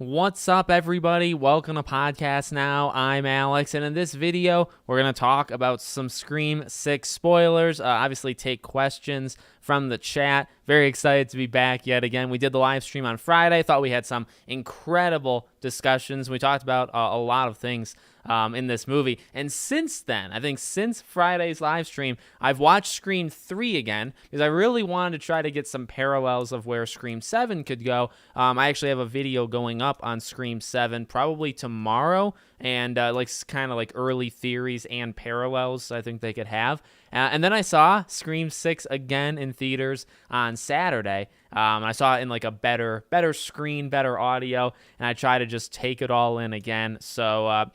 What's up, everybody? Welcome to Podcast Now. I'm Alex, and in this video, we're going to talk about some Scream 6 spoilers. Obviously, take questions from the chat. Very excited to be back yet again. We did the live stream on Friday. Thought we had some incredible discussions. We talked about a lot of things in this movie. And since then, I think since Friday's live stream, I've watched Scream 3 again because I really wanted to try to get some parallels of where Scream 7 could go. I actually have a video going up on Scream 7 probably tomorrow, and kind of like early theories and parallels I think they could have. And then I saw Scream 6 again in theaters on Saturday. I saw it in like a better screen, better audio, and I try to just take it all in again. So I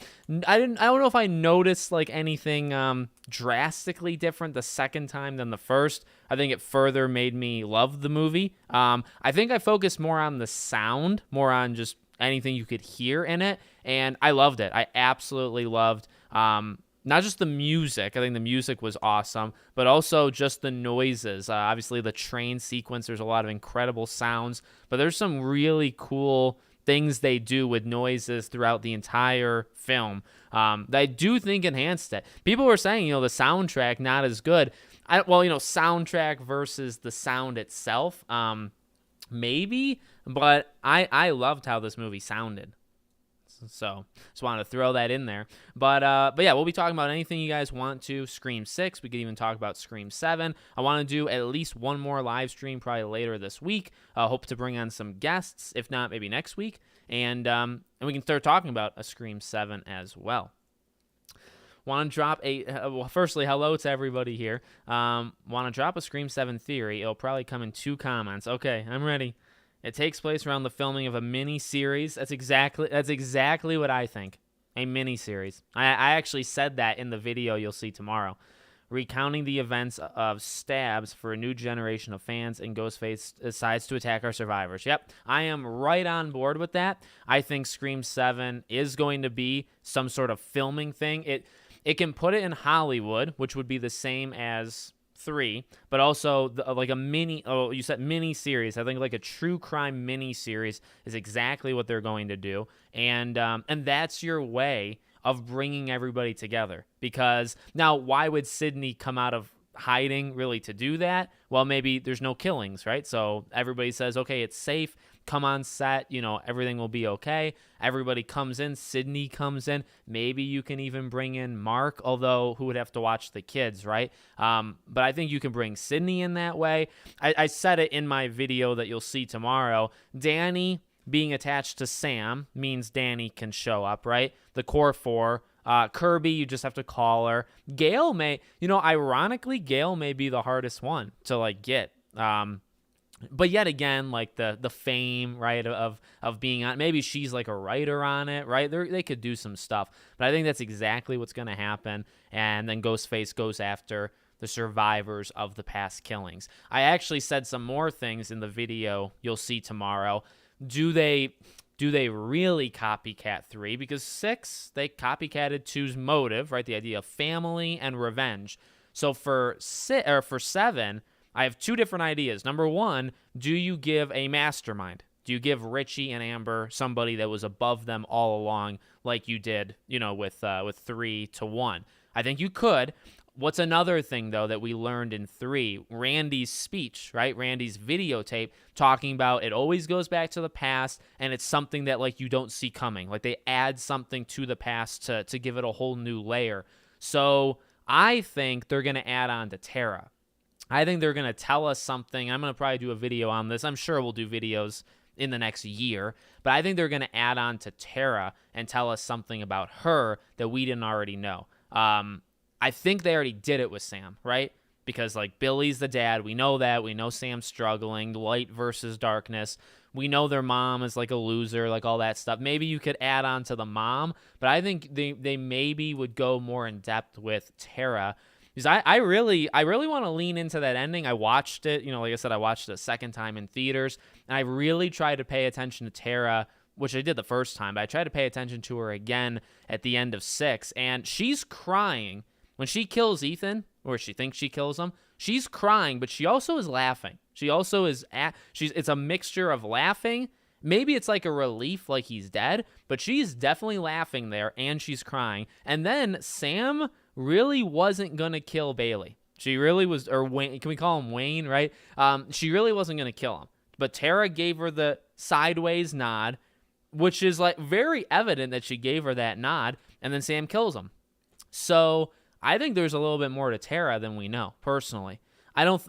don't know if I noticed like anything drastically different the second time than the first. I think it further made me love the movie. I think I focused more on the sound, more on just anything you could hear in it, and I loved it. I absolutely loved not just the music. I think the music was awesome, but also just the noises. Obviously, the train sequence, there's a lot of incredible sounds, but there's some really cool things they do with noises throughout the entire film that I do think enhanced it. People were saying, the soundtrack not as good. Soundtrack versus the sound itself, maybe, but I loved how this movie sounded. So just wanted to throw that in there. But yeah, we'll be talking about anything you guys want to. Scream 6. We could even talk about Scream 7. I want to do at least one more live stream probably later this week. Hope to bring on some guests, if not maybe next week. And we can start talking about a Scream 7 as well. Want to drop firstly, hello to everybody here. Want to drop a Scream 7 theory. It'll probably come in 2 comments. Okay, I'm ready. It takes place around the filming of a mini-series. That's exactly what I think. A mini-series. I actually said that in the video you'll see tomorrow. Recounting the events of Stabs for a new generation of fans, and Ghostface decides to attack our survivors. Yep, I am right on board with that. I think Scream 7 is going to be some sort of filming thing. It can put it in Hollywood, which would be the same as 3, but also like a you said mini series. I think like a true crime mini series is exactly what they're going to do, and that's your way of bringing everybody together. Because now, why would Sydney come out of hiding really to do that? Well, maybe there's no killings, right? So everybody says, okay, it's safe. Come on set, everything will be okay. Everybody comes in. Sydney comes in. Maybe you can even bring in Mark, although who would have to watch the kids, right? But I think you can bring Sydney in that way. I said it in my video that you'll see tomorrow. Danny being attached to Sam means Danny can show up, right? The core 4. Kirby, you just have to call her. Gale ironically, Gale may be the hardest one to get. But yet again, like the fame, right, of being on, maybe she's like a writer on it, right? They could do some stuff, but I think that's exactly what's going to happen. And then Ghostface goes after the survivors of the past killings. I actually said some more things in the video you'll see tomorrow. Do they really copycat 3? Because 6, they copycatted 2's motive, right? The idea of family and revenge. So for 7, I have 2 different ideas. Number 1, do you give a mastermind? Do you give Richie and Amber somebody that was above them all along, like you did, with 3 to 1? I think you could. What's another thing, though, that we learned in 3? Randy's speech, right? Randy's videotape talking about it always goes back to the past, and it's something that, you don't see coming. Like, they add something to the past to give it a whole new layer. So I think they're going to add on to Tara. I think they're going to tell us something. I'm going to probably do a video on this. I'm sure we'll do videos in the next year. But I think they're going to add on to Tara and tell us something about her that we didn't already know. I think they already did it with Sam, right? Because, Billy's the dad. We know that. We know Sam's struggling. Light versus darkness. We know their mom is, a loser, all that stuff. Maybe you could add on to the mom. But I think they maybe would go more in depth with Tara. Because I really want to lean into that ending. I watched it, like I said, I watched it a second time in theaters, and I really tried to pay attention to Tara, which I did the first time, but I tried to pay attention to her again at the end of 6, and she's crying. When she kills Ethan, or she thinks she kills him, she's crying, but she also is laughing. She also is, it's a mixture of laughing, maybe it's like a relief, like he's dead, but she's definitely laughing there and she's crying. And then Sam really wasn't going to kill Bailey. She really was, or Wayne, can we call him Wayne, right? She really wasn't going to kill him. But Tara gave her the sideways nod, which is like very evident that she gave her that nod, and then Sam kills him. So I think there's a little bit more to Tara than we know, personally. I don't,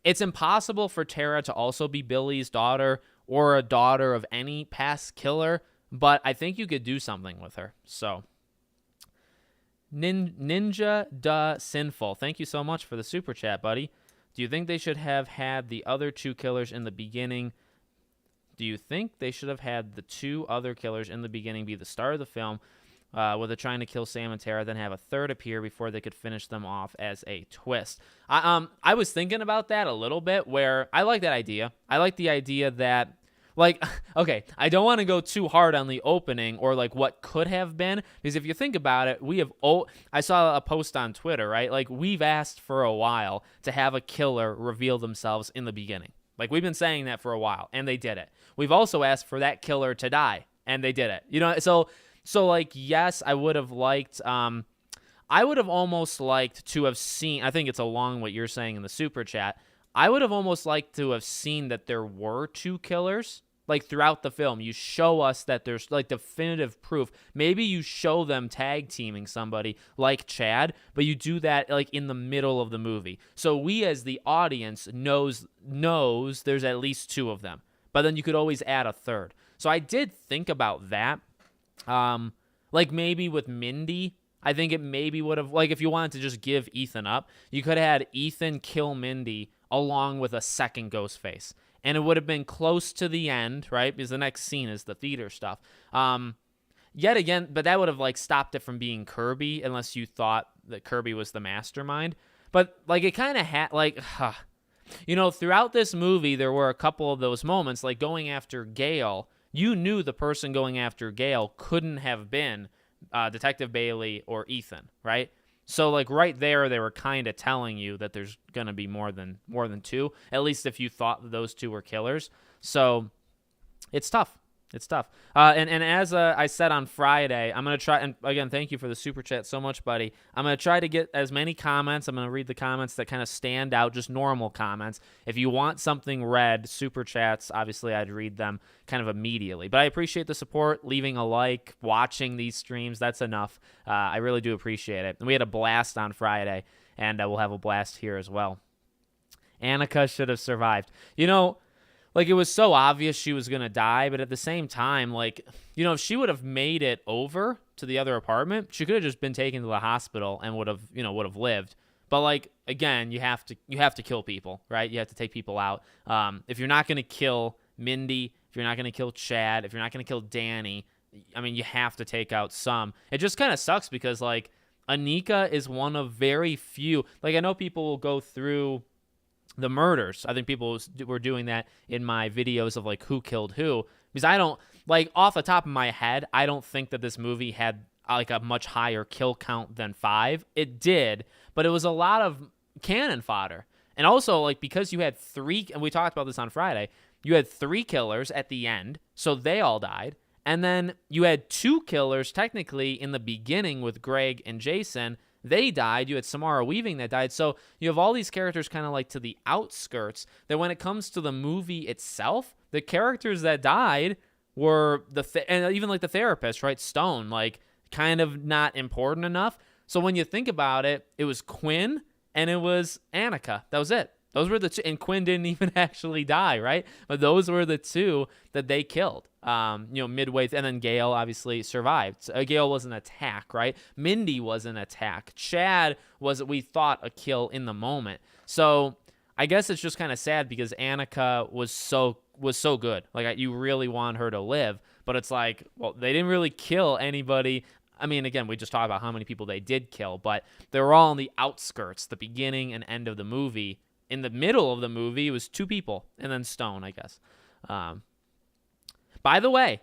it's impossible for Tara to also be Billy's daughter or a daughter of any past killer, but I think you could do something with her. So, Ninja Da Sinful, thank you so much for the super chat, buddy. Do you think they should have had the other two killers in the beginning? Do you think they should have had the two other killers in the beginning be the start of the film, where they're trying to kill Sam and Tara, then have a third appear before they could finish them off as a twist? I was thinking about that a little bit, where I like that idea. I like the idea that, like, okay, I don't want to go too hard on the opening or like what could have been, because if you think about it, I saw a post on Twitter, right? Like, we've asked for a while to have a killer reveal themselves in the beginning. Like, we've been saying that for a while, and they did it. We've also asked for that killer to die, and they did it. So like, yes, I would have liked, I would have almost liked to have seen, I think it's along what you're saying in the super chat, I would have almost liked to have seen that there were two killers. Like, throughout the film, you show us that there's like definitive proof. Maybe you show them tag teaming somebody like Chad, but you do that like in the middle of the movie. So we as the audience knows there's at least two of them. But then you could always add a third. So I did think about that. Like, maybe with Mindy, I think it maybe would have, like, if you wanted to just give Ethan up, you could have had Ethan kill Mindy along with a second Ghostface. And it would have been close to the end, right? Because the next scene is the theater stuff. Yet again, but that would have like stopped it from being Kirby, unless you thought that Kirby was the mastermind. But like, it kind of had like, throughout this movie, there were a couple of those moments, like going after Gale. You knew the person going after Gale couldn't have been Detective Bailey or Ethan, right? So, like, right there, they were kind of telling you that there's going to be more than two, at least if you thought that those two were killers. So, it's tough. It's tough. And as I said on Friday, I'm going to try, and again, thank you for the super chat so much, buddy. I'm going to try to get as many comments. I'm going to read the comments that kind of stand out, just normal comments. If you want something read, super chats, obviously I'd read them kind of immediately. But I appreciate the support, leaving a like, watching these streams. That's enough. I really do appreciate it. And we had a blast on Friday, and we'll have a blast here as well. Annika should have survived. Like, it was so obvious she was going to die, but at the same time, like, if she would have made it over to the other apartment, she could have just been taken to the hospital and would have lived. But, like, again, you have to kill people, right? You have to take people out. If you're not going to kill Mindy, if you're not going to kill Chad, if you're not going to kill Danny, I mean, you have to take out some. It just kind of sucks because, like, Anika is one of very few. Like, I know people will go through the murders. I think people were doing that in my videos of like who killed who, because I don't, like, off the top of my head, I don't think that this movie had like a much higher kill count than 5. It did, but it was a lot of cannon fodder. And also, like, because you had 3, and we talked about this on Friday, you had 3 killers at the end, so they all died. And then you had 2 killers technically in the beginning with Greg and Jason. They died. You had Samara Weaving that died. So you have all these characters kind of like to the outskirts, that when it comes to the movie itself, the characters that died were and even like the therapist, right? Stone, like, kind of not important enough. So when you think about it, it was Quinn and it was Annika. That was it. Those were the two, and Quinn didn't even actually die, right? But those were the 2 that they killed. Midway, and then Gale obviously survived. Gale was an attack, right? Mindy was an attack. Chad was, we thought, a kill in the moment. So I guess it's just kind of sad because Annika was so good. Like, you really want her to live, but it's like, well, they didn't really kill anybody. I mean, again, we just talked about how many people they did kill, but they were all on the outskirts, the beginning and end of the movie. In the middle of the movie, it was 2 people, and then Stone, I guess. By the way,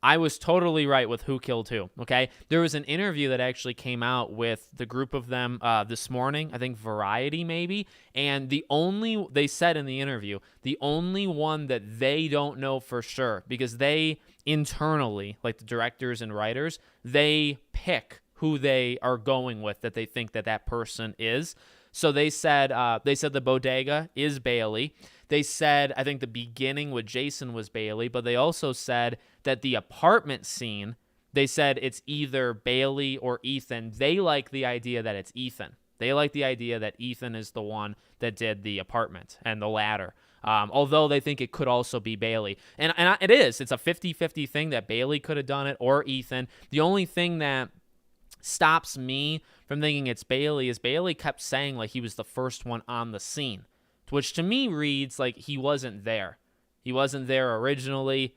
I was totally right with who killed who, okay? There was an interview that actually came out with the group of them this morning, I think Variety maybe, and they said in the interview, the only one that they don't know for sure, because they internally, like the directors and writers, they pick who they are going with, that they think that person is. So they said the bodega is Bailey. They said, I think the beginning with Jason was Bailey, but they also said that the apartment scene, they said it's either Bailey or Ethan. They like the idea that it's Ethan. They like the idea that Ethan is the one that did the apartment and the ladder. Although they think it could also be Bailey. And it is. It's a 50-50 thing that Bailey could have done it or Ethan. The only thing that stops me from thinking it's Bailey is Bailey kept saying like he was the first one on the scene, which to me reads like he wasn't there. He wasn't there originally.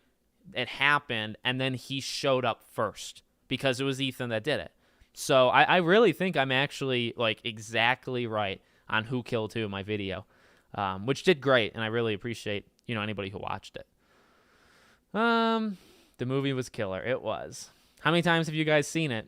It happened, and then he showed up first because it was Ethan that did it. So I really think I'm actually like exactly right on who killed who in my video, which did great, and I really appreciate anybody who watched it. The movie was killer. It was. How many times have you guys seen it?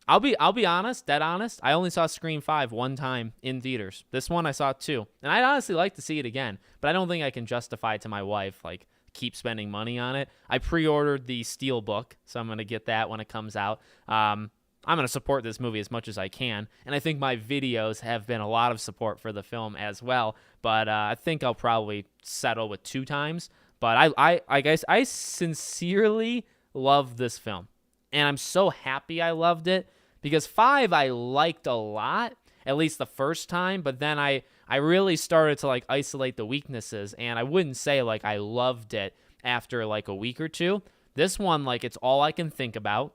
I'll be honest, dead honest. I only saw Scream 5 one time in theaters. This one I saw 2. And I'd honestly like to see it again, but I don't think I can justify to my wife, like, keep spending money on it. I pre-ordered the Steelbook, so I'm going to get that when it comes out. I'm going to support this movie as much as I can, and I think my videos have been a lot of support for the film as well, but I think I'll probably settle with 2 times. But I guess I sincerely love this film. And I'm so happy I loved it because 5 I liked a lot, at least the first time. But then I really started to like isolate the weaknesses. And I wouldn't say like I loved it after like a week or 2. This one, like it's all I can think about,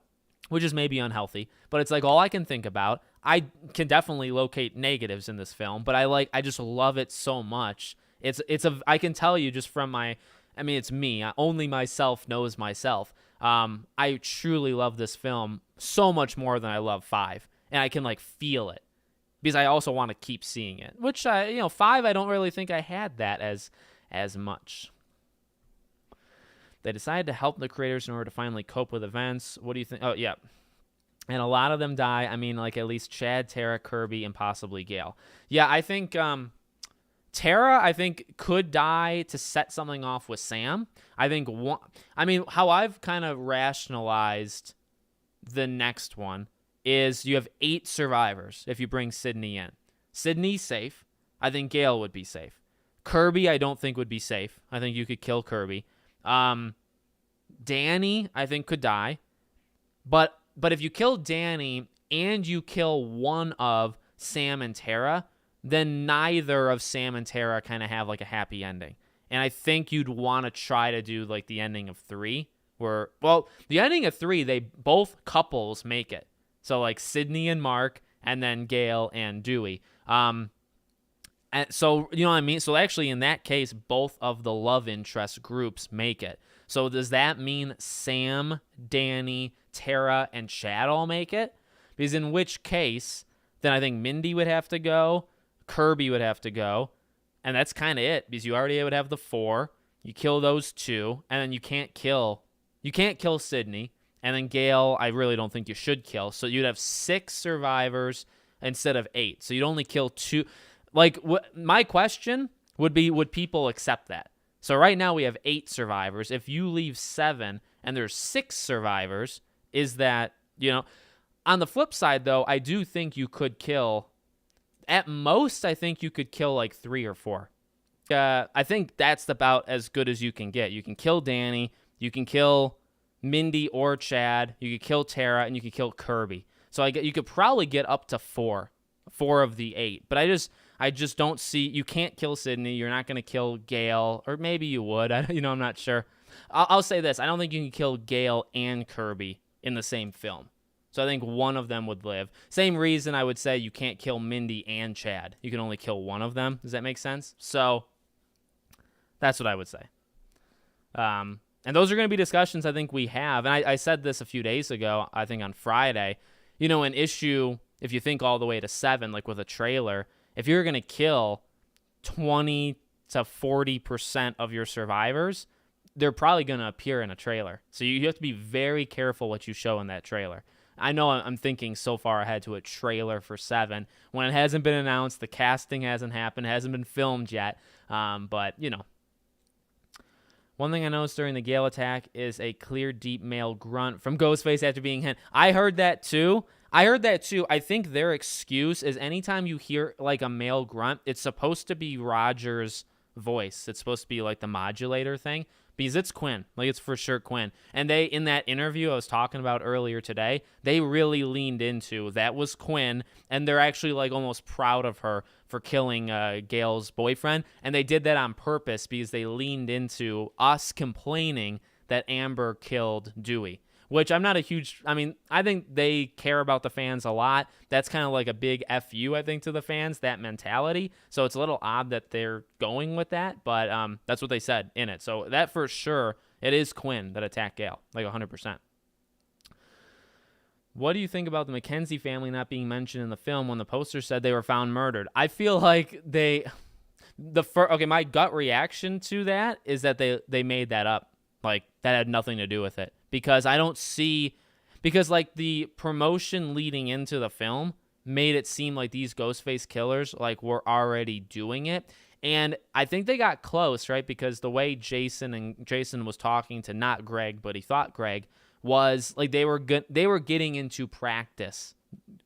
which is maybe unhealthy. But it's like all I can think about. I can definitely locate negatives in this film. But I just love it so much. I can tell you just from it's me. Only myself knows myself. I truly love this film so much more than I love 5, and I can like feel it because I also want to keep seeing it, which 5 I don't really think I had that as much. They decided to help the creators in order to finally cope with events. What do you think? Oh yeah, and a lot of them die. I mean, like at least Chad, Tara, Kirby, and possibly Gale. Yeah, I think Tara, could die to set something off with Sam. How I've kind of rationalized the next one is you have 8 survivors if you bring Sydney in. Sydney's safe. I think Gale would be safe. Kirby, I don't think would be safe. I think you could kill Kirby. Danny, I think could die. But if you kill Danny and you kill one of Sam and Tara, then neither of Sam and Tara kind of have like a happy ending. And I think you'd want to try to do like the ending of 3 where, well, the ending of 3, they both couples make it. So like Sydney and Mark and then Gale and Dewey. And so, you know what I mean? So actually in that case, both of the love interest groups make it. So does that mean Sam, Danny, Tara, and Chad all make it? Because in which case, then I think Mindy would have to go. Kirby would have to go, and that's kind of it because you already would have the 4. You kill those 2, and then you can't kill Sydney, and then Gale I really don't think you should kill. So you'd have 6 survivors instead of 8. So you'd only kill 2. Like my question would be, would people accept that? So right now we have 8 survivors. If you leave 7 and there's 6 survivors, is that On the flip side, though, I do think you could kill. At most, I think you could kill like 3 or 4. I think that's about as good as you can get. You can kill Danny, you can kill Mindy or Chad, you could kill Tara, and you could kill Kirby. So you could probably get up to 4 of the 8. But I just don't see. You can't kill Sydney. You're not going to kill Gale, or maybe you would. I'm not sure. I'll say this: I don't think you can kill Gale and Kirby in the same film. So I think one of them would live. Same reason I would say you can't kill Mindy and Chad. You can only kill one of them. Does that make sense? So that's what I would say. And those are going to be discussions I think we have. And I said this a few days ago, I think on Friday. An issue, if you think all the way to 7, like with a trailer, if you're going to kill 20 to 40% of your survivors, they're probably going to appear in a trailer. So you have to be very careful what you show in that trailer. I know I'm thinking so far ahead to a trailer for 7 when it hasn't been announced, the casting hasn't happened, hasn't been filmed yet. But, you know. One thing I noticed during the Gale attack is a clear, deep male grunt from Ghostface after being hit. I heard that too. I think their excuse is anytime you hear like a male grunt, it's supposed to be Roger's voice. It's supposed to be like the modulator thing because it's Quinn. Like it's for sure Quinn. And they, in that interview I was talking about earlier today, they really leaned into that was Quinn, and they're actually like almost proud of her for killing Gale's boyfriend. And they did that on purpose because they leaned into us complaining that Amber killed Dewey. Which I'm not a huge, I mean, I think they care about the fans a lot. That's kind of like a big FU, I think, to the fans, that mentality. So it's a little odd that they're going with that, but that's what they said in it. So that for sure, it is Quinn that attacked Gale, like 100%. What do you think about the Mackenzie family not being mentioned in the film when the poster said they were found murdered? I feel like my gut reaction to that is that they made that up. Like, that had nothing to do with it. Because like the promotion leading into the film made it seem like these Ghostface killers like were already doing it. And I think they got close, right? Because the way Jason was talking to not Greg, but he thought Greg, was like they were getting into practice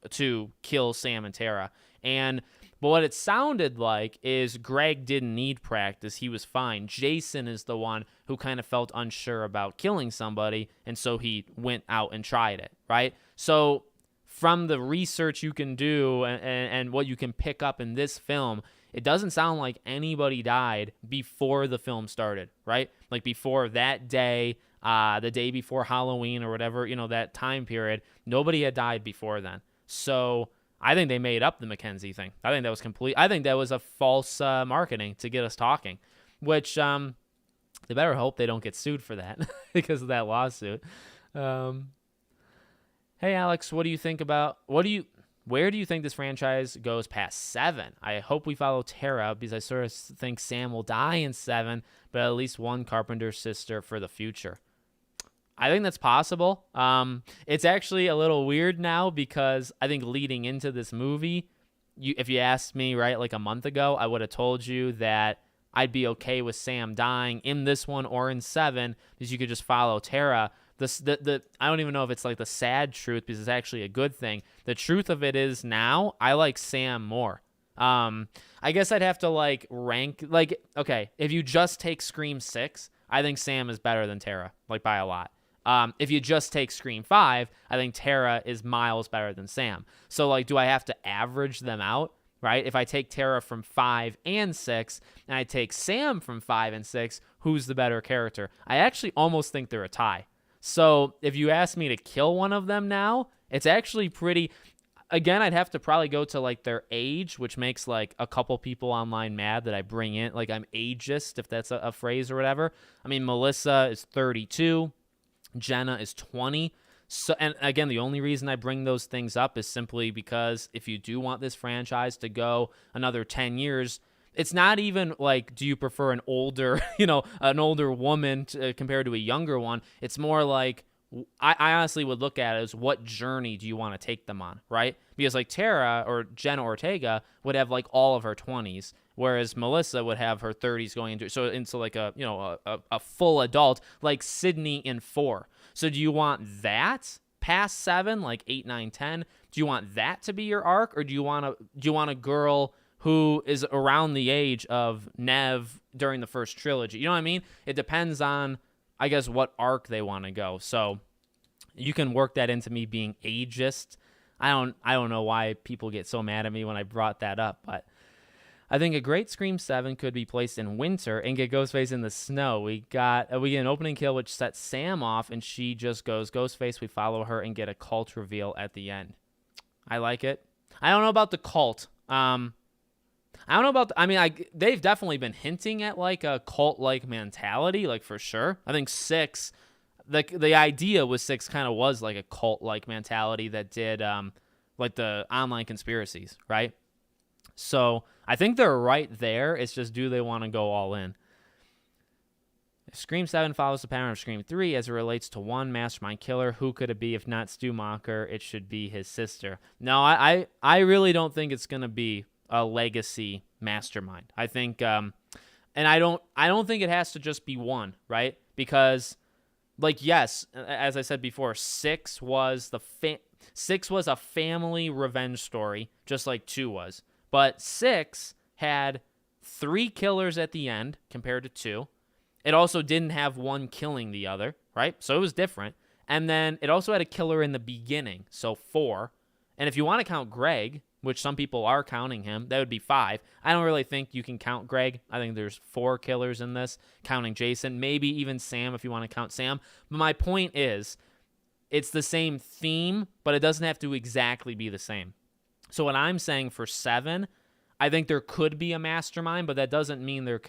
to kill Sam and Tara. But what it sounded like is Greg didn't need practice. He was fine. Jason is the one who kind of felt unsure about killing somebody, and so he went out and tried it, right? So from the research you can do and what you can pick up in this film, it doesn't sound like anybody died before the film started, right? Like before that day, the day before Halloween or whatever, that time period, nobody had died before then. So I think they made up the Mackenzie thing. I think that was complete. I think that was a false marketing to get us talking, which they better hope they don't get sued for that because of that lawsuit. Hey, Alex, what do you think about where do you think this franchise goes past 7? I hope we follow Tara because I sort of think Sam will die in 7, but at least one Carpenter's sister for the future. I think that's possible. It's actually a little weird now because I think leading into this movie, if you asked me, right, like a month ago, I would have told you that I'd be okay with Sam dying in this one or in 7 because you could just follow Tara. I don't even know if it's like the sad truth because it's actually a good thing. The truth of it is now I like Sam more. I guess I'd have to like rank, like, okay, if you just take Scream 6, I think Sam is better than Tara, like by a lot. If you just take Scream 5, I think Tara is miles better than Sam. So, like, do I have to average them out, right? If I take Tara from 5 and 6, and I take Sam from 5 and 6, who's the better character? I actually almost think they're a tie. So, if you ask me to kill one of them now, it's actually pretty... Again, I'd have to probably go to, like, their age, which makes, like, a couple people online mad that I bring in. Like, I'm ageist, if that's a phrase or whatever. I mean, Melissa is 32. Jenna is 20. So, and again, the only reason I bring those things up is simply because if you do want this franchise to go another 10 years, it's not even like, do you prefer an older, an older woman compared to a younger one? It's more like, I honestly would look at it as what journey do you want to take them on, right? Because like Tara or Jenna Ortega would have like all of her 20s, whereas Melissa would have her 30s going into like a full adult, like Sydney in 4. So do you want that past 7, like 8, 9, 10? Do you want that to be your arc, or do you want a girl who is around the age of Nev during the first trilogy? You know what I mean? It depends on, I guess, what arc they want to go. So you can work that into me being ageist. I don't know why people get so mad at me when I brought that up, but I think a great Scream 7 could be placed in winter and get Ghostface in the snow. We get an opening kill which sets Sam off, and she just goes Ghostface. We follow her and get a cult reveal at the end. I like it. I don't know about the cult. They've definitely been hinting at like a cult-like mentality, like for sure. I think 6, the idea with 6 kind of was like a cult-like mentality that did like the online conspiracies, right? So I think they're right there. It's just, do they want to go all in? If Scream 7 follows the pattern of Scream 3 as it relates to one mastermind killer, who could it be? If not Stu Macher, it should be his sister. No, I really don't think it's going to be a legacy mastermind. I think, and I don't think it has to just be one, right? Because, like, yes, as I said before, 6 was a family revenge story, just like 2 was. But 6 had 3 killers at the end compared to 2. It also didn't have one killing the other, right? So it was different. And then it also had a killer in the beginning, so 4. And if you want to count Greg, which some people are counting him, that would be 5. I don't really think you can count Greg. I think there's 4 killers in this, counting Jason, maybe even Sam if you want to count Sam. But my point is, it's the same theme, but it doesn't have to exactly be the same. So what I'm saying for 7, I think there could be a mastermind, but that doesn't mean there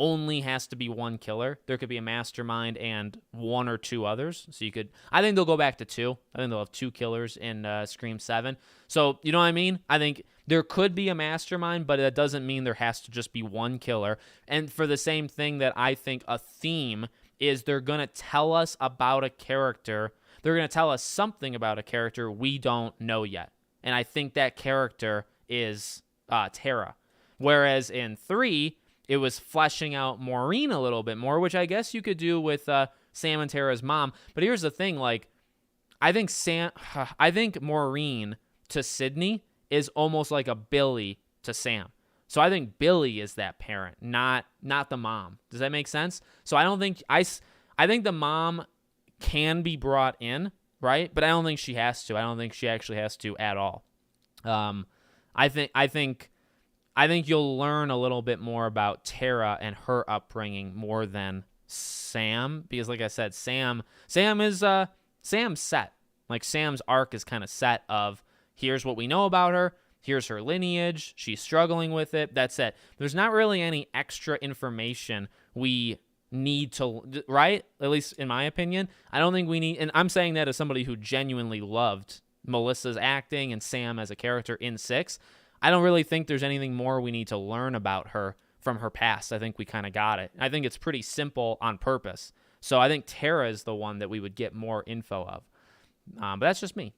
only has to be one killer. There could be a mastermind and 1 or 2 others. So I think they'll go back to 2. I think they'll have 2 killers in Scream 7. So, you know what I mean? I think there could be a mastermind, but that doesn't mean there has to just be one killer. And for the same thing that I think a theme is, they're going to tell us about a character. They're going to tell us something about a character we don't know yet. And I think that character is Tara. Whereas in 3, it was fleshing out Maureen a little bit more, which I guess you could do with Sam and Tara's mom. But here's the thing, like, I think Maureen to Sydney is almost like a Billy to Sam. So I think Billy is that parent, not the mom. Does that make sense? So I think the mom can be brought in, right? But I don't think she has to. I don't think she actually has to at all. I think you'll learn a little bit more about Tara and her upbringing more than Sam, because like I said, Sam is Sam's set. Like, Sam's arc is kind of set of, here's what we know about her, here's her lineage, she's struggling with it, that's it. There's not really any extra information we need to, right? At least in my opinion, I don't think we need, and I'm saying that as somebody who genuinely loved Melissa's acting and Sam as a character in 6. I don't really think there's anything more we need to learn about her from her past. I think we kind of got it. I think it's pretty simple on purpose. So I think Tara is the one that we would get more info of. But that's just me.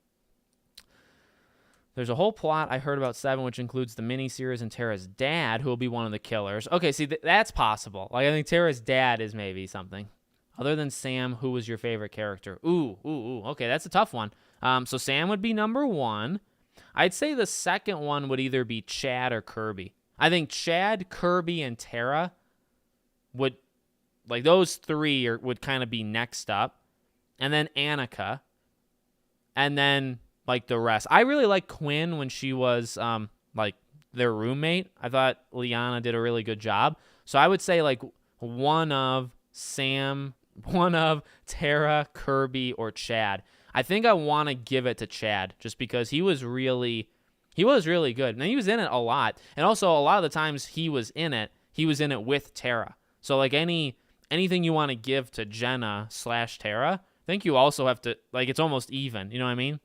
There's a whole plot I heard about 7, which includes the miniseries and Tara's dad, who will be one of the killers. Okay, see, that's possible. Like, I think Tara's dad is maybe something. Other than Sam, who was your favorite character? Ooh. Okay, that's a tough one. So Sam would be number 1. I'd say the second one would either be Chad or Kirby. I think Chad, Kirby, and Tara would, like, those 3 would kind of be next up. And then Annika. And then, like, the rest. I really like Quinn when she was, like, their roommate. I thought Liana did a really good job. So I would say, like, one of Sam, one of Tara, Kirby, or Chad. I think I want to give it to Chad just because he was really good. And he was in it a lot. And also, a lot of the times he was in it with Tara. So, like, anything you want to give to Jenna / Tara, I think you also have to, like, it's almost even. You know what I mean?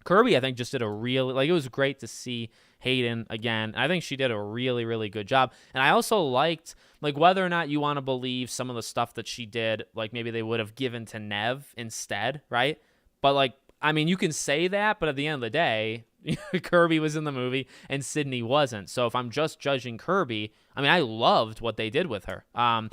Kirby, I think, just did a really, like, it was great to see Hayden again. I think she did a really, really good job. And I also liked, like, whether or not you want to believe some of the stuff that she did, like, maybe they would have given to Nev instead, right? But, like, I mean, you can say that, but at the end of the day, Kirby was in the movie and Sydney wasn't. So if I'm just judging Kirby, I mean, I loved what they did with her. I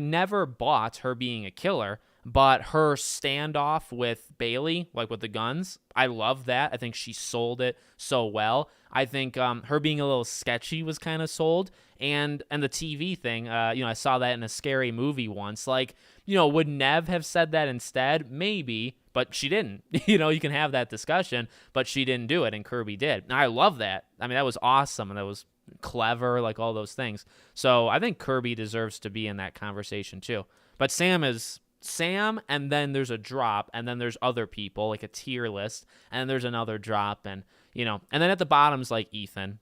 never bought her being a killer, but her standoff with Bailey, like with the guns, I love that. I think she sold it so well. I think her being a little sketchy was kind of sold. And the TV thing, I saw that in a scary movie once. Like, would Nev have said that instead? Maybe, but she didn't. You can have that discussion, but she didn't do it, and Kirby did. And I love that. I mean, that was awesome, and that was clever, like all those things. So I think Kirby deserves to be in that conversation too. But Sam, and then there's a drop, and then there's other people, like a tier list, and then there's another drop, and and then at the bottom's like Ethan.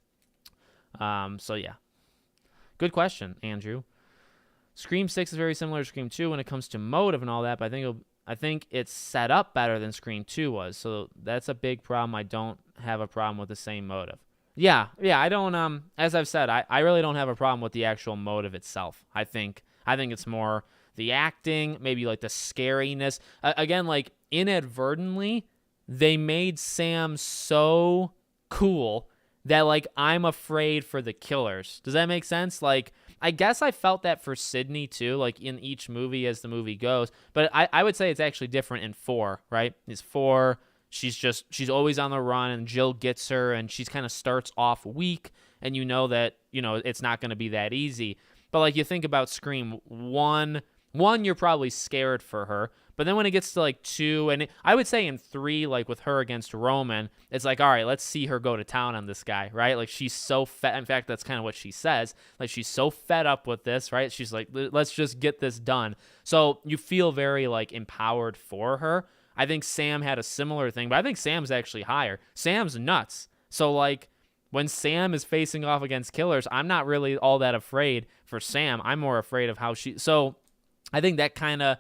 So yeah. Good question, Andrew. Scream 6 is very similar to Scream 2 when it comes to motive and all that, but I think it's set up better than Scream 2 was. So that's a big problem. I don't have a problem with the same motive. Yeah, I don't as I've said, I really don't have a problem with the actual motive itself. I think I think it's more the acting, maybe like the scariness. Again, like inadvertently, they made Sam so cool that like I'm afraid for the killers. Does that make sense? Like, I guess I felt that for Sydney too, like in each movie as the movie goes. But I would say it's actually different in 4, right? It's 4, she's always on the run, and Jill gets her, and she's kind of starts off weak, and you know that, it's not going to be that easy. But like you think about Scream 1, you're probably scared for her. But then when it gets to like 2, and I would say in 3, like with her against Roman, it's like, all right, let's see her go to town on this guy, right? Like she's so fed. In fact, that's kind of what she says. Like she's so fed up with this, right? She's like, let's just get this done. So you feel very like empowered for her. I think Sam had a similar thing, but I think Sam's actually higher. Sam's nuts. So like when Sam is facing off against killers, I'm not really all that afraid for Sam. I'm more afraid of how so I think that kind of,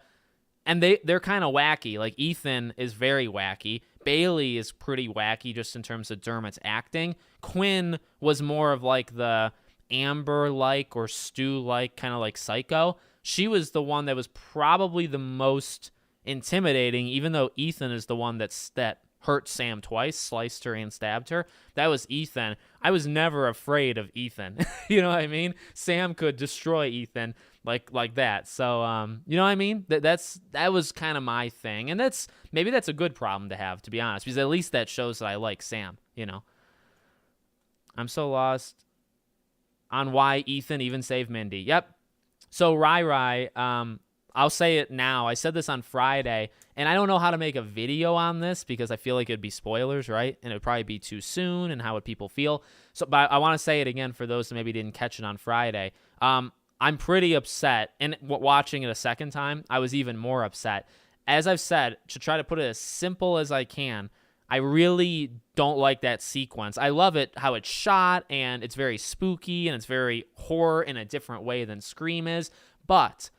and they're kind of wacky. Like Ethan is very wacky. Bailey is pretty wacky just in terms of Dermot's acting. Quinn was more of like the Amber-like or Stu-like kind of like psycho. She was the one that was probably the most intimidating, even though Ethan is the one that hurt Sam twice, sliced her and stabbed her. That was Ethan. I was never afraid of Ethan. You know what I mean? Sam could destroy Ethan like that. So you know what I mean? That was kind of my thing, and maybe that's a good problem to have, to be honest, because at least that shows that I like Sam. I'm so lost on why Ethan even saved Mindy. Yep. So Rai, I'll say it now. I said this on Friday, and I don't know how to make a video on this because I feel like it'd be spoilers, right? And it would probably be too soon, and how would people feel? So, but I want to say it again for those that maybe didn't catch it on Friday. I'm pretty upset, and watching it a second time, I was even more upset. As I've said, to try to put it as simple as I can, I really don't like that sequence. I love it, how it's shot, and it's very spooky, and it's very horror in a different way than Scream is, but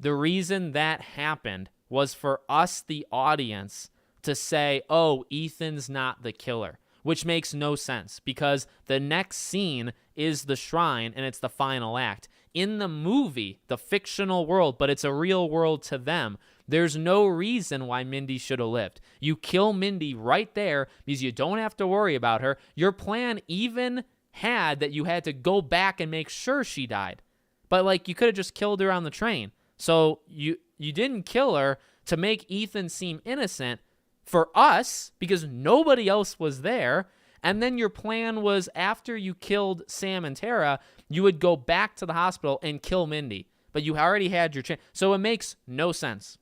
the reason that happened was for us, the audience, to say, oh, Ethan's not the killer, which makes no sense because the next scene is the shrine and it's the final act. In the movie, the fictional world, but it's a real world to them, there's no reason why Mindy should have lived. You kill Mindy right there because you don't have to worry about her. Your plan even had that you had to go back and make sure she died. But like you could have just killed her on the train. So you didn't kill her to make Ethan seem innocent for us because nobody else was there. And then your plan was after you killed Sam and Tara, you would go back to the hospital and kill Mindy. But you already had your chance. So it makes no sense.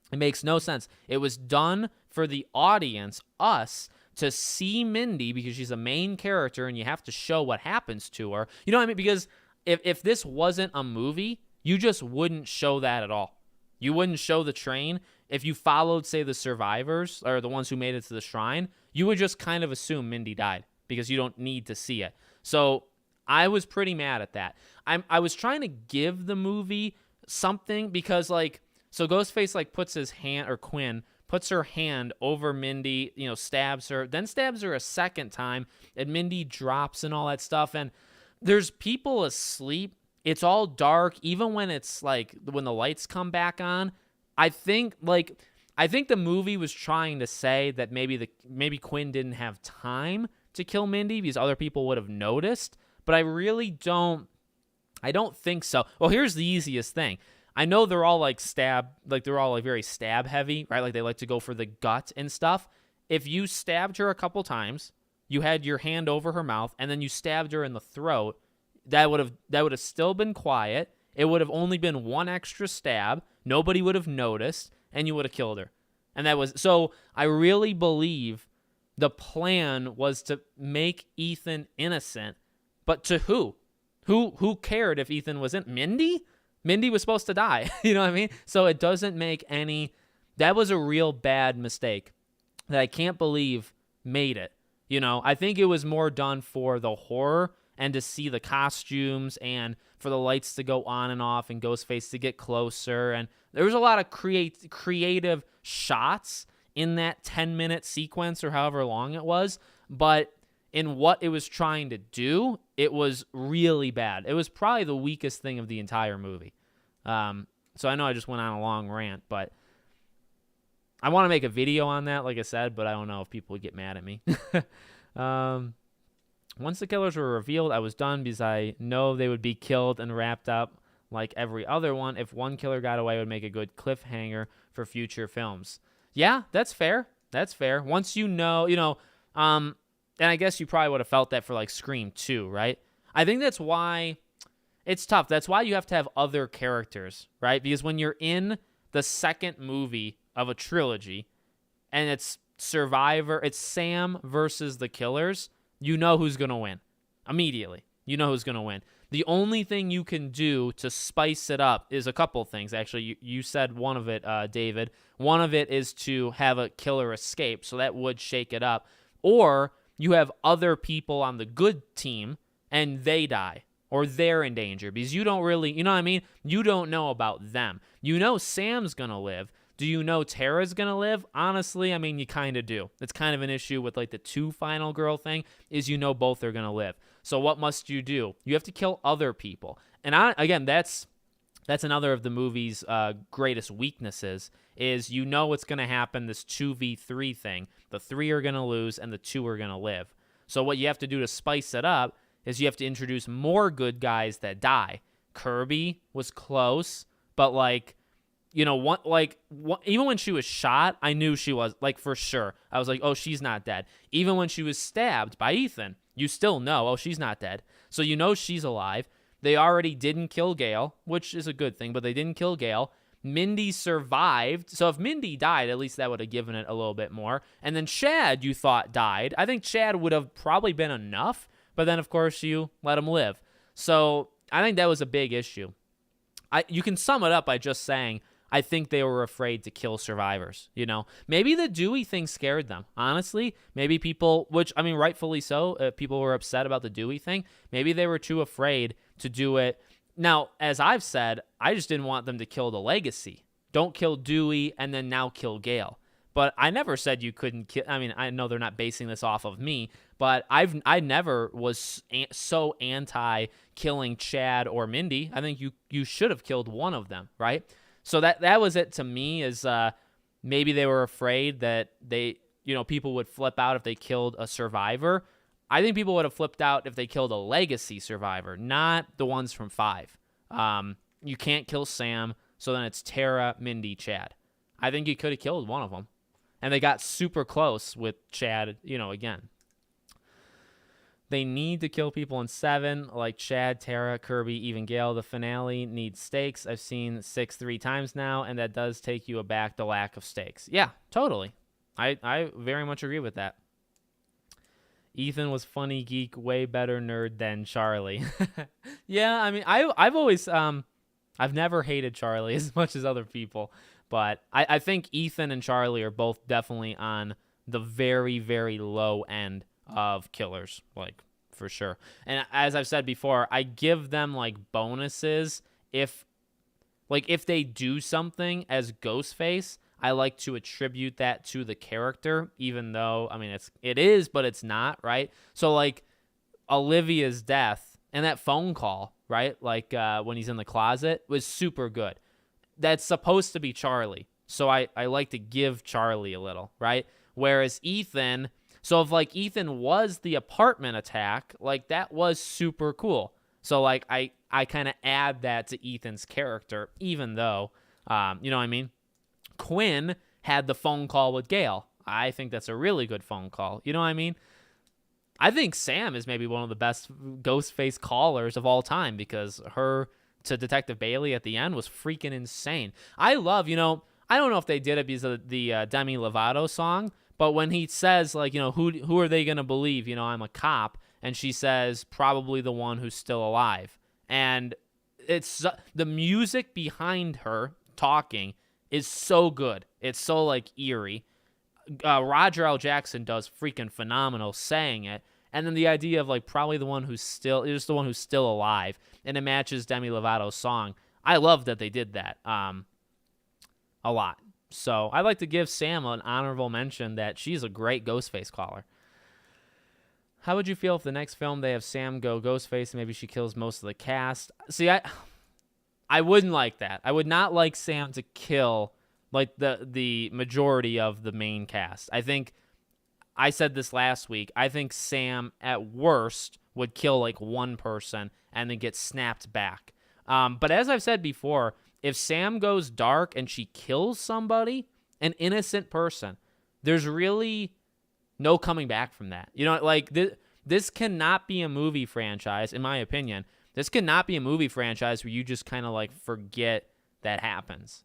It makes no sense. It was done for the audience, us, to see Mindy because she's a main character and you have to show what happens to her. You know what I mean? Because if this wasn't a movie, you just wouldn't show that at all. You wouldn't show the train. If you followed, say, the survivors or the ones who made it to the shrine, you would just kind of assume Mindy died because you don't need to see it. So I was pretty mad at that. I was trying to give the movie something because, like, so Ghostface, like, puts his hand, or Quinn puts her hand over Mindy, stabs her, then stabs her a second time, and Mindy drops and all that stuff. And there's people asleep. It's all dark, even when it's like when the lights come back on. I think the movie was trying to say that maybe Quinn didn't have time to kill Mindy because other people would have noticed, but I really don't think so. Well, here's the easiest thing. I know they're all like they're all like very stab heavy, right? Like they like to go for the gut and stuff. If you stabbed her a couple times, you had your hand over her mouth, and then you stabbed her in the throat, that would have still been quiet. It would have only been one extra stab. Nobody would have noticed, and you would have killed her. And so I really believe the plan was to make Ethan innocent, but to who? Who cared if Ethan was in? Mindy? Mindy was supposed to die. You know what I mean? So it doesn't make that was a real bad mistake that I can't believe made it. I think it was more done for the horror and to see the costumes and for the lights to go on and off and Ghostface to get closer. And there was a lot of creative shots in that 10-minute sequence or however long it was. But in what it was trying to do, it was really bad. It was probably the weakest thing of the entire movie. So I know I just went on a long rant, but I want to make a video on that, like I said, but I don't know if people would get mad at me. Once the killers were revealed, I was done because I know they would be killed and wrapped up like every other one. If one killer got away, it would make a good cliffhanger for future films. Yeah, that's fair. That's fair. Once you know, and I guess you probably would have felt that for like Scream 2, right? I think that's why it's tough. That's why you have to have other characters, right? Because when you're in the second movie of a trilogy and it's Sam versus the killers, you know who's going to win immediately. You know who's going to win. The only thing you can do to spice it up is a couple things. Actually, you said one of it, David. One of it is to have a killer escape, so that would shake it up. Or you have other people on the good team, and they die, or they're in danger, because you don't really, you know what I mean? You don't know about them. You know Sam's going to live. Do you know Tara's going to live? Honestly, I mean, you kind of do. It's kind of an issue with like the 2 final girl thing, is you know both are going to live. So what must you do? You have to kill other people. And again, that's another of the movie's greatest weaknesses, is you know what's going to happen, this 2v3 thing. The 3 are going to lose and the 2 are going to live. So what you have to do to spice it up is you have to introduce more good guys that die. Kirby was close, but even when she was shot, I knew she was, like, for sure. I was like, oh, she's not dead. Even when she was stabbed by Ethan, you still know, oh, she's not dead. So you know she's alive. They already didn't kill Gale, which is a good thing, but they didn't kill Gale. Mindy survived. So if Mindy died, at least that would have given it a little bit more. And then Chad, you thought, died. I think Chad would have probably been enough, but then, of course, you let him live. So I think that was a big issue. You can sum it up by just saying, I think they were afraid to kill survivors, Maybe the Dewey thing scared them, honestly. Maybe people, which, I mean, rightfully so, people were upset about the Dewey thing. Maybe they were too afraid to do it. Now, as I've said, I just didn't want them to kill the legacy. Don't kill Dewey and then now kill Gale. But I never said you couldn't kill. I mean, I know they're not basing this off of me, but I never was so anti-killing Chad or Mindy. I think you should have killed one of them, right? So that was it to me, is maybe they were afraid that people would flip out if they killed a survivor. I think people would have flipped out if they killed a legacy survivor, not the ones from 5. You can't kill Sam, so then it's Tara, Mindy, Chad. I think you could have killed one of them. And they got super close with Chad, again. They need to kill people in 7, like Chad, Tara, Kirby, even Gale. The finale needs stakes. I've seen 6 3 times now, and that does take you aback, the lack of stakes. Yeah, totally. I very much agree with that. Ethan was funny geek, way better nerd than Charlie. Yeah, I mean, I've always I've never hated Charlie as much as other people, but I think Ethan and Charlie are both definitely on the very, very low end of killers, like, for sure. And as I've said before, I give them like bonuses if they do something as Ghostface. I like to attribute that to the character, even though, I mean, it is, but it's not, right? So like Olivia's death and that phone call, right? Like when he's in the closet, was super good. That's supposed to be Charlie. So I like to give Charlie a little, right? Whereas Ethan, so if like Ethan was the apartment attack, like that was super cool. So like I kind of add that to Ethan's character, even though, you know what I mean? Quinn had the phone call with Gale. I think that's a really good phone call. You know what I mean? I think Sam is maybe one of the best Ghostface callers of all time, because her to Detective Bailey at the end was freaking insane. I love, I don't know if they did it because of the Demi Lovato song, but when he says, like, who are they going to believe? I'm a cop. And she says, probably the one who's still alive. And it's the music behind her talking is so good. It's so, like, eerie. Roger L. Jackson does freaking phenomenal saying it. And then the idea of, like, probably the one who's still alive. And it matches Demi Lovato's song. I love that they did that a lot. So I'd like to give Sam an honorable mention that she's a great Ghostface caller. How would you feel if the next film they have Sam go Ghostface and maybe she kills most of the cast? See, I wouldn't like that. I would not like Sam to kill like the majority of the main cast. I think I said this last week. I think Sam at worst would kill like one person and then get snapped back. But as I've said before, if Sam goes dark and she kills somebody, an innocent person, there's really no coming back from that. You know, like this cannot be a movie franchise, in my opinion. This cannot be a movie franchise where you just kind of like forget that happens.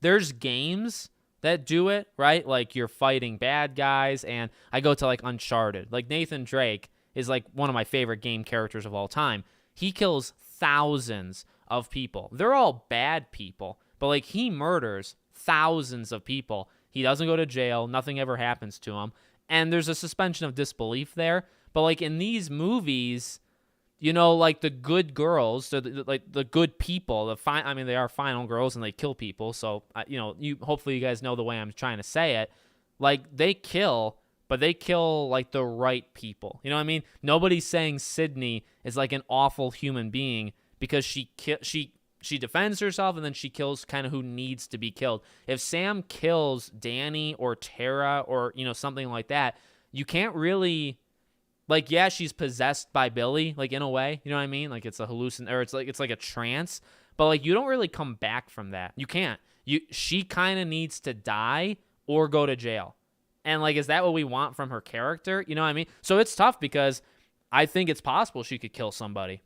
There's games that do it, right? Like you're fighting bad guys, and I go to like Uncharted. Like Nathan Drake is like one of my favorite game characters of all time. He kills thousands of people. They're all bad people, but like he murders thousands of people. He doesn't go to jail. Nothing ever happens to him. And there's a suspension of disbelief there. But like in these movies, you know, like the good girls, like the good people, they are final girls and they kill people. So, you know, hopefully you guys know the way I'm trying to say it. Like they kill, but they kill like the right people. You know what I mean? Nobody's saying Sydney is like an awful human being because she defends herself and then she kills kind of who needs to be killed. If Sam kills Danny or Tara or, you know, something like that, you can't really, like, yeah, she's possessed by Billy, like in a way, you know what I mean? Like it's a or it's like a trance, but like you don't really come back from that. You can't. She kind of needs to die or go to jail. And like, is that what we want from her character? You know what I mean? So it's tough because I think it's possible she could kill somebody.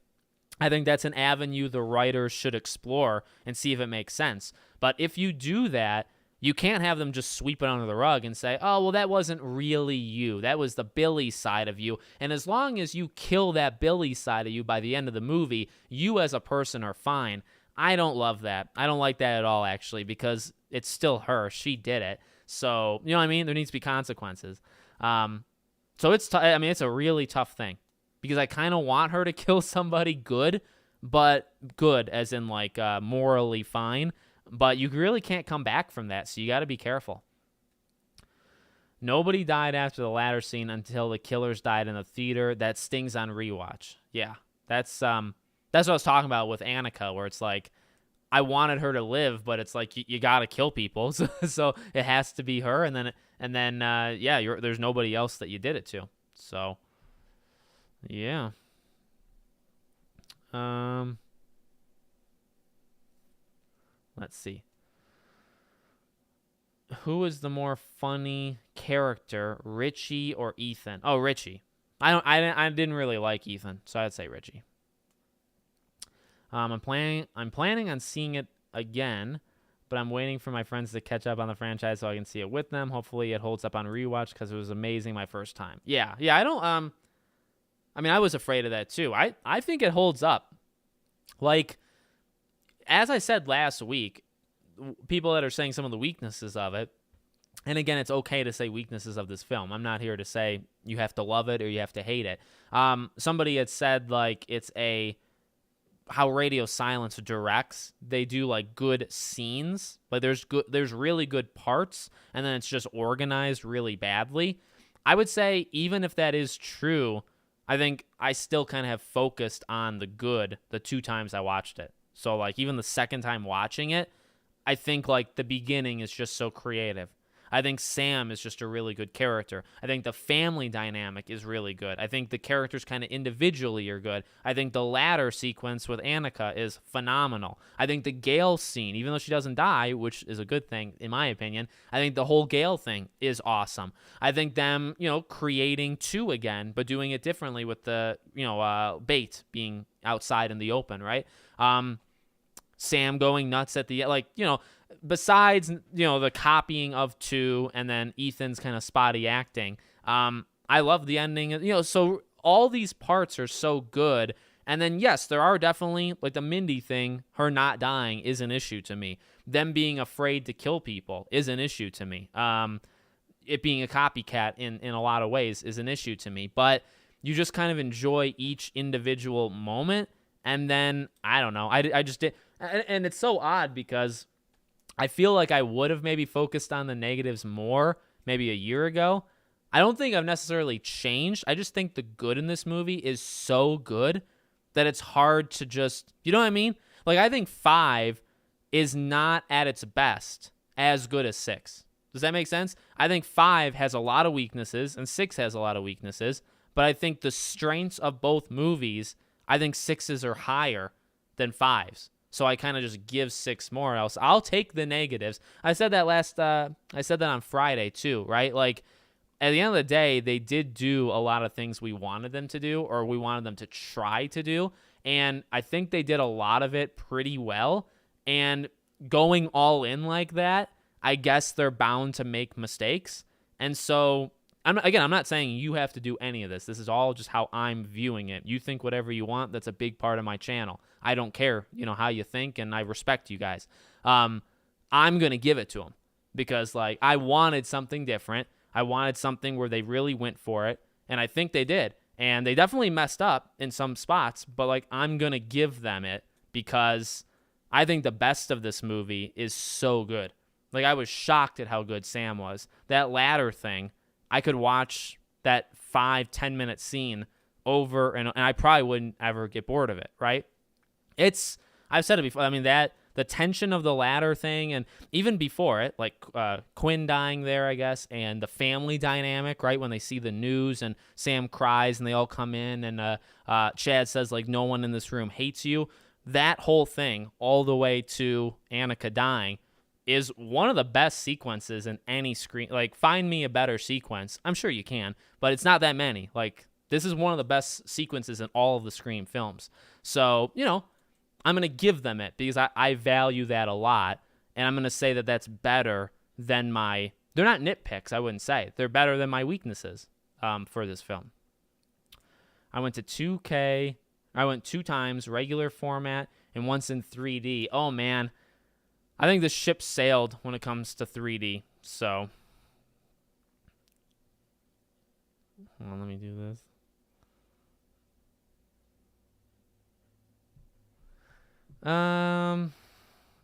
I think that's an avenue the writers should explore and see if it makes sense. But if you do that, you can't have them just sweep it under the rug and say, oh, well, that wasn't really you. That was the Billy side of you. And as long as you kill that Billy side of you by the end of the movie, you as a person are fine. I don't love that. I don't like that at all, actually, because it's still her. She did it. So, you know what I mean? There needs to be consequences. So it's it's a really tough thing because I kind of want her to kill somebody good, but good as in like morally fine. But you really can't come back from that, so you got to be careful. Nobody died after the ladder scene until the killers died in the theater. That stings on rewatch. Yeah, that's what I was talking about with Annika, where it's like I wanted her to live, but it's like you got to kill people, so it has to be her, and then there's nobody else that you did it to. So yeah. Let's see. Who is the more funny character, Richie or Ethan? Oh, Richie. I didn't really like Ethan, so I'd say Richie. I'm planning on seeing it again, but I'm waiting for my friends to catch up on the franchise so I can see it with them. Hopefully it holds up on rewatch because it was amazing my first time. Yeah, I don't I was afraid of that too. I think it holds up. Like, as I said last week, people that are saying some of the weaknesses of it, and again, it's okay to say weaknesses of this film. I'm not here to say you have to love it or you have to hate it. Somebody had said, like, it's how Radio Silence directs. They do, like, good scenes. Like, there's really good parts, and then it's just organized really badly. I would say, even if that is true, I think I still kind of have focused on the good the 2 times I watched it. So, like, even the second time watching it, I think, like, the beginning is just so creative. I think Sam is just a really good character. I think the family dynamic is really good. I think the characters kind of individually are good. I think the ladder sequence with Annika is phenomenal. I think the Gale scene, even though she doesn't die, which is a good thing in my opinion, I think the whole Gale thing is awesome. I think them, creating 2 again, but doing it differently with the, bait being outside in the open, right? Sam going nuts at the, besides, the copying of 2 and then Ethan's kind of spotty acting, I love the ending, so all these parts are so good. And then, yes, there are definitely, like the Mindy thing, her not dying is an issue to me. Them being afraid to kill people is an issue to me. It being a copycat in a lot of ways is an issue to me. But you just kind of enjoy each individual moment. And then, I don't know, I just did. And it's so odd because I feel like I would have maybe focused on the negatives more maybe a year ago. I don't think I've necessarily changed. I just think the good in this movie is so good that it's hard to just, you know what I mean? Like, I think 5 is not at its best as good as 6. Does that make sense? I think 5 has a lot of weaknesses and 6 has a lot of weaknesses, but I think the strengths of both movies, I think 6s are higher than 5s. So I kind of just give 6 more else. I'll take the negatives. I said that on Friday too, right? Like, at the end of the day, they did do a lot of things we wanted them to do, or we wanted them to try to do. And I think they did a lot of it pretty well. And going all in like that, I guess they're bound to make mistakes. And so, I'm not saying you have to do any of this. This is all just how I'm viewing it. You think whatever you want. That's a big part of my channel. I don't care, how you think, and I respect you guys. I'm going to give it to them because, like, I wanted something different. I wanted something where they really went for it, and I think they did. And they definitely messed up in some spots, but, like, I'm going to give them it because I think the best of this movie is so good. Like, I was shocked at how good Sam was. That ladder thing, I could watch that 5-10 minute scene over, and I probably wouldn't ever get bored of it, right? I've said it before. I mean, the tension of the ladder thing, and even before it, like Quinn dying there, I guess, and the family dynamic, right? When they see the news and Sam cries and they all come in and Chad says, like, no one in this room hates you. That whole thing, all the way to Annika dying, is one of the best sequences in any Scream. Like, find me a better sequence. I'm sure you can, but it's not that many. Like, this is one of the best sequences in all of the Scream films. So, I'm going to give them it because I value that a lot, and I'm going to say that that's better than they're not nitpicks, I wouldn't say. They're better than my weaknesses for this film. I went to 2K. I went 2 times, regular format, and once in 3D. Oh, man. I think the ship sailed when it comes to 3D, so. Hold on, let me do this.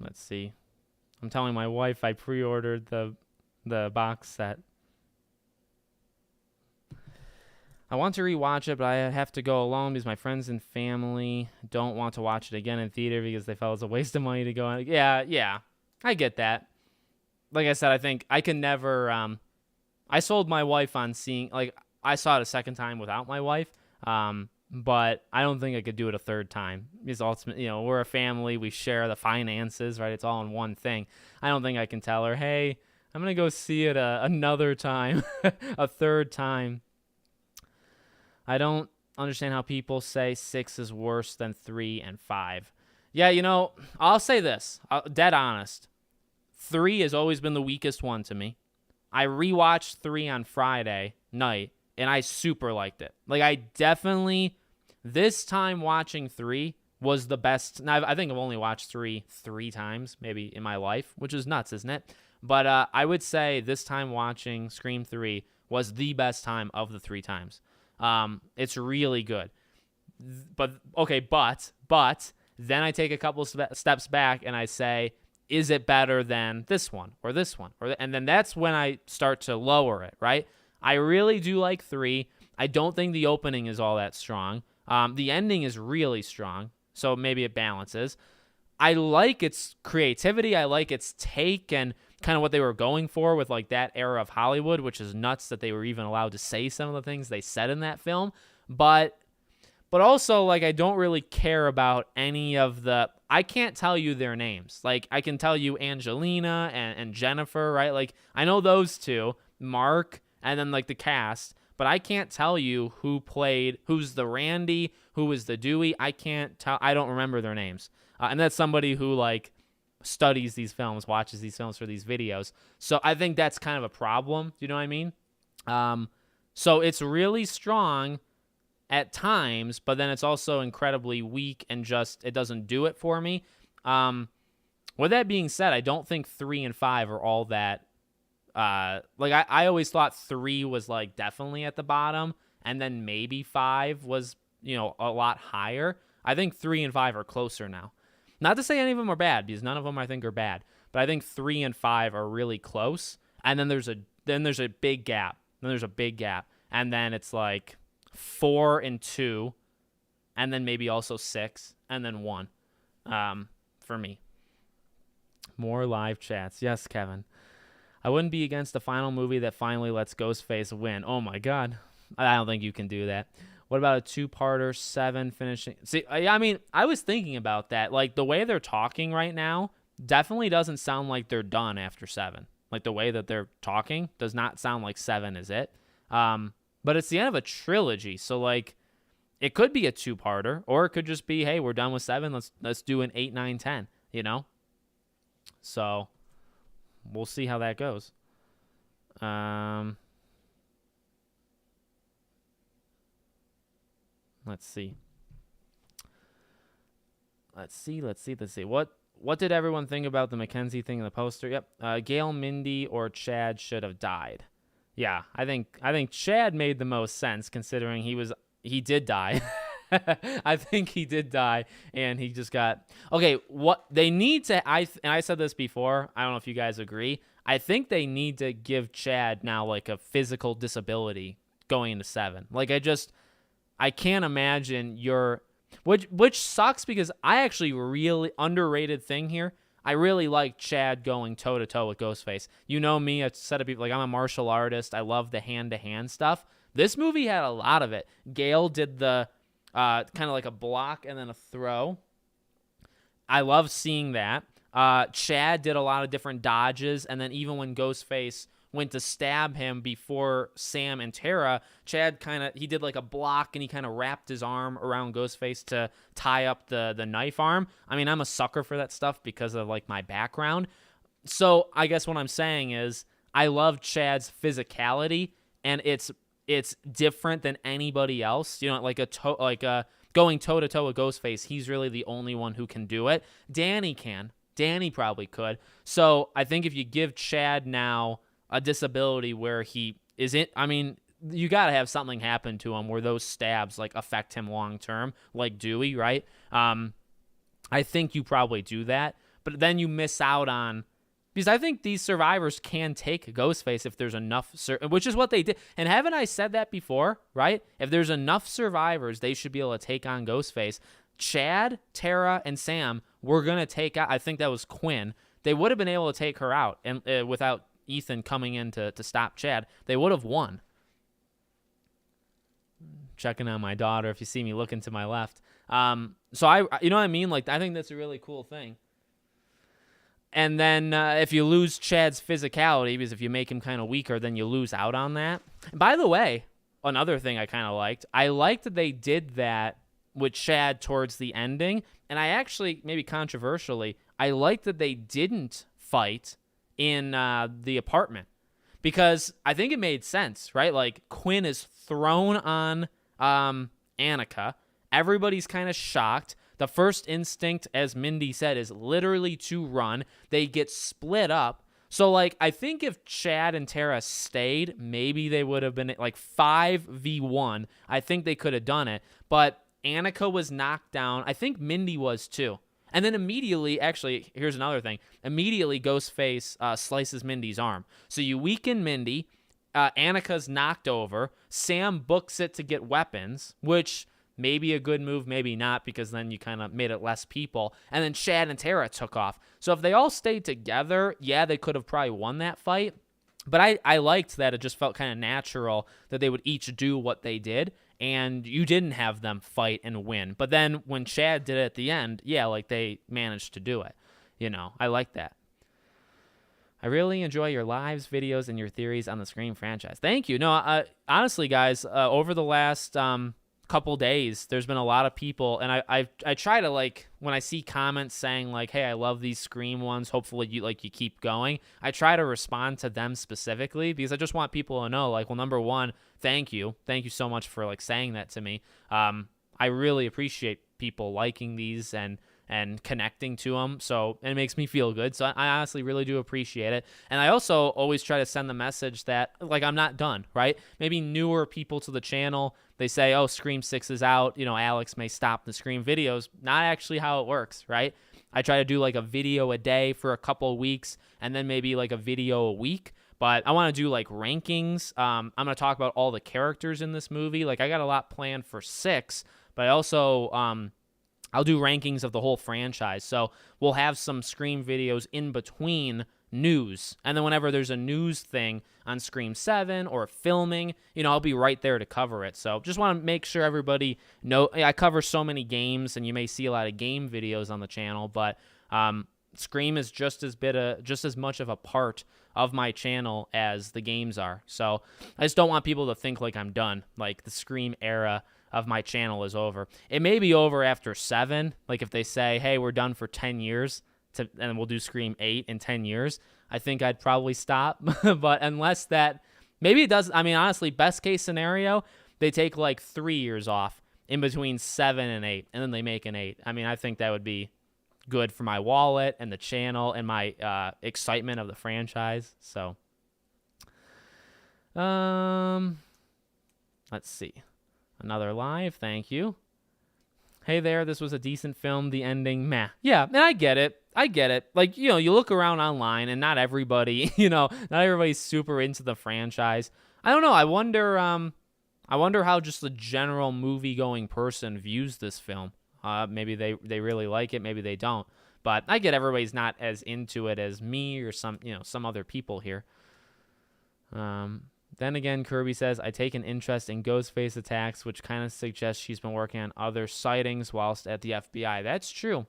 Let's see. I'm telling my wife I pre-ordered the box set. I want to rewatch it, but I have to go alone because my friends and family don't want to watch it again in theater because they felt it was a waste of money to go on. Yeah, I get that. Like I said, I think I can never. I sold my wife on seeing. Like, I saw it a second time without my wife. But I don't think I could do it a third time. Because ultimately, we're a family. We share the finances, right? It's all in one thing. I don't think I can tell her, hey, I'm going to go see it another time, a third time. I don't understand how people say 6 is worse than 3 and 5. Yeah, I'll say this, dead honest. 3 has always been the weakest one to me. I rewatched 3 on Friday night, and I super liked it. Like, I definitely, this time watching 3 was the best. Now, I think I've only watched 3 times, maybe, in my life, which is nuts, isn't it? But I would say this time watching Scream 3 was the best time of the 3 times. It's really good. But then I take a couple steps back and I say, is it better than this one or this one? And then that's when I start to lower it, right? I really do like 3. I don't think the opening is all that strong. The ending is really strong, so maybe it balances. I like its creativity. I like its take and kind of what they were going for with, like, that era of Hollywood, which is nuts that they were even allowed to say some of the things they said in that film. But also, like, I don't really care about any of I can't tell you their names. Like, I can tell you Angelina and Jennifer, right? Like, I know those two, Mark, and then, like, the cast, but I can't tell you who's the Randy, who was the Dewey. I can't tell. I don't remember their names. And that's somebody who, like, studies these films, watches these films for these videos. So I think that's kind of a problem. Do you know what I mean? So it's really strong at times, but then it's also incredibly weak and just, it doesn't do it for me. With that being said, I don't think 3 and 5 are all that, like, I always thought 3 was, like, definitely at the bottom, and then maybe 5 was, a lot higher. I think 3 and 5 are closer now. Not to say any of them are bad, because none of them I think are bad, but I think 3 and 5 are really close, and then there's a big gap. And then it's like 4 and 2, and then maybe also 6, and then 1. for me. More live chats. Yes, Kevin. I wouldn't be against the final movie that finally lets Ghostface win. Oh my God. I don't think you can do that. What about a two-parter, 7 finishing? See, I mean, I was thinking about that. Like, the way they're talking right now definitely doesn't sound like they're done after 7. Like, the way that they're talking does not sound like 7 is it. But it's the end of a trilogy, so, like, it could be a two-parter, or it could just be, hey, we're done with 7. Let's do an 8, 9, 10, you know? So, we'll see how that goes. Let's see. What did everyone think about the Mackenzie thing in the poster? Yep. Gale, Mindy, or Chad should have died. Yeah, I think Chad made the most sense considering he did die. I think he did die, and he just got okay. What they need to, and I said this before. I don't know if you guys agree. I think they need to give Chad now like a physical disability going into 7. Like I can't imagine which sucks because I actually really underrated thing here. I really like Chad going toe to toe with Ghostface. You know me, I've said it before, like I'm a martial artist. I love the hand to hand stuff. This movie had a lot of it. Gale did the kind of like a block and then a throw. I love seeing that. Chad did a lot of different dodges, and then even when Ghostface went to stab him before Sam and Tara, Chad he did like a block and he kind of wrapped his arm around Ghostface to tie up the knife arm. I mean, I'm a sucker for that stuff because of like my background. So I guess what I'm saying is I love Chad's physicality, and it's different than anybody else. You know, like going toe to toe with Ghostface, he's really the only one who can do it. Danny can. Danny probably could. So I think if you give Chad now a disability where he isn't, I mean, you got to have something happen to him where those stabs like affect him long term, like Dewey, right? I think you probably do that, but then you miss out on, because I think these survivors can take Ghostface if there's enough, which is what they did. And haven't I said that before, right? If there's enough survivors, they should be able to take on Ghostface. Chad, Tara, and Sam were going to take out, I think that was Quinn. They would have been able to take her out and without Ethan coming in to stop Chad. They would have won. Checking on my daughter if you see me looking to my left. So you know what I mean? Like, I think that's a really cool thing. And then if you lose Chad's physicality, because if you make him kind of weaker, then you lose out on that. And by the way, another thing I kind of liked, I liked that they did that with Chad towards the ending. And I actually, maybe controversially, I liked that they didn't fight in the apartment, because I think it made sense, right? Like, Quinn is thrown on Annika. Everybody's kind of shocked. The first instinct, as Mindy said, is literally to run. They get split up. So, like, I think if Chad and Tara stayed, maybe they would have been like 5v1. I think they could have done it. But Annika was knocked down. I think Mindy was too. And then immediately, actually, here's another thing. Immediately, Ghostface slices Mindy's arm. So you weaken Mindy. Annika's knocked over. Sam books it to get weapons, which may be a good move, maybe not, because then you kind of made it less people. And then Chad and Tara took off. So if they all stayed together, yeah, they could have probably won that fight. But I liked that it just felt kind of natural that they would each do what they did, and you didn't have them fight and win. But then when Chad did it at the end, yeah, like they managed to do it. You know, I like that. I really enjoy your lives, videos, and your theories on the Scream franchise. Thank you. No, honestly, guys, over the last couple days, there's been a lot of people, and I try to, like, when I see comments saying like, hey, I love these Scream ones, hopefully you keep going, I try to respond to them specifically, because I just want people to know, like, well, number one, thank you so much for like saying that to me. I really appreciate people liking these and connecting to them, so it makes me feel good. So I honestly really do appreciate it. And I also always try to send the message that, like, I'm not done, right? Maybe newer people to the channel, they say, oh, Scream 6 is out, you know, Alex may stop the Scream videos. Not actually how it works, right? I try to do like a video a day for a couple of weeks, and then maybe like a video a week. But I want to do like rankings. I'm going to talk about all the characters in this movie. Like, I got a lot planned for 6, but I also I'll do rankings of the whole franchise. So we'll have some Scream videos in between news. And then whenever there's a news thing on Scream 7 or filming, I'll be right there to cover it. So just want to make sure everybody know. I cover so many games, and you may see a lot of game videos on the channel, but Scream is just as much of a part of my channel as the games are. So I just don't want people to think like I'm done, like the Scream era of my channel is over. It may be over after 7, like if they say, hey, we're done for 10 years, and we'll do Scream 8 in 10 years, I think I'd probably stop. But unless that, maybe it does. I mean, honestly, best case scenario, they take like 3 years off in between 7 and 8, and then they make an 8. I mean, I think that would be good for my wallet and the channel and my excitement of the franchise. So, let's see. Another live, thank you. Hey there, this was a decent film, the ending, meh. Yeah, and I get it. Like, you look around online and not everybody, not everybody's super into the franchise. I don't know. I wonder how just the general movie-going person views this film. Maybe they really like it, maybe they don't. But I get everybody's not as into it as me or some other people here. Then again, Kirby says, I take an interest in Ghostface attacks, which kind of suggests she's been working on other sightings whilst at the FBI. That's true.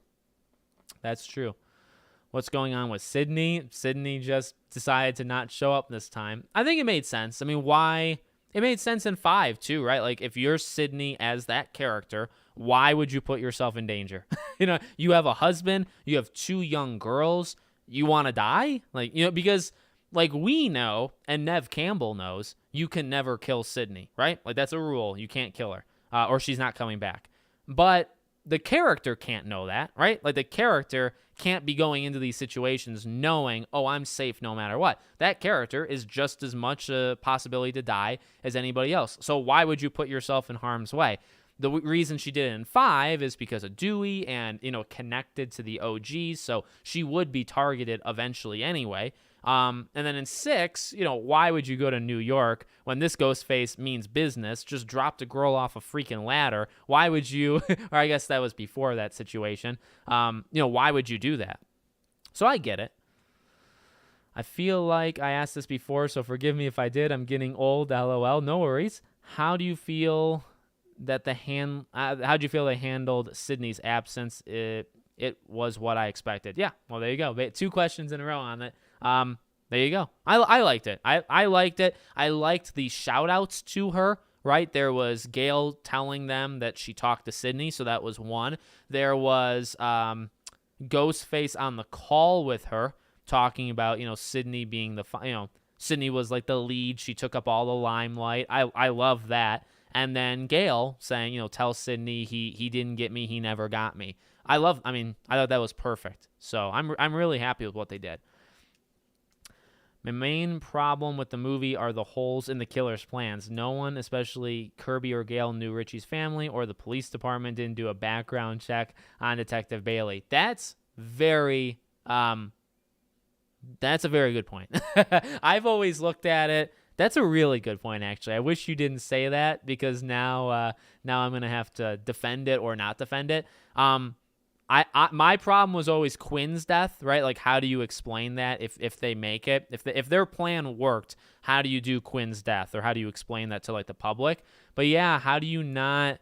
What's going on with Sydney? Sydney just decided to not show up this time. I think it made sense. I mean, why? It made sense in 5, too, right? Like, if you're Sydney as that character, why would you put yourself in danger? You have a husband, you have 2 young girls, you want to die? Like, because like we know, and Nev Campbell knows, you can never kill Sydney, right? Like, that's a rule. You can't kill her, or she's not coming back. But the character can't know that, right? Like, the character can't be going into these situations knowing, oh, I'm safe no matter what. That character is just as much a possibility to die as anybody else. So why would you put yourself in harm's way? The reason she did it in 5 is because of Dewey and, connected to the OGs, so she would be targeted eventually anyway. And then in 6, why would you go to New York when this Ghostface means business? Just dropped a girl off a freaking ladder. Why would you, or I guess that was before that situation. Why would you do that? So I get it. I feel like I asked this before, so forgive me if I did. I'm getting old, LOL. No worries. How do you feel that how do you feel they handled Sydney's absence? It was what I expected. Yeah, well, there you go. 2 questions in a row on it. There you go. I liked it. I liked it. I liked the shout outs to her, right? There was Gale telling them that she talked to Sydney, so that was 1. There was Ghostface on the call with her talking about, Sydney being Sydney was like the lead. She took up all the limelight. I love that. And then Gale saying, tell Sydney he didn't get me, he never got me. I thought that was perfect. So I'm really happy with what they did. My main problem with the movie are the holes in the killer's plans. No one, especially Kirby or Gale, knew Richie's family, or the police department didn't do a background check on Detective Bailey. That's a very good point. I've always looked at it. That's a really good point, actually. I wish you didn't say that, because now I'm going to have to defend it or not defend it. My problem was always Quinn's death, right? Like, how do you explain that if they make it? If their plan worked, how do you do Quinn's death, or how do you explain that to, like, the public? But yeah, how do you not?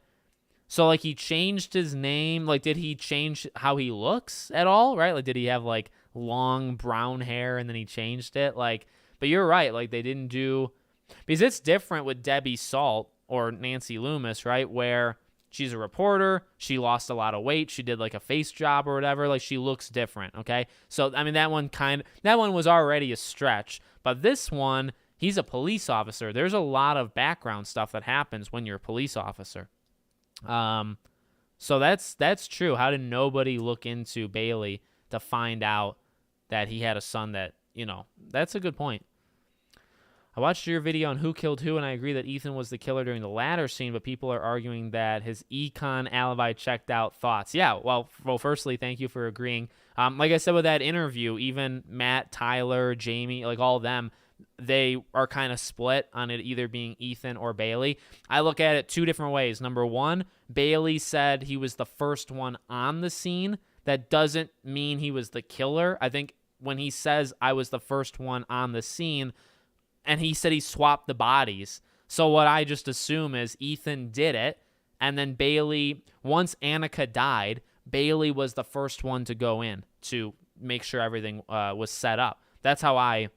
So, like, he changed his name. Like, did he change how he looks at all, right? Like, did he have, like, long brown hair and then he changed it? Like, but you're right. Like, they didn't do, because it's different with Debbie Salt or Nancy Loomis, right? Where she's a reporter. She lost a lot of weight. She did like a face job or whatever. Like, she looks different. Okay. So, I mean, that one was already a stretch, but this one, he's a police officer. There's a lot of background stuff that happens when you're a police officer. So that's true. How did nobody look into Bailey to find out that he had a son that, that's a good point. I watched your video on who killed who, and I agree that Ethan was the killer during the latter scene, but people are arguing that his econ alibi checked out. Thoughts? Yeah, well, firstly, thank you for agreeing. Like I said with that interview, even Matt, Tyler, Jamie, like all of them, they are kind of split on it either being Ethan or Bailey. I look at it two different ways. Number one, Bailey said he was the first one on the scene. That doesn't mean he was the killer. I think when he says I was the first one on the scene, and he said he swapped the bodies. So what I just assume is Ethan did it, and then Bailey, once Annika died, Bailey was the first one to go in to make sure everything was set up. That's how I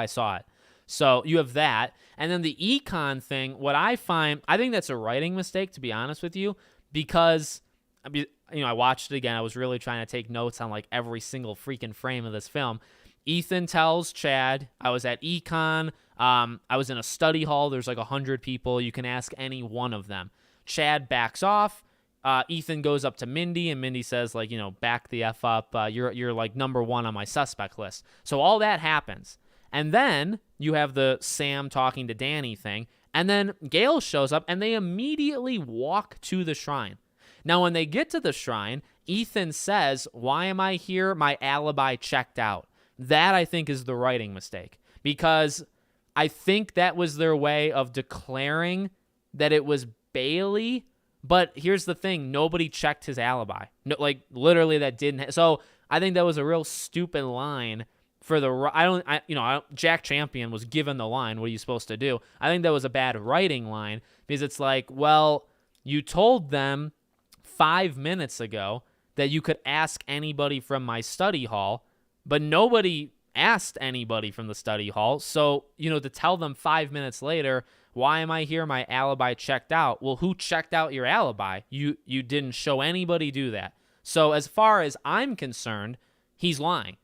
saw it. So you have that. And then the econ thing, what I find, I think that's a writing mistake, to be honest with you, because, I watched it again. I was really trying to take notes on like every single freaking frame of this film. Ethan tells Chad, I was at econ. I was in a study hall. There's like 100 people. You can ask any one of them. Chad backs off. Ethan goes up to Mindy, and Mindy says, like, back the F up. You're like number one on my suspect list. So all that happens. And then you have the Sam talking to Danny thing. And then Gale shows up, and they immediately walk to the shrine. Now, when they get to the shrine, Ethan says, why am I here? My alibi checked out. That, I think, is the writing mistake. Because I think that was their way of declaring that it was Bailey. But here's the thing. Nobody checked his alibi. No, like, literally, that didn't. So I think that was a real stupid line for the. Jack Champion was given the line. What are you supposed to do? I think that was a bad writing line because it's like, well, you told them 5 minutes ago that you could ask anybody from my study hall, but nobody asked anybody from the study hall. So, to tell them 5 minutes later, why am I here? My alibi checked out. Well, who checked out your alibi? You didn't show anybody do that. So as far as I'm concerned, he's lying.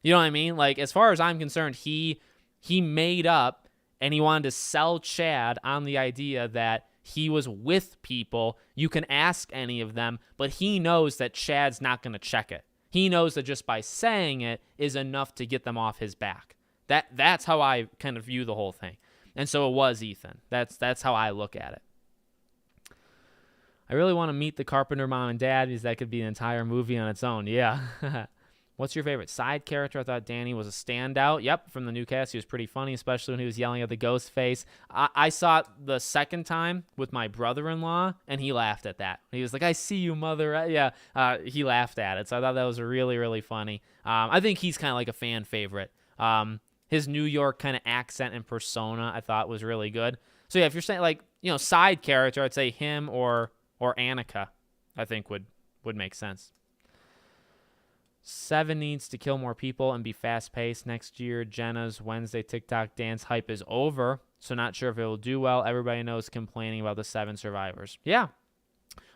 You know what I mean? Like, as far as I'm concerned, he made up and he wanted to sell Chad on the idea that he was with people. You can ask any of them, but he knows that Chad's not going to check it. He knows that just by saying it is enough to get them off his back. That's how I kind of view the whole thing. And so it was Ethan. That's how I look at it. I really want to meet the Carpenter mom and dad because that could be an entire movie on its own. Yeah. What's your favorite side character? I thought Danny was a standout. Yep, from the new cast. He was pretty funny, especially when he was yelling at the Ghostface. I saw it the second time with my brother-in-law, and he laughed at that. He was like, I see you, mother. Yeah, he laughed at it. So I thought that was really, really funny. I think he's kind of like a fan favorite. His New York kind of accent and persona I thought was really good. So yeah, if you're saying like, side character, I'd say him or Annika, I think would make sense. 7 needs to kill more people and be fast-paced next year. Jenna's Wednesday TikTok dance hype is over, so not sure if it will do well. Everybody knows complaining about the 7 survivors. Yeah,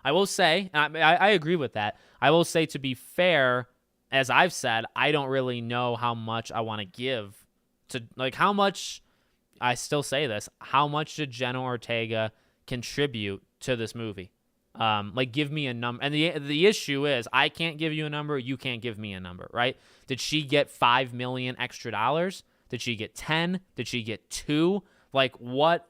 I will say, I agree with that. I will say, to be fair, as I've said, I don't really know how much I want to give to, like, how much, I still say this, how much did Jenna Ortega contribute to this movie? Like, give me a number. And the issue is, I can't give you a number. You can't give me a number, right? Did she get $5 million extra dollars? Did she get 10? Did she get 2? Like, what?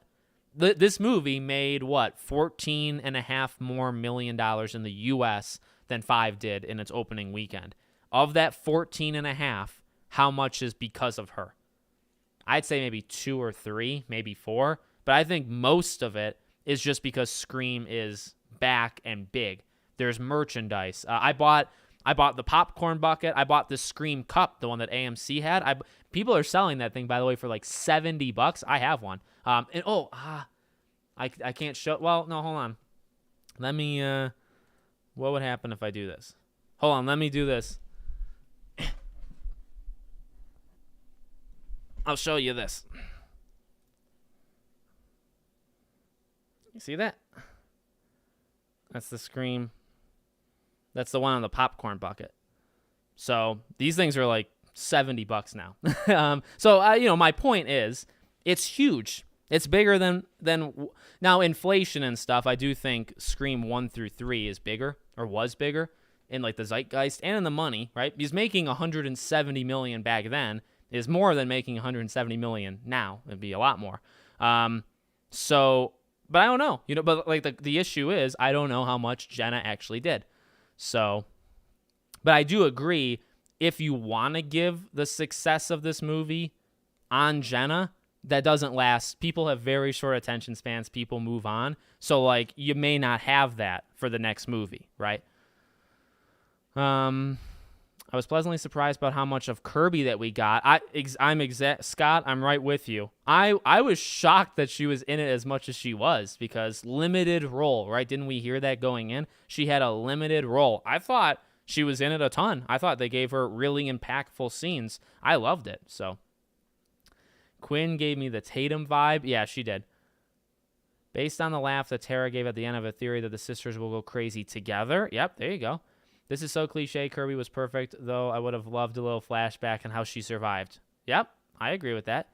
This movie made what? $14.5 more million in the U.S. than 5 did in its opening weekend. Of that 14.5, how much is because of her? I'd say maybe 2 or 3, maybe 4. But I think most of it is just because Scream is back and big. There's merchandise. I bought the popcorn bucket. I bought the Scream cup, the one that AMC had. People are selling that thing, by the way, for like $70. I have one. I can't show. Well, no, hold on. Let me. What would happen if I do this? Hold on. Let me do this. I'll show you this. You see that? That's the Scream. That's the one on the popcorn bucket. So these things are like $70 now. My point is, it's huge. It's bigger than now inflation and stuff. I do think Scream 1 through 3 is bigger, or was bigger, in like the zeitgeist and in the money, right? Because making $170 million back then is more than making $170 million now. It'd be a lot more. But I don't know, but like the issue is, I don't know how much Jenna actually did. So, but I do agree, if you want to give the success of this movie on Jenna, that doesn't last. People have very short attention spans. People move on. So, like, you may not have that for the next movie, right? I was pleasantly surprised about how much of Kirby that we got. Scott, I'm right with you. I was shocked that she was in it as much as she was, because limited role, right? Didn't we hear that going in? She had a limited role. I thought she was in it a ton. I thought they gave her really impactful scenes. I loved it. So Quinn gave me the Tatum vibe. Yeah, she did. Based on the laugh that Tara gave at the end of a theory that the sisters will go crazy together. Yep, there you go. This is so cliche. Kirby was perfect, though I would have loved a little flashback on how she survived. Yep, I agree with that.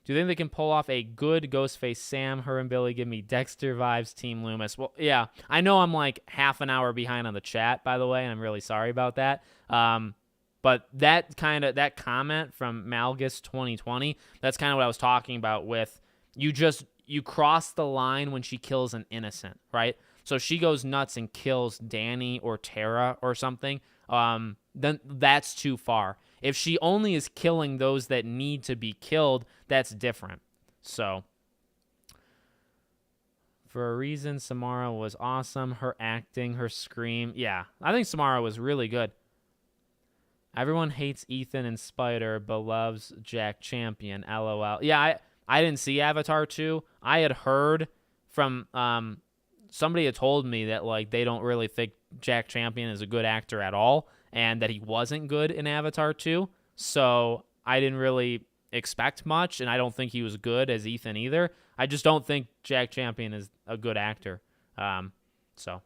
Do you think they can pull off a good Ghostface Sam? Her and Billy give me Dexter vibes, Team Loomis. Well, yeah, I know I'm like half an hour behind on the chat, by the way, and I'm really sorry about that. But that comment from Malgus 2020, that's kind of what I was talking about with you cross the line when she kills an innocent, right? So she goes nuts and kills Danny or Tara or something, then that's too far. If she only is killing those that need to be killed, that's different. So, for a reason, Samara was awesome. Her acting, her scream. Yeah, I think Samara was really good. Everyone hates Ethan and Spider, but loves Jack Champion. LOL. Yeah, I didn't see Avatar 2. I had heard from... somebody had told me that, like, they don't really think Jack Champion is a good actor at all, and that he wasn't good in Avatar 2. So I didn't really expect much, and I don't think he was good as Ethan either. I just don't think Jack Champion is a good actor. So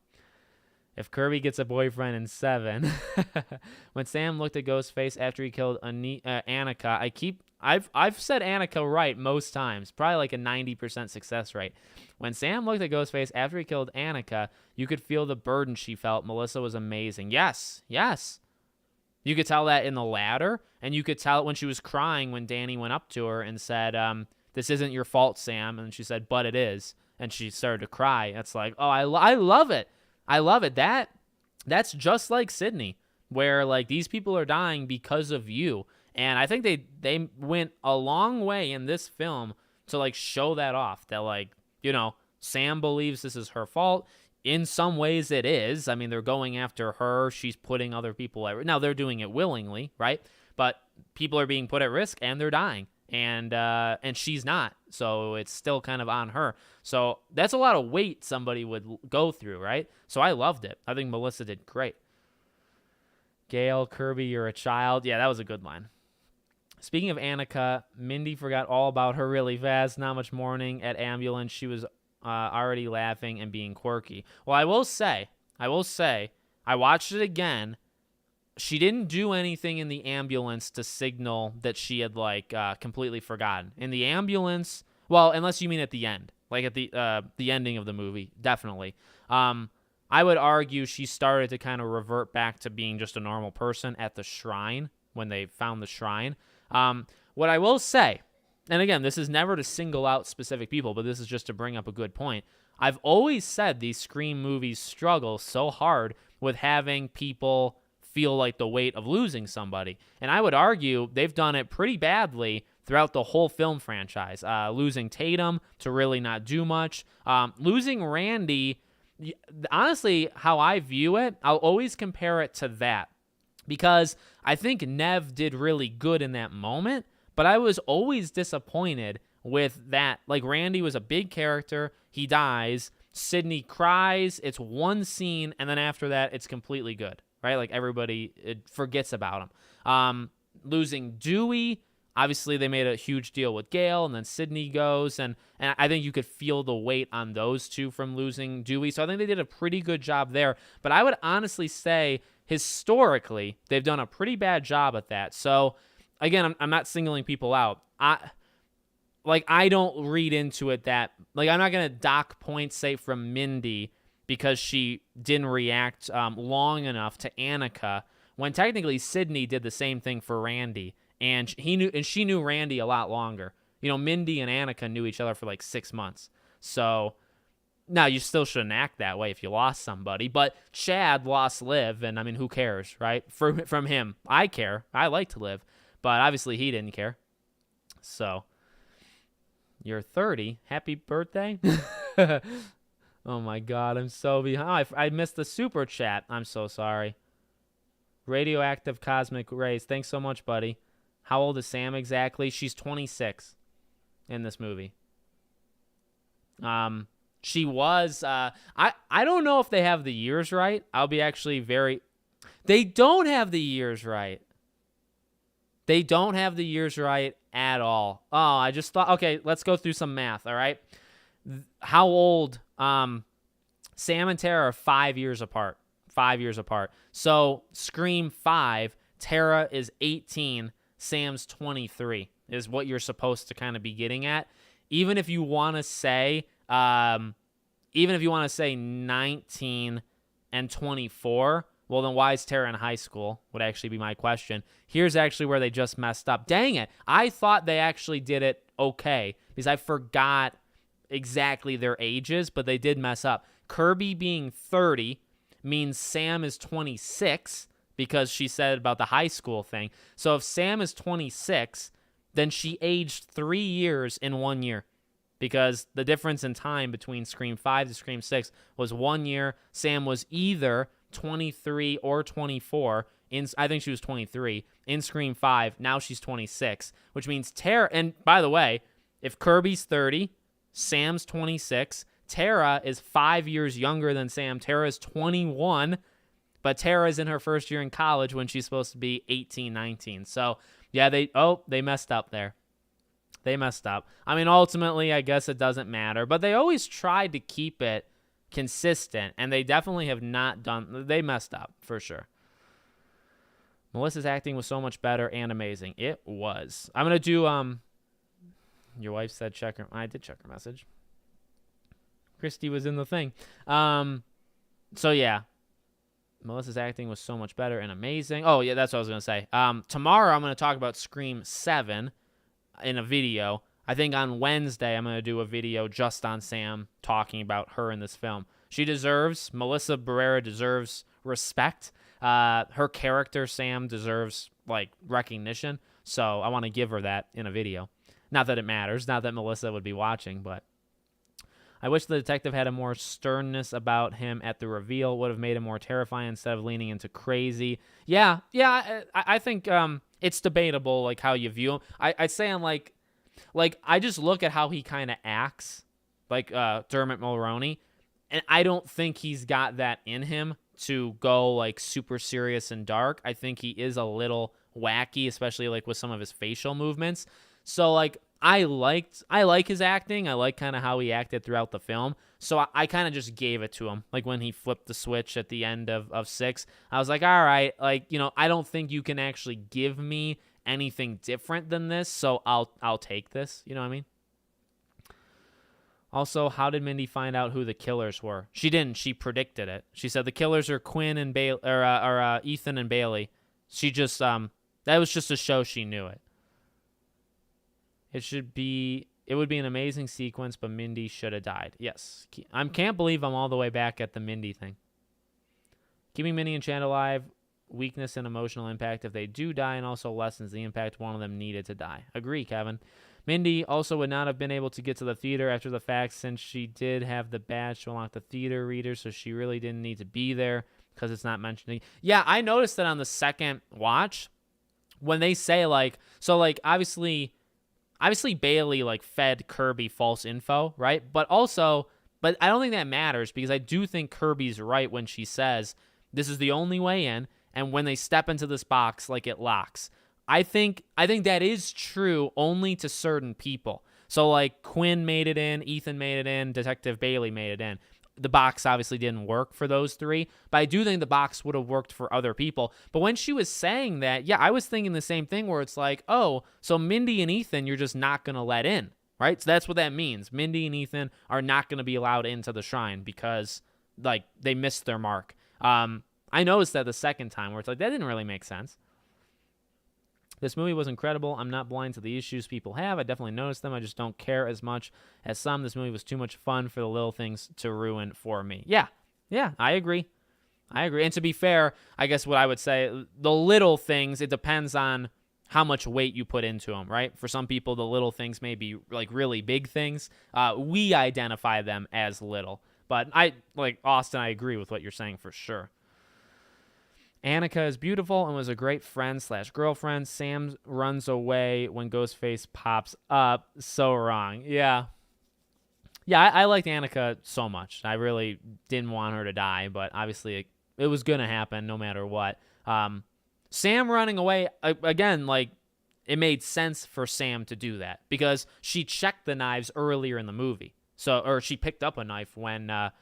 if Kirby gets a boyfriend in 7, when Sam looked at Ghostface after he killed Annika, I've said Annika right most times, probably like a 90% success rate. When Sam looked at Ghostface after he killed Annika, you could feel the burden she felt. Melissa was amazing. Yes. You could tell that in the ladder, and you could tell it when she was crying when Danny went up to her and said, this isn't your fault, Sam. And she said, but it is. And she started to cry. It's like, oh, I love it. I love it. That's just like Sydney, where, like, these people are dying because of you. And I think they went a long way in this film to, like, show that off. That, like, you know, Sam believes this is her fault. In some ways it is. I mean, they're going after her. She's putting other people at risk. Now, they're doing it willingly, right? But people are being put at risk, and they're dying. And she's not. So it's still kind of on her. So that's a lot of weight somebody would go through, right? So I loved it. I think Melissa did great. Gale, Kirby, you're a child. Yeah, that was a good line. Speaking of Annika, Mindy forgot all about her really fast. Not much mourning at ambulance. She was already laughing and being quirky. Well, I will say, I watched it again. She didn't do anything in the ambulance to signal that she had, like, completely forgotten. In the ambulance, well, unless you mean at the end, like at the ending of the movie, definitely. I would argue she started to kind of revert back to being just a normal person at the shrine when they found the shrine. What I will say, and again, this is never to single out specific people, but this is just to bring up a good point. I've always said these Scream movies struggle so hard with having people feel like the weight of losing somebody. And I would argue they've done it pretty badly throughout the whole film franchise. Losing Tatum to really not do much. Losing Randy, honestly, how I view it, I'll always compare it to that. Because I think Nev did really good in that moment, but I was always disappointed with that. Like, Randy was a big character. He dies. Sydney cries. It's one scene, and then after that, it's completely good, right? Like, everybody forgets about him. Losing Dewey, obviously they made a huge deal with Gale, and then Sydney goes, and I think you could feel the weight on those two from losing Dewey. So I think they did a pretty good job there. But I would honestly say, historically, they've done a pretty bad job at that. So, again, I'm not singling people out. I don't read into it that, like, I'm not going to dock points, say, from Mindy because she didn't react long enough to Annika, when technically Sydney did the same thing for Randy, and she knew Randy a lot longer. You know, Mindy and Annika knew each other for like 6 months. So, now, you still shouldn't act that way if you lost somebody, but Chad lost Liv, and I mean, who cares, right? From him, I care. I like to live, but obviously he didn't care. So you're 30. Happy birthday. Oh my God, I'm so behind. Oh, I missed the super chat. I'm so sorry. Radioactive cosmic rays. Thanks so much, buddy. How old is Sam exactly? She's 26 in this movie. She was. I don't know if they have the years right. I'll be actually very. They don't have the years right. They don't have the years right at all. Oh, I just thought. Okay, let's go through some math. All right. How old? Sam and Tara are 5 years apart. 5 years apart. So Scream 5, Tara is 18, Sam's 23 is what you're supposed to kind of be getting at. Even if you want to say, 19 and 24, well, then why is Tara in high school? Would actually be my question. Here's actually where they just messed up. Dang it. I thought they actually did it okay because I forgot exactly their ages, but they did mess up. Kirby being 30 means Sam is 26 because she said about the high school thing. So if Sam is 26, then she aged 3 years in 1 year because the difference in time between Scream 5 to Scream 6 was 1 year. Sam was either 23 or 24. I think she was 23 in Scream 5. Now she's 26, which means Tara. And by the way, if Kirby's 30, Sam's 26. Tara is 5 years younger than Sam. Tara's 21, but Tara's in her first year in college when she's supposed to be 18, 19. So, yeah, they messed up there. They messed up. I mean, ultimately, I guess it doesn't matter, but they always tried to keep it consistent, and they definitely have not done. They messed up, for sure. Melissa's acting was so much better and amazing. It was. I'm going to do, your wife said check her. I did check her message. Christy was in the thing. So, yeah. Melissa's acting was so much better and amazing. Oh, yeah, that's what I was going to say. Tomorrow, I'm going to talk about Scream 7 in a video. I think on Wednesday, I'm going to do a video just on Sam talking about her in this film. Melissa Barrera deserves respect. Her character, Sam, deserves, recognition. So I want to give her that in a video. Not that it matters. Not that Melissa would be watching, but I wish the detective had a more sternness about him at the reveal. Would have made him more terrifying instead of leaning into crazy. Yeah, I think it's debatable, how you view him. I'd say I'm I just look at how he kind of acts, Dermot Mulroney, and I don't think he's got that in him to go, super serious and dark. I think he is a little wacky, especially, with some of his facial movements. So, I like his acting. I like kind of how he acted throughout the film. So I kind of just gave it to him. When he flipped the switch at the end of 6, I was like, all right, I don't think you can actually give me anything different than this. So I'll take this. You know what I mean? Also, how did Mindy find out who the killers were? She didn't. She predicted it. She said the killers are Quinn and Ethan and Bailey. She just that was just to show she knew it. It would be an amazing sequence, but Mindy should have died. Yes. I can't believe I'm all the way back at the Mindy thing. Keeping Mindy and Chad alive, weakness and emotional impact if they do die, and also lessens the impact one of them needed to die. Agree, Kevin. Mindy also would not have been able to get to the theater after the fact since she did have the badge to unlock the theater reader, so she really didn't need to be there because it's not mentioning. Yeah, I noticed that on the second watch when they say, obviously Bailey fed Kirby false info, right? But I don't think that matters because I do think Kirby's right when she says this is the only way in, and when they step into this box, it locks. I think that is true only to certain people. So Quinn made it in, Ethan made it in, Detective Bailey made it in. The box obviously didn't work for those three, but I do think the box would have worked for other people. But when she was saying that, yeah, I was thinking the same thing where it's oh, so Mindy and Ethan, you're just not going to let in, right? So that's what that means. Mindy and Ethan are not going to be allowed into the shrine because, they missed their mark. I noticed that the second time where it's that didn't really make sense. This movie was incredible. I'm not blind to the issues people have. I definitely noticed them. I just don't care as much as some. This movie was too much fun for the little things to ruin for me. Yeah, I agree. And to be fair, I guess what I would say, the little things, it depends on how much weight you put into them, right? For some people, the little things may be like really big things. We identify them as little. But like Austin, I agree with what you're saying for sure. Annika is beautiful and was a great friend / girlfriend. Sam runs away when Ghostface pops up. So wrong. Yeah. Yeah, I liked Annika so much. I really didn't want her to die, but obviously it was going to happen no matter what. Sam running away, again, like, it made sense for Sam to do that because she checked the knives earlier in the movie. Or she picked up a knife when the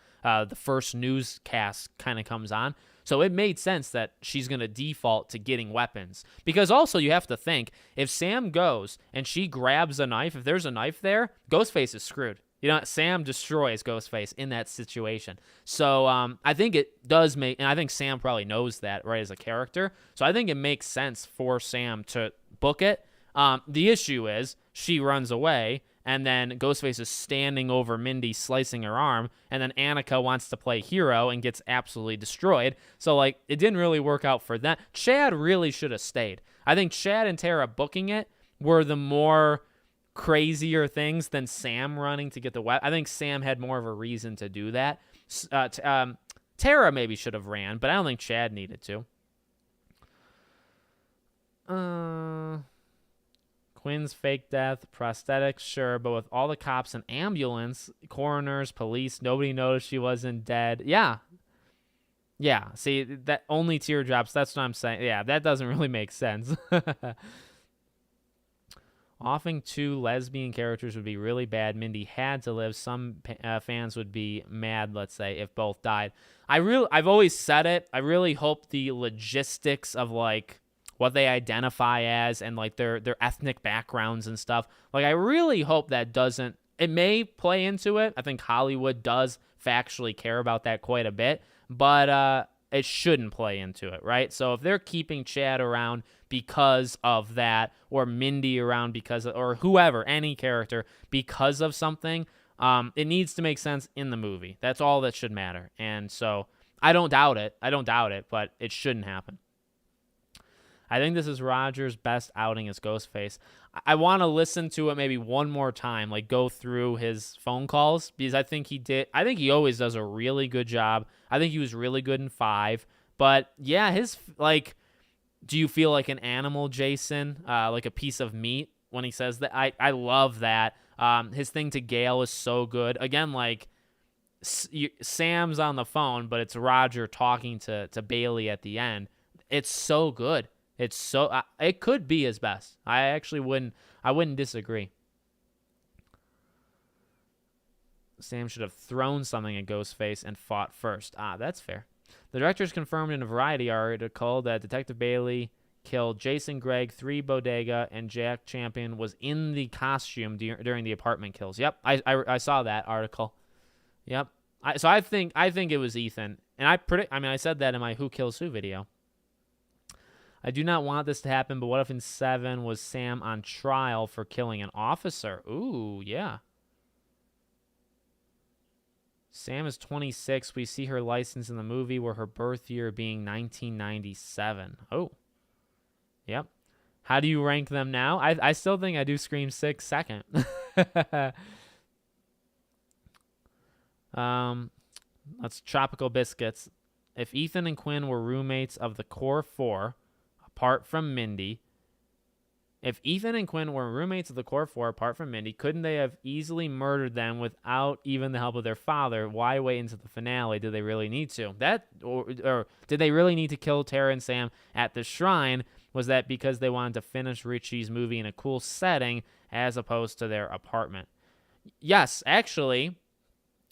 first newscast kind of comes on. So it made sense that she's going to default to getting weapons. Because also you have to think, if Sam goes and she grabs a knife, if there's a knife there, Ghostface is screwed. Sam destroys Ghostface in that situation. So I think it does make, and I think Sam probably knows that, right, as a character. So I think it makes sense for Sam to book it. The issue is she runs away, and then Ghostface is standing over Mindy, slicing her arm, and then Annika wants to play hero and gets absolutely destroyed. So, like, it didn't really work out for them. Chad really should have stayed. I think Chad and Tara booking it were the more crazier things than Sam running to get the weapon. I think Sam had more of a reason to do that. Tara maybe should have ran, but I don't think Chad needed to. Quinn's fake death, prosthetics, sure, but with all the cops and ambulance, coroners, police, nobody noticed she wasn't dead. Yeah. Yeah, see, that only teardrops, that's what I'm saying. Yeah, that doesn't really make sense. Offering 2 lesbian characters would be really bad. Mindy had to live. Some fans would be mad, let's say, if both died. I've always said it. I really hope the logistics of, like, what they identify as and, like, their ethnic backgrounds and stuff, like, I really hope that doesn't, it may play into it. I think Hollywood does factually care about that quite a bit, but it shouldn't play into it, right? So if they're keeping Chad around because of that, or Mindy around because of, or whoever, any character, because of something, it needs to make sense in the movie. That's all that should matter. And so I don't doubt it, but it shouldn't happen. I think this is Roger's best outing as Ghostface. I want to listen to it maybe one more time, like go through his phone calls, because I think he always does a really good job. I think he was really good in 5. But yeah, do you feel like an animal, Jason? Like a piece of meat when he says that? I love that. His thing to Gale is so good. Again, like, Sam's on the phone, but it's Roger talking to Bailey at the end. It's so good. It's so it could be his best. I actually wouldn't disagree. Sam should have thrown something at Ghostface and fought first. That's fair. The directors confirmed in a Variety article that Detective Bailey killed Jason Gregg, 3 Bodega, and Jack Champion was in the costume during the apartment kills. Yep, I saw that article. Yep. So I think it was Ethan, and I said that in my Who Kills Who video. I do not want this to happen, but what if in 7 was Sam on trial for killing an officer? Ooh, yeah. Sam is 26. We see her license in the movie where her birth year being 1997. Oh. Yep. How do you rank them now? I still think I do Scream 6 second. That's Tropical Biscuits. If Ethan and Quinn were roommates of the core 4... apart from Mindy. If Ethan and Quinn were roommates of the core 4 apart from Mindy, couldn't they have easily murdered them without even the help of their father? Why wait until the finale? Do they really need to? Or did they really need to kill Tara and Sam at the shrine? Was that because they wanted to finish Richie's movie in a cool setting as opposed to their apartment? Yes, actually,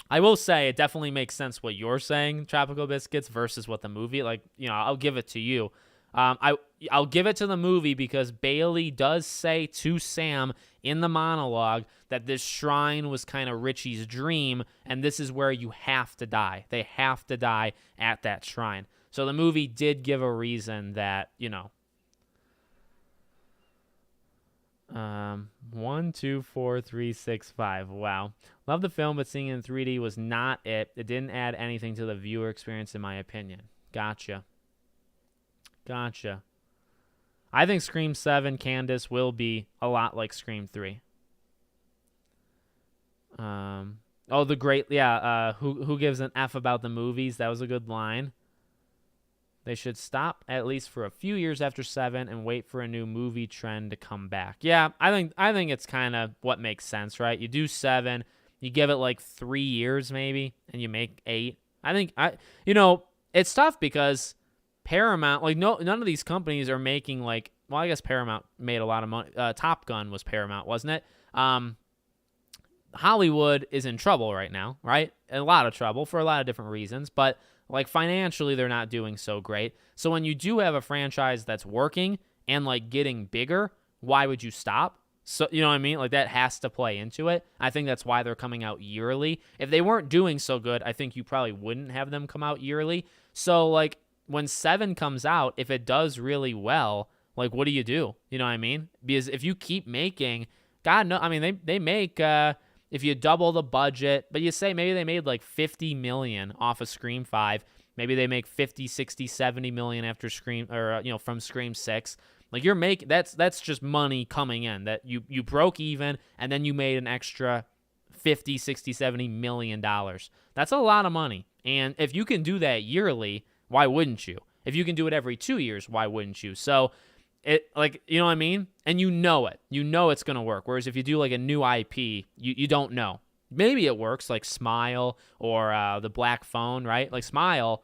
I will say it definitely makes sense what you're saying, Tropical Biscuits, versus what the movie, like, I'll give it to you. I'll give it to the movie because Bailey does say to Sam in the monologue that this shrine was kind of Richie's dream, and this is where you have to die. They have to die at that shrine. So the movie did give a reason that, 1, 2, 4, 3, 6, 5. Wow. Love the film, but seeing it in 3D was not it. It didn't add anything to the viewer experience, in my opinion. Gotcha. I think Scream 7, Candace, will be a lot like Scream 3. Oh, the great, yeah, who gives an F about the movies? That was a good line. They should stop at least for a few years after 7 and wait for a new movie trend to come back. Yeah, I think it's kind of what makes sense, right? You do 7, you give it like 3 years maybe, and you make 8. It's tough because Paramount, like none of these companies are making like, well, I guess Paramount made a lot of money. Top Gun was Paramount, wasn't it? Hollywood is in trouble right now, right? A lot of trouble for a lot of different reasons, but like financially, they're not doing so great. So when you do have a franchise that's working and like getting bigger, why would you stop? So, you know what I mean? Like that has to play into it. I think that's why they're coming out yearly. If they weren't doing so good, I think you probably wouldn't have them come out yearly. So like when 7 comes out, if it does really well, like what do? You know what I mean? Because if you keep making, God no, I mean they make if you double the budget, but you say maybe they made like 50 million off of Scream 5, maybe they make 50, 60, 70 million after Scream or from Scream 6. Like you're making that's just money coming in that you broke even and then you made an extra 50, 60, 70 million dollars. That's a lot of money. And if you can do that yearly, why wouldn't you? If you can do it every 2 years, why wouldn't you? So it, like, you know what I mean? And you know it. You know it's going to work. Whereas if you do like a new IP, you don't know. Maybe it works like Smile or The Black Phone, right? Like Smile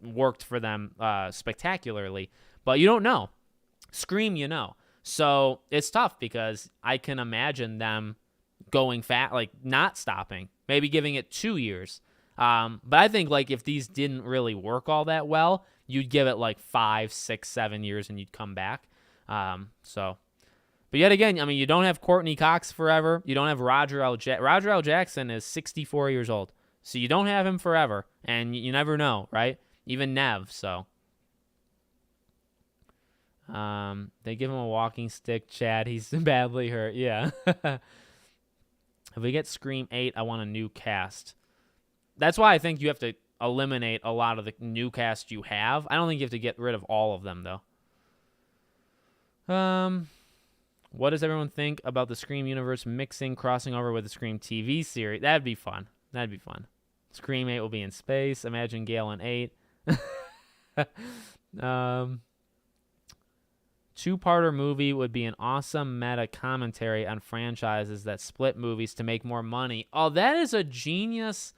worked for them spectacularly, but you don't know. Scream, you know. So it's tough because I can imagine them going fat, like not stopping, maybe giving it 2 years. But I think like if these didn't really work all that well, you'd give it like 5, 6, 7 years and you'd come back. But yet again, I mean, you don't have Courtney Cox forever. You don't have Roger L. Jackson is 64 years old. So you don't have him forever. And you never know, right? Even Nev, so. They give him a walking stick, Chad. He's badly hurt. Yeah. If we get Scream 8, I want a new cast. That's why I think you have to eliminate a lot of the new cast you have. I don't think you have to get rid of all of them, though. What does everyone think about the Scream universe crossing over with the Scream TV series? That'd be fun. Scream 8 will be in space. Imagine Gale in 8. Two-parter movie would be an awesome meta commentary on franchises that split movies to make more money. Oh, that is a genius.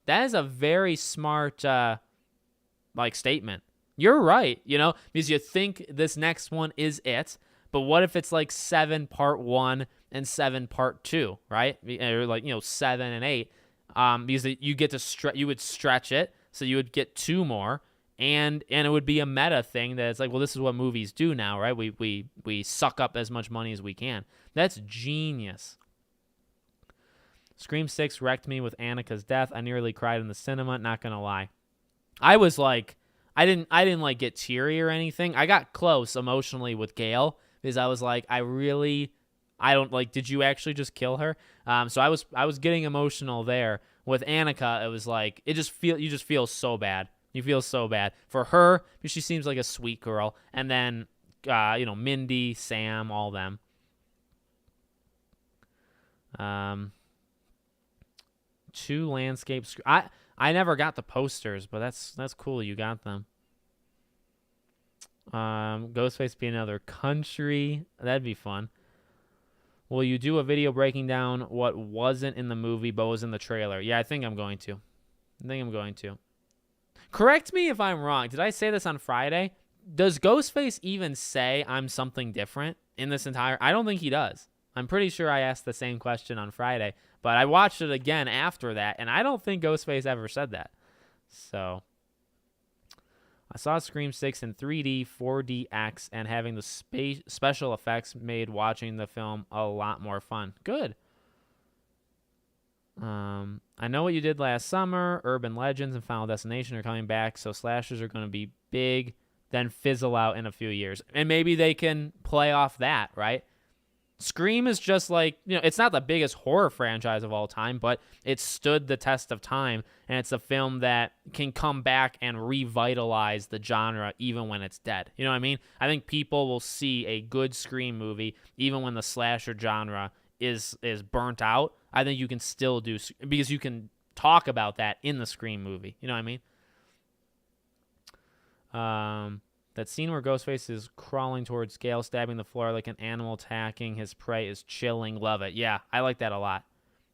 That is a very smart statement. You're right, because you think this next one is it, but what if it's like 7 part 1 and 7 part 2, right? Or like 7 and 8, because you get to you would stretch it, so you would get 2 more, and it would be a meta thing that it's like, well, this is what movies do now, right? We suck up as much money as we can. That's genius. Scream 6 wrecked me with Annika's death. I nearly cried in the cinema. Not gonna lie, I was like. I didn't like get teary or anything. I got close emotionally with Gale because I was like, I don't like. Did you actually just kill her? So I was getting emotional there. With Annika, it was like you just feel so bad. You feel so bad for her because she seems like a sweet girl, and then Mindy, Sam, all them. 2 landscapes. I never got the posters, but that's cool. You got them. Ghostface be another country. That'd be fun. Will you do a video breaking down what wasn't in the movie but was in the trailer? Yeah, I think I'm going to. Correct me if I'm wrong. Did I say this on Friday? Does Ghostface even say I'm something different in this entire... I don't think he does. I'm pretty sure I asked the same question on Friday, but I watched it again after that, and I don't think Ghostface ever said that. So, I saw Scream 6 in 3D, 4DX, and having the special effects made watching the film a lot more fun. Good. I know what you did last summer. Urban Legends and Final Destination are coming back, so slashers are going to be big, then fizzle out in a few years. And maybe they can play off that, right? Scream is just like, it's not the biggest horror franchise of all time, but it stood the test of time, and it's a film that can come back and revitalize the genre even when it's dead. You know what I mean? I think people will see a good Scream movie even when the slasher genre is burnt out. I think you can still do, because you can talk about that in the Scream movie. You know what I mean? That scene where Ghostface is crawling towards Gale, stabbing the floor like an animal attacking his prey is chilling. Love it. Yeah, I like that a lot.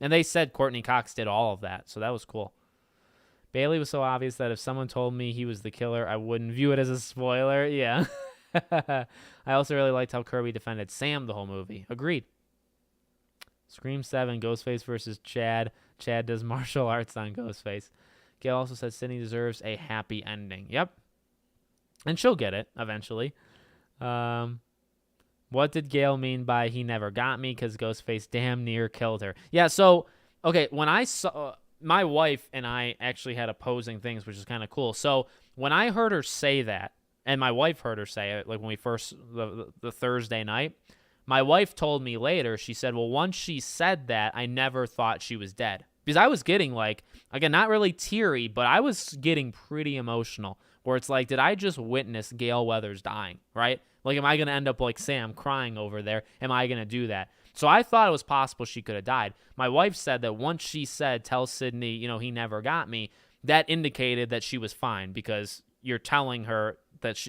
And they said Courtney Cox did all of that, so that was cool. Bailey was so obvious that if someone told me he was the killer, I wouldn't view it as a spoiler. Yeah. I also really liked how Kirby defended Sam the whole movie. Agreed. Scream 7, Ghostface versus Chad. Chad does martial arts on Ghostface. Gale also said Sydney deserves a happy ending. Yep. And she'll get it eventually. What did Gale mean by he never got me? Because Ghostface damn near killed her. Yeah, so, okay, when I saw... my wife and I actually had opposing things, which is kind of cool. So when I heard her say that, and my wife heard her say it, like when we first... the Thursday night, my wife told me later, she said, well, once she said that, I never thought she was dead. Because I was getting, like, again, not really teary, but I was getting pretty emotional. Where it's like, did I just witness Gale Weathers dying, right? Like, am I going to end up like Sam crying over there? Am I going to do that? So I thought it was possible she could have died. My wife said that once she said, tell Sydney, he never got me, that indicated that she was fine because you're telling her that,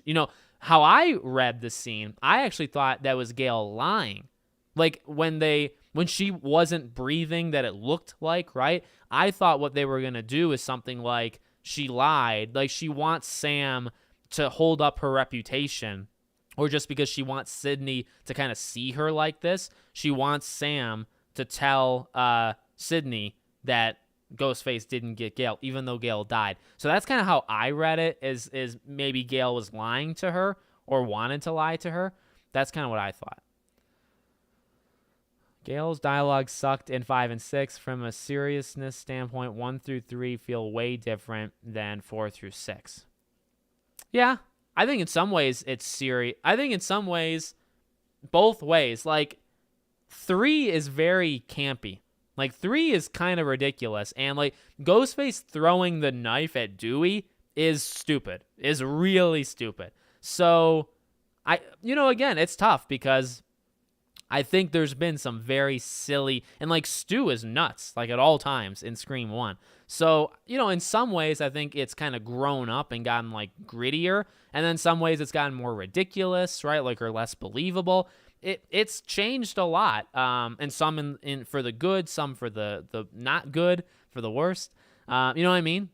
how I read the scene, I actually thought that was Gale lying. Like, when she wasn't breathing, that it looked like, right? I thought what they were going to do is something like, she lied, like she wants Sam to hold up her reputation, or just because she wants Sydney to kind of see her like this, she wants Sam to tell Sydney that Ghostface didn't get Gale, even though Gale died. So that's kind of how I read it, is maybe Gale was lying to her or wanted to lie to her. That's kind of what I thought. Gale's dialogue sucked in 5 and 6. From a seriousness standpoint, 1 through 3 feel way different than 4 through 6. Yeah, I think in some ways it's serious. I think in some ways, both ways. Like, 3 is very campy. Like, 3 is kind of ridiculous. And, like, Ghostface throwing the knife at Dewey is stupid. Is really stupid. So, again, it's tough because I think there's been some very silly, and like Stu is nuts, like at all times in Scream 1. So, in some ways, I think it's kind of grown up and gotten like grittier. And then some ways it's gotten more ridiculous, right? Like, or less believable. It's changed a lot. And some in for the good, some for the not good, for the worst. You know what I mean?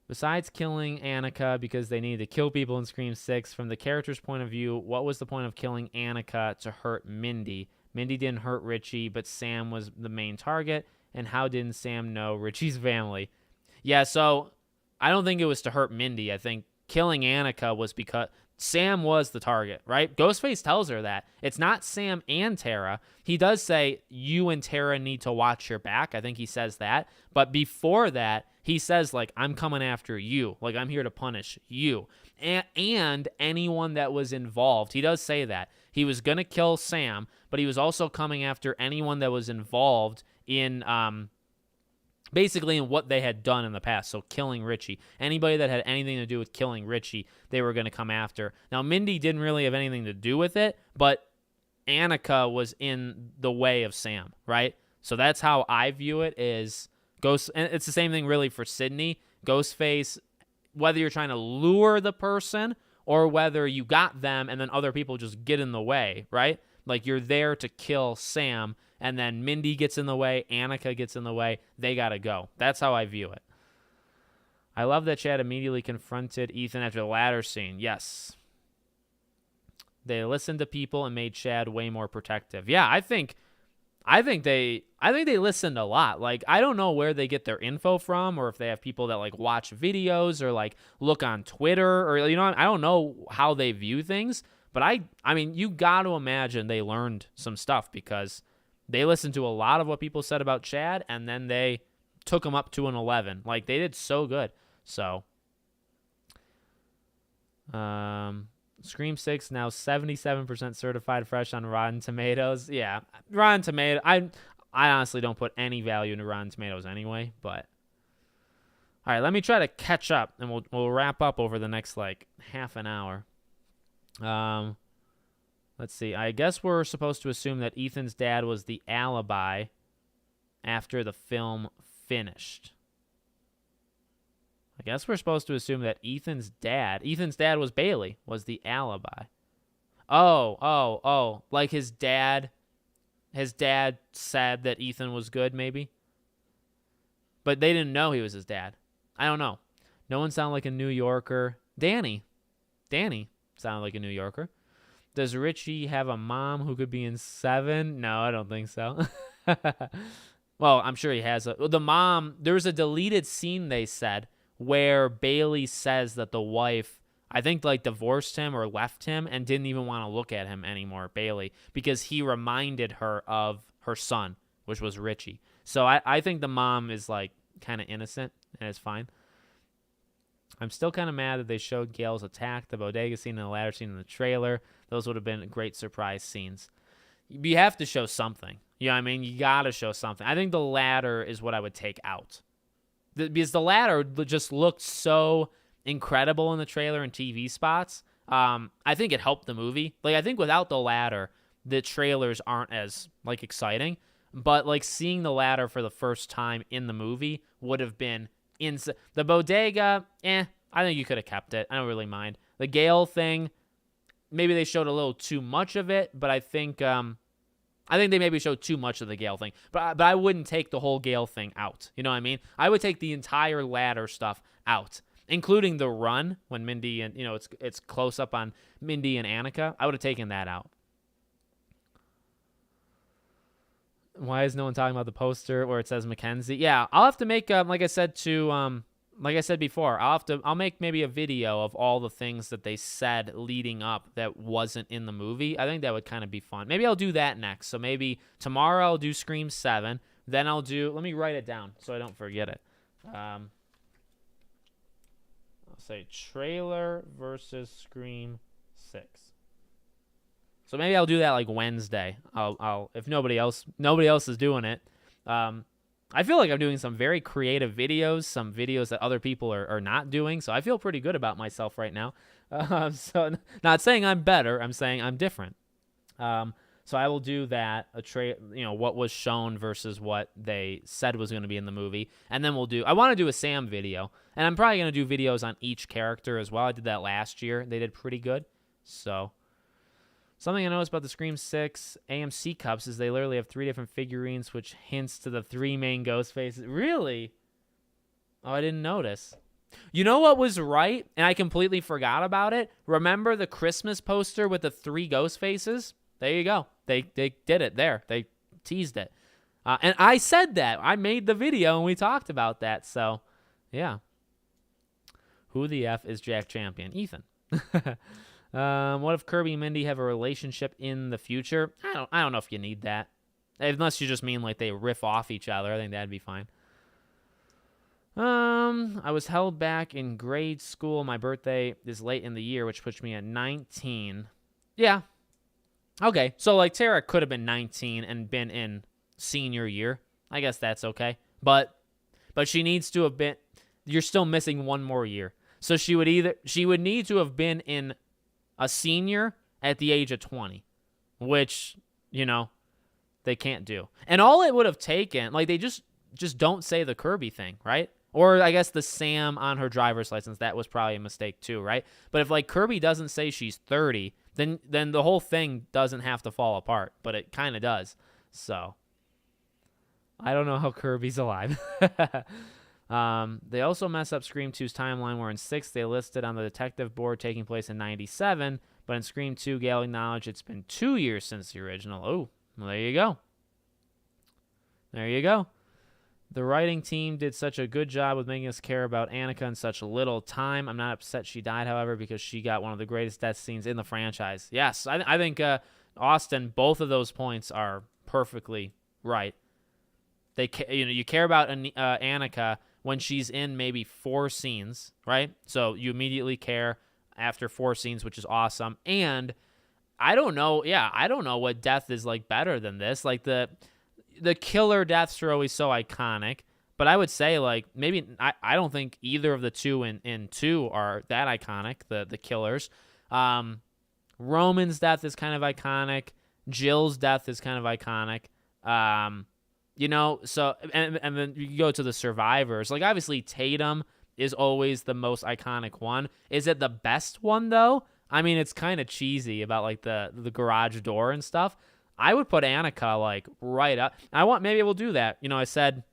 Besides killing Annika because they needed to kill people in Scream 6, from the character's point of view, what was the point of killing Annika to hurt Mindy? Mindy didn't hurt Richie, but Sam was the main target. And how didn't Sam know Richie's family? Yeah, so I don't think it was to hurt Mindy. I think killing Annika was because Sam was the target, right? Ghostface tells her that. It's not Sam and Tara. He does say, you and Tara need to watch your back. I think he says that. But before that, he says, like, I'm coming after you. Like, I'm here to punish you. And anyone that was involved. He does say that. He was going to kill Sam, but he was also coming after anyone that was involved in, basically in what they had done in the past. So killing Richie. Anybody that had anything to do with killing Richie, they were going to come after. Now, Mindy didn't really have anything to do with it, but Annika was in the way of Sam, right? So that's how I view it, is and it's the same thing really for Sydney. Ghostface, whether you're trying to lure the person or whether you got them and then other people just get in the way, right? Like, you're there to kill Sam, and then Mindy gets in the way, Annika gets in the way, they got to go. That's how I view it. I love that Chad immediately confronted Ethan after the ladder scene. Yes. They listened to people and made Chad way more protective. Yeah, I think they listened a lot. Like, I don't know where they get their info from, or if they have people that like watch videos or like look on Twitter, or I don't know how they view things, but I mean, you got to imagine they learned some stuff because they listened to a lot of what people said about Chad, and then they took him up to an 11. Like, they did so good. So Scream 6 now 77% certified fresh on Rotten Tomatoes. Yeah, Rotten Tomato. I honestly don't put any value into Rotten Tomatoes anyway, but all right, let me try to catch up, and we'll wrap up over the next like half an hour. Let's see. I guess we're supposed to assume that Ethan's dad was the alibi after the film finished. I guess we're supposed to assume that Ethan's dad was Bailey, was the alibi. Oh. Like his dad said that Ethan was good, maybe? But they didn't know he was his dad. I don't know. No one sounded like a New Yorker. Danny sounded like a New Yorker. Does Richie have a mom who could be in 7? No, I don't think so. Well, I'm sure he has. The mom, there was a deleted scene, they said, where Bailey says that the wife, I think, like, divorced him or left him and didn't even want to look at him anymore, Bailey, because he reminded her of her son, which was Richie. So I think the mom is, like, kind of innocent, and it's fine. I'm still kind of mad that they showed Gale's attack, the bodega scene, and the ladder scene in the trailer. Those would have been great surprise scenes. You have to show something. You know what I mean? You got to show something. I think the ladder is what I would take out. Because the ladder just looked so incredible in the trailer and TV spots. I think it helped the movie. Like, I think without the ladder, the trailers aren't as, like, exciting. But, like, seeing the ladder for the first time in the movie would have been insane. The bodega, I think you could have kept it. I don't really mind. The Gale thing, maybe they showed a little too much of it, but I think they maybe showed too much of the Gale thing. But I wouldn't take the whole Gale thing out. You know what I mean? I would take the entire ladder stuff out, including the run when Mindy and, it's close up on Mindy and Annika. I would have taken that out. Why is no one talking about the poster where it says Mackenzie? Yeah, I'll have to make, like I said before, I'll make maybe a video of all the things that they said leading up that wasn't in the movie. I think that would kind of be fun. Maybe I'll do that next. So maybe tomorrow I'll do Scream 7. Then let me write it down so I don't forget it. I'll say trailer versus Scream 6. So maybe I'll do that like Wednesday. I'll if nobody else is doing it. I feel like I'm doing some very creative videos, some videos that other people are not doing. So I feel pretty good about myself right now. So not saying I'm better, I'm saying I'm different. So I will do that, what was shown versus what they said was going to be in the movie. And then I want to do a Sam video. And I'm probably going to do videos on each character as well. I did that last year. They did pretty good. So something I noticed about the Scream 6 AMC cups is they literally have 3 different figurines, which hints to the 3 main Ghostfaces. Really? Oh, I didn't notice. You know what was right? And I completely forgot about it. Remember the Christmas poster with the 3 Ghostfaces? There you go. They did it there. They teased it. And I said that. I made the video and we talked about that. So, yeah. Who the F is Jack Champion? Ethan. What if Kirby and Mindy have a relationship in the future? I don't know if you need that. Unless you just mean like they riff off each other. I think that'd be fine. I was held back in grade school. My birthday is late in the year, which puts me at 19. Yeah. Okay. So like Tara could have been 19 and been in senior year. I guess that's okay. But she needs to have been, you're still missing 1 more year. So she would need to have been in a senior at the age of 20, which, they can't do. And all it would have taken, like, they just don't say the Kirby thing, right? Or I guess the Sam on her driver's license, that was probably a mistake too, right? But if, like, Kirby doesn't say she's 30, then the whole thing doesn't have to fall apart, but it kind of does. So I don't know how Kirby's alive. They also mess up Scream 2's timeline, where in 6 they listed on the detective board taking place in 97, but in Scream 2, Gale acknowledged it's been 2 years since the original. Oh, well, there you go. There you go. The writing team did such a good job with making us care about Annika in such little time. I'm not upset she died, however, because she got one of the greatest death scenes in the franchise. Yes, I think, Austin, both of those points are perfectly right. You care about Annika when she's in maybe 4 scenes, right? So you immediately care. after 4 scenes, which is awesome. And I don't know. Yeah, I don't know what death is like better than this. Like the killer deaths are always so iconic. But I would say like maybe I don't think either of the two in 2 are that iconic. The killers. Roman's death is kind of iconic. Jill's death is kind of iconic. So and then you go to the survivors. Like obviously Tatum is always the most iconic one. Is it the best one though? I mean, it's kind of cheesy about like the garage door and stuff. I would put Annika like right up. Maybe we'll do that. I said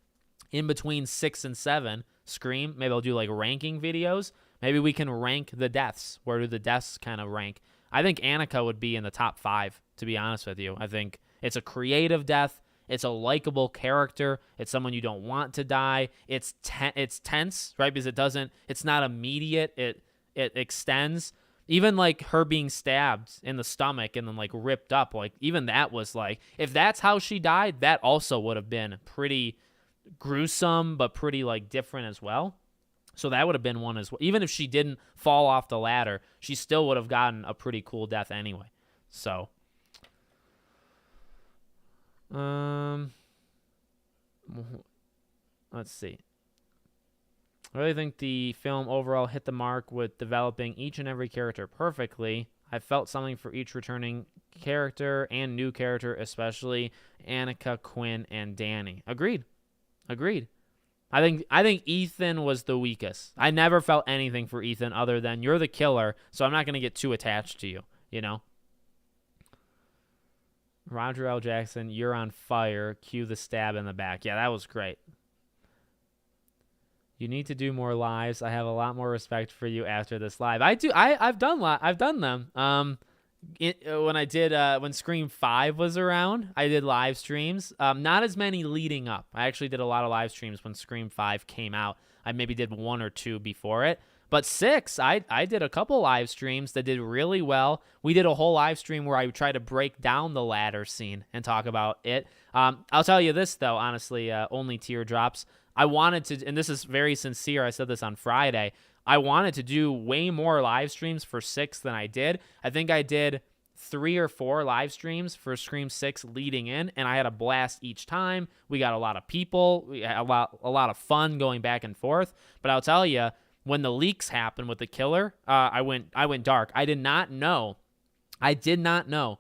in between 6 and 7, Scream. Maybe I'll do like ranking videos. Maybe we can rank the deaths. Where do the deaths kind of rank? I think Annika would be in the top 5, to be honest with you. I think it's a creative death. It's a likable character. It's someone you don't want to die. It's tense, right? Because it's not immediate. It extends. Even like her being stabbed in the stomach and then like ripped up, like even that was like, if that's how she died, that also would have been pretty gruesome, but pretty like different as well. So that would have been one as well. Even if she didn't fall off the ladder, she still would have gotten a pretty cool death anyway. So, let's see. I really think the film overall hit the mark with developing each and every character perfectly. I felt something for each returning character and new character, especially Annika, Quinn, and Danny. Agreed. I think Ethan was the weakest. I never felt anything for Ethan other than you're the killer, so I'm not going to get too attached to you, Roger L. Jackson, you're on fire. Cue the stab in the back. Yeah, that was great. You need to do more lives. I have a lot more respect for you after this live. I do. I've done them. When Scream 5 was around, I did live streams. Not as many leading up. I actually did a lot of live streams when Scream 5 came out. I maybe did 1 or 2 before it. But 6, I did a couple live streams that did really well. We did a whole live stream where I would try to break down the ladder scene and talk about it. I'll tell you this, though, honestly, only teardrops. I wanted to, and this is very sincere, I said this on Friday, I wanted to do way more live streams for 6 than I did. I think I did 3 or 4 live streams for Scream 6 leading in, and I had a blast each time. We got a lot of people. We had a lot of fun going back and forth. But I'll tell you, when the leaks happened with the killer, I went dark. I did not know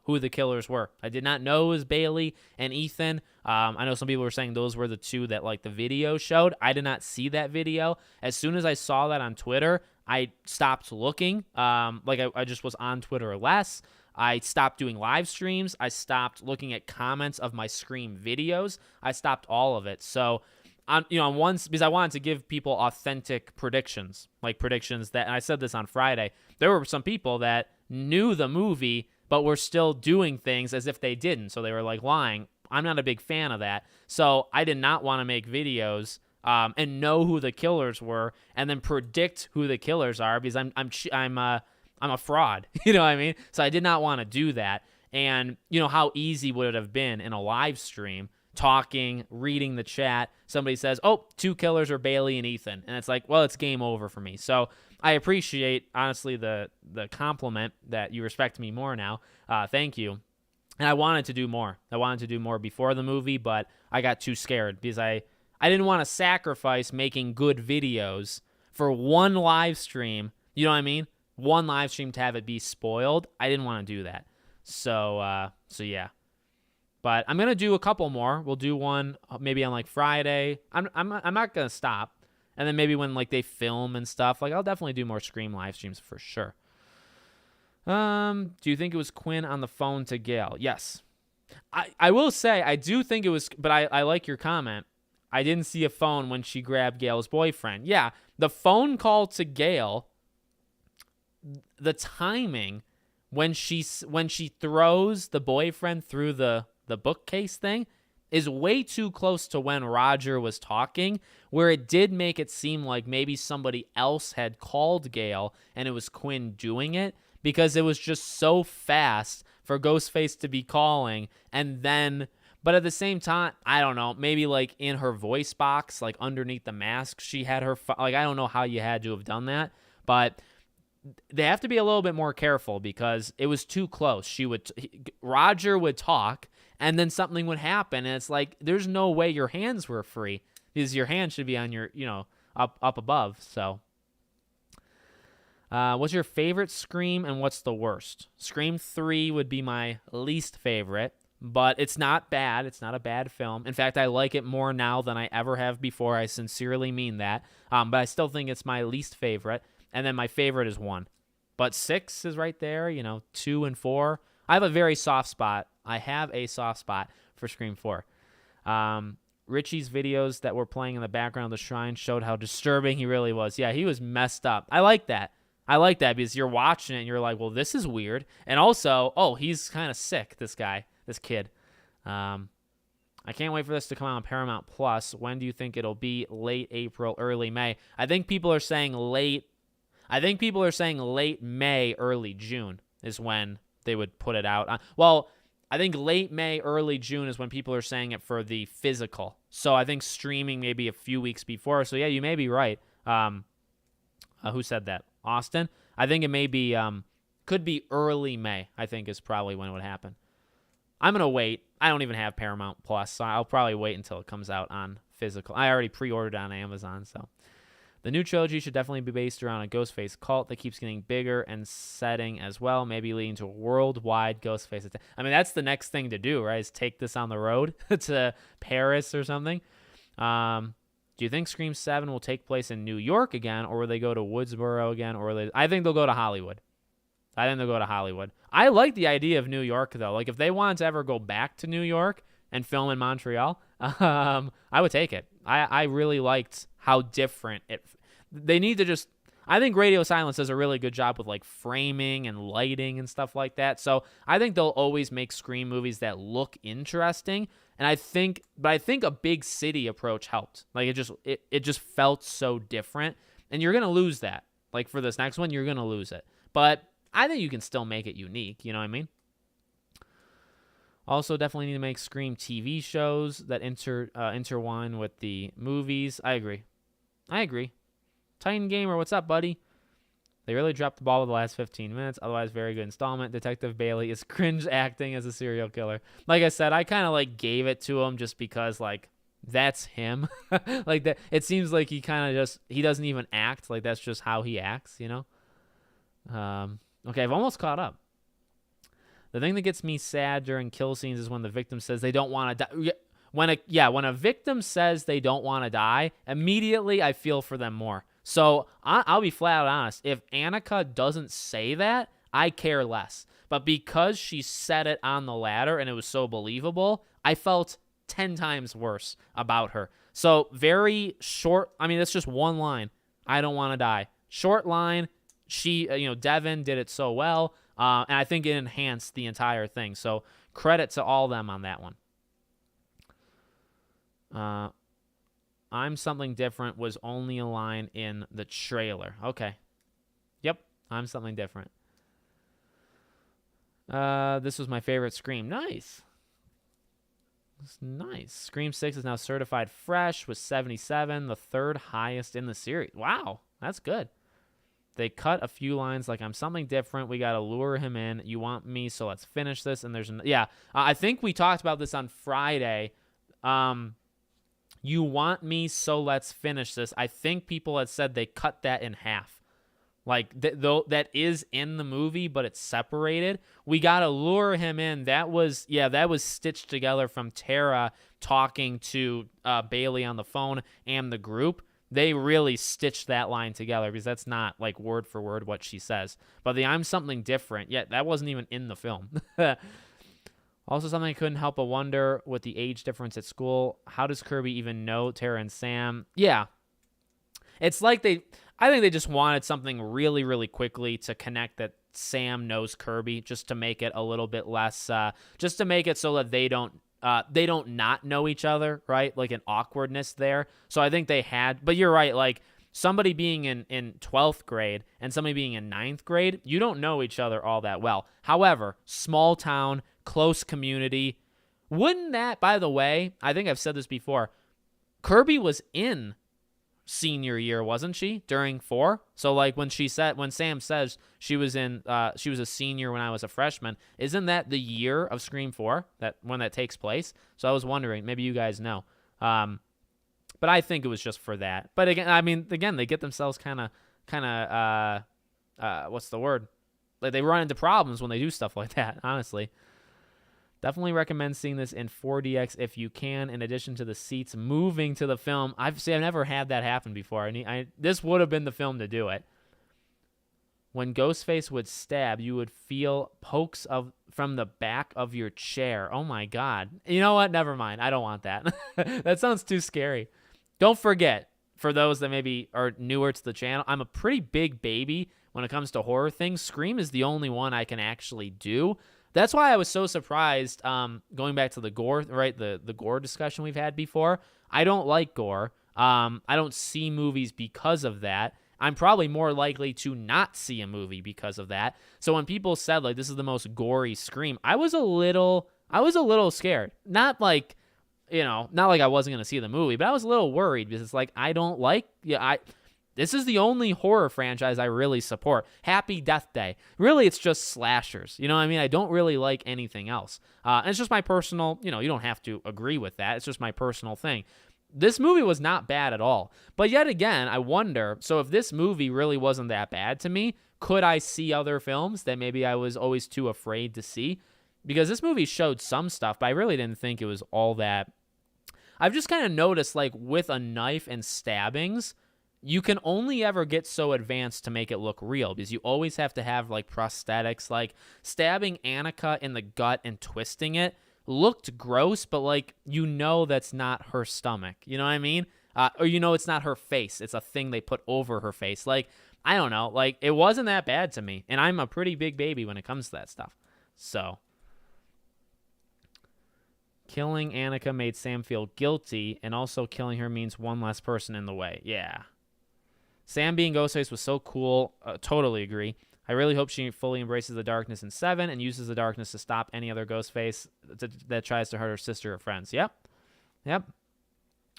who the killers were. I did not know it was Bailey and Ethan. I know some people were saying those were the 2 that like the video showed. I did not see that video. As soon as I saw that on Twitter, I stopped looking. I just was on Twitter less. I stopped doing live streams. I stopped looking at comments of my Scream videos. I stopped all of it. So, because I wanted to give people authentic predictions, like predictions that, and I said this on Friday, there were some people that knew the movie, but were still doing things as if they didn't. So they were like lying. I'm not a big fan of that. So I did not want to make videos and know who the killers were and then predict who the killers are because I'm a fraud. You know what I mean? So I did not want to do that. And how easy would it have been in a live stream talking, reading the chat, somebody says, oh, 2 killers are Bailey and Ethan. And it's like, well, it's game over for me. So I appreciate, honestly, the compliment that you respect me more now. Thank you. And I wanted to do more. I wanted to do more before the movie, but I got too scared because I didn't want to sacrifice making good videos for one live stream. You know what I mean? One live stream to have it be spoiled. I didn't want to do that. So yeah. But I'm gonna do a couple more. We'll do one maybe on like Friday. I'm not gonna stop. And then maybe when like they film and stuff, like I'll definitely do more Scream live streams for sure. Do you think it was Quinn on the phone to Gale? Yes. I will say I do think it was, but I like your comment. I didn't see a phone when she grabbed Gale's boyfriend. Yeah, the phone call to Gale, the timing when she throws the boyfriend through the bookcase thing is way too close to when Roger was talking, where it did make it seem like maybe somebody else had called Gale and it was Quinn doing it because it was just so fast for Ghostface to be calling and then, but at the same time, I don't know, maybe like in her voice box, like underneath the mask, she had her, like I don't know how you had to have done that, but they have to be a little bit more careful because it was too close. Roger would talk, and then something would happen, and it's like there's no way your hands were free because your hand should be on your, up above. So, what's your favorite Scream and what's the worst? Scream 3 would be my least favorite, but it's not bad. It's not a bad film. In fact, I like it more now than I ever have before. I sincerely mean that. But I still think it's my least favorite. And then my favorite is 1. But 6 is right there, 2 and 4. I have a very soft spot. I have a soft spot for Scream 4. Richie's videos that were playing in the background of the shrine showed how disturbing he really was. Yeah, he was messed up. I like that. I like that because you're watching it and you're like, well, this is weird. And also, oh, he's kind of sick, this guy, this kid. I can't wait for this to come out on Paramount Plus. When do you think it'll be? Late April, early May. I think people are saying late May, early June is when they would put it out. Well, I think late May, early June is when people are saying it for the physical. So I think streaming maybe a few weeks before. So yeah, you may be right. Who said that? Austin? I think it may be, could be early May, I think is probably when it would happen. I'm going to wait. I don't even have Paramount Plus, so I'll probably wait until it comes out on physical. I already pre-ordered it on Amazon, so. The new trilogy should definitely be based around a Ghostface cult that keeps getting bigger and setting as well, maybe leading to a worldwide Ghostface attack. I mean, that's the next thing to do, right, is take this on the road to Paris or something. Do you think Scream 7 will take place in New York again, or will they go to Woodsboro again? I think they'll go to Hollywood. I like the idea of New York, though. Like, if they wanted to ever go back to New York and film in Montreal, I would take it. I really liked how different it. They need to just. I think Radio Silence does a really good job with like framing and lighting and stuff like that. So I think they'll always make Scream movies that look interesting. And I think a big city approach helped. Like it just felt so different. And you're gonna lose that. Like for this next one, you're gonna lose it. But I think you can still make it unique. You know what I mean? Also, definitely need to make Scream TV shows that intertwine with the movies. I agree. Titan Gamer, what's up, buddy? They really dropped the ball with the last 15 minutes. Otherwise, very good installment. Detective Bailey is cringe acting as a serial killer. Like I said, I kind of like gave it to him just because like that's him. Like that. It seems like he kind of he doesn't even act. Like that's just how he acts, you know? Okay, I've almost caught up. The thing that gets me sad during kill scenes is when the victim says they don't want to die. When a victim says they don't want to die, immediately I feel for them more. So I'll be flat out honest. If Annika doesn't say that, I care less. But because she said it on the ladder and it was so believable, I felt 10 times worse about her. So very short. I mean, that's just one line. I don't want to die. Short line. She, Devin did it so well. And I think it enhanced the entire thing. So credit to all them on that one. I'm Something Different was only a line in the trailer. Okay. Yep. I'm Something Different. This was my favorite Scream. Nice. That's nice. Scream 6 is now certified fresh with 77, the third highest in the series. Wow. That's good. They cut a few lines like, I'm something different. We got to lure him in. You want me, so let's finish this. And I think we talked about this on Friday. You want me, so let's finish this. I think people had said they cut that in half. Like, though that is in the movie, but it's separated. We got to lure him in. That was stitched together from Tara talking to Bailey on the phone and the group. They really stitched that line together because that's not like word for word what she says. But the I'm Something Different, that wasn't even in the film. Also, something I couldn't help but wonder with the age difference at school. How does Kirby even know Tara and Sam? Yeah. It's like I think they just wanted something really, really quickly to connect that Sam knows Kirby, just to make it a little bit less, just to make it so that they don't not know each other, right? Like an awkwardness there. So I think they had, but you're right. Like somebody being in 12th grade and somebody being in 9th grade, you don't know each other all that well. However, small town, close community. Wouldn't that, by the way, I think I've said this before, Kirby was in senior year, wasn't she, during 4? So like when Sam says she was a senior when I was a freshman, isn't that the year of Scream 4, that when that takes place? So I was wondering, maybe you guys know. But I think it was just for that. But again, they get themselves kind of what's the word? Like they run into problems when they do stuff like that, honestly. Definitely recommend seeing this in 4DX if you can, in addition to the seats moving to the film. I've never had that happen before. This would have been the film to do it. When Ghostface would stab, you would feel pokes from the back of your chair. Oh my God. You know what? Never mind. I don't want that. That sounds too scary. Don't forget, for those that maybe are newer to the channel, I'm a pretty big baby when it comes to horror things. Scream is the only one I can actually do. That's why I was so surprised, going back to the gore, right, the gore discussion we've had before. I don't like gore. I don't see movies because of that. I'm probably more likely to not see a movie because of that. So when people said, like, this is the most gory Scream, I was a little scared. Not like I wasn't going to see the movie, but I was a little worried because it's like, I don't like, this is the only horror franchise I really support. Happy Death Day. Really, it's just slashers. You know what I mean? I don't really like anything else. And it's just my personal, you don't have to agree with that. It's just my personal thing. This movie was not bad at all. But yet again, I wonder, so if this movie really wasn't that bad to me, could I see other films that maybe I was always too afraid to see? Because this movie showed some stuff, but I really didn't think it was all that. I've just kind of noticed, like, with a knife and stabbings, you can only ever get so advanced to make it look real, because you always have to have like prosthetics. Like stabbing Annika in the gut and twisting it looked gross, but like, that's not her stomach. You know what I mean? Or it's not her face. It's a thing they put over her face. Like, I don't know. Like, it wasn't that bad to me, and I'm a pretty big baby when it comes to that stuff. So killing Annika made Sam feel guilty, and also killing her means one less person in the way. Yeah. Sam being Ghostface was so cool. Totally agree. I really hope she fully embraces the darkness in 7 and uses the darkness to stop any other Ghostface that tries to hurt her sister or friends. Yep.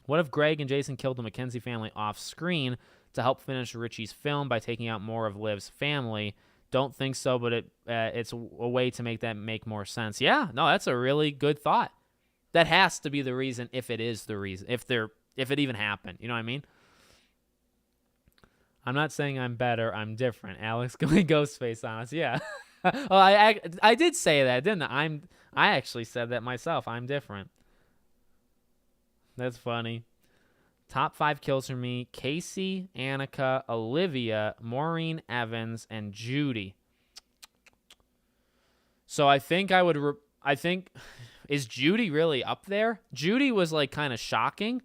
What if Greg and Jason killed the McKenzie family off screen to help finish Richie's film by taking out more of Liv's family? Don't think so, but it's a way to make that make more sense. Yeah, no, that's a really good thought. That has to be the reason, if it is the reason, if it even happened. You know what I mean? I'm not saying I'm better. I'm different. Alex going Ghostface on us. Yeah. Well, I did say that, didn't I? I actually said that myself. I'm different. That's funny. Top 5 kills for me: Casey, Annika, Olivia, Maureen Evans, and Judy. So I think is Judy really up there? Judy was like kind of shocking.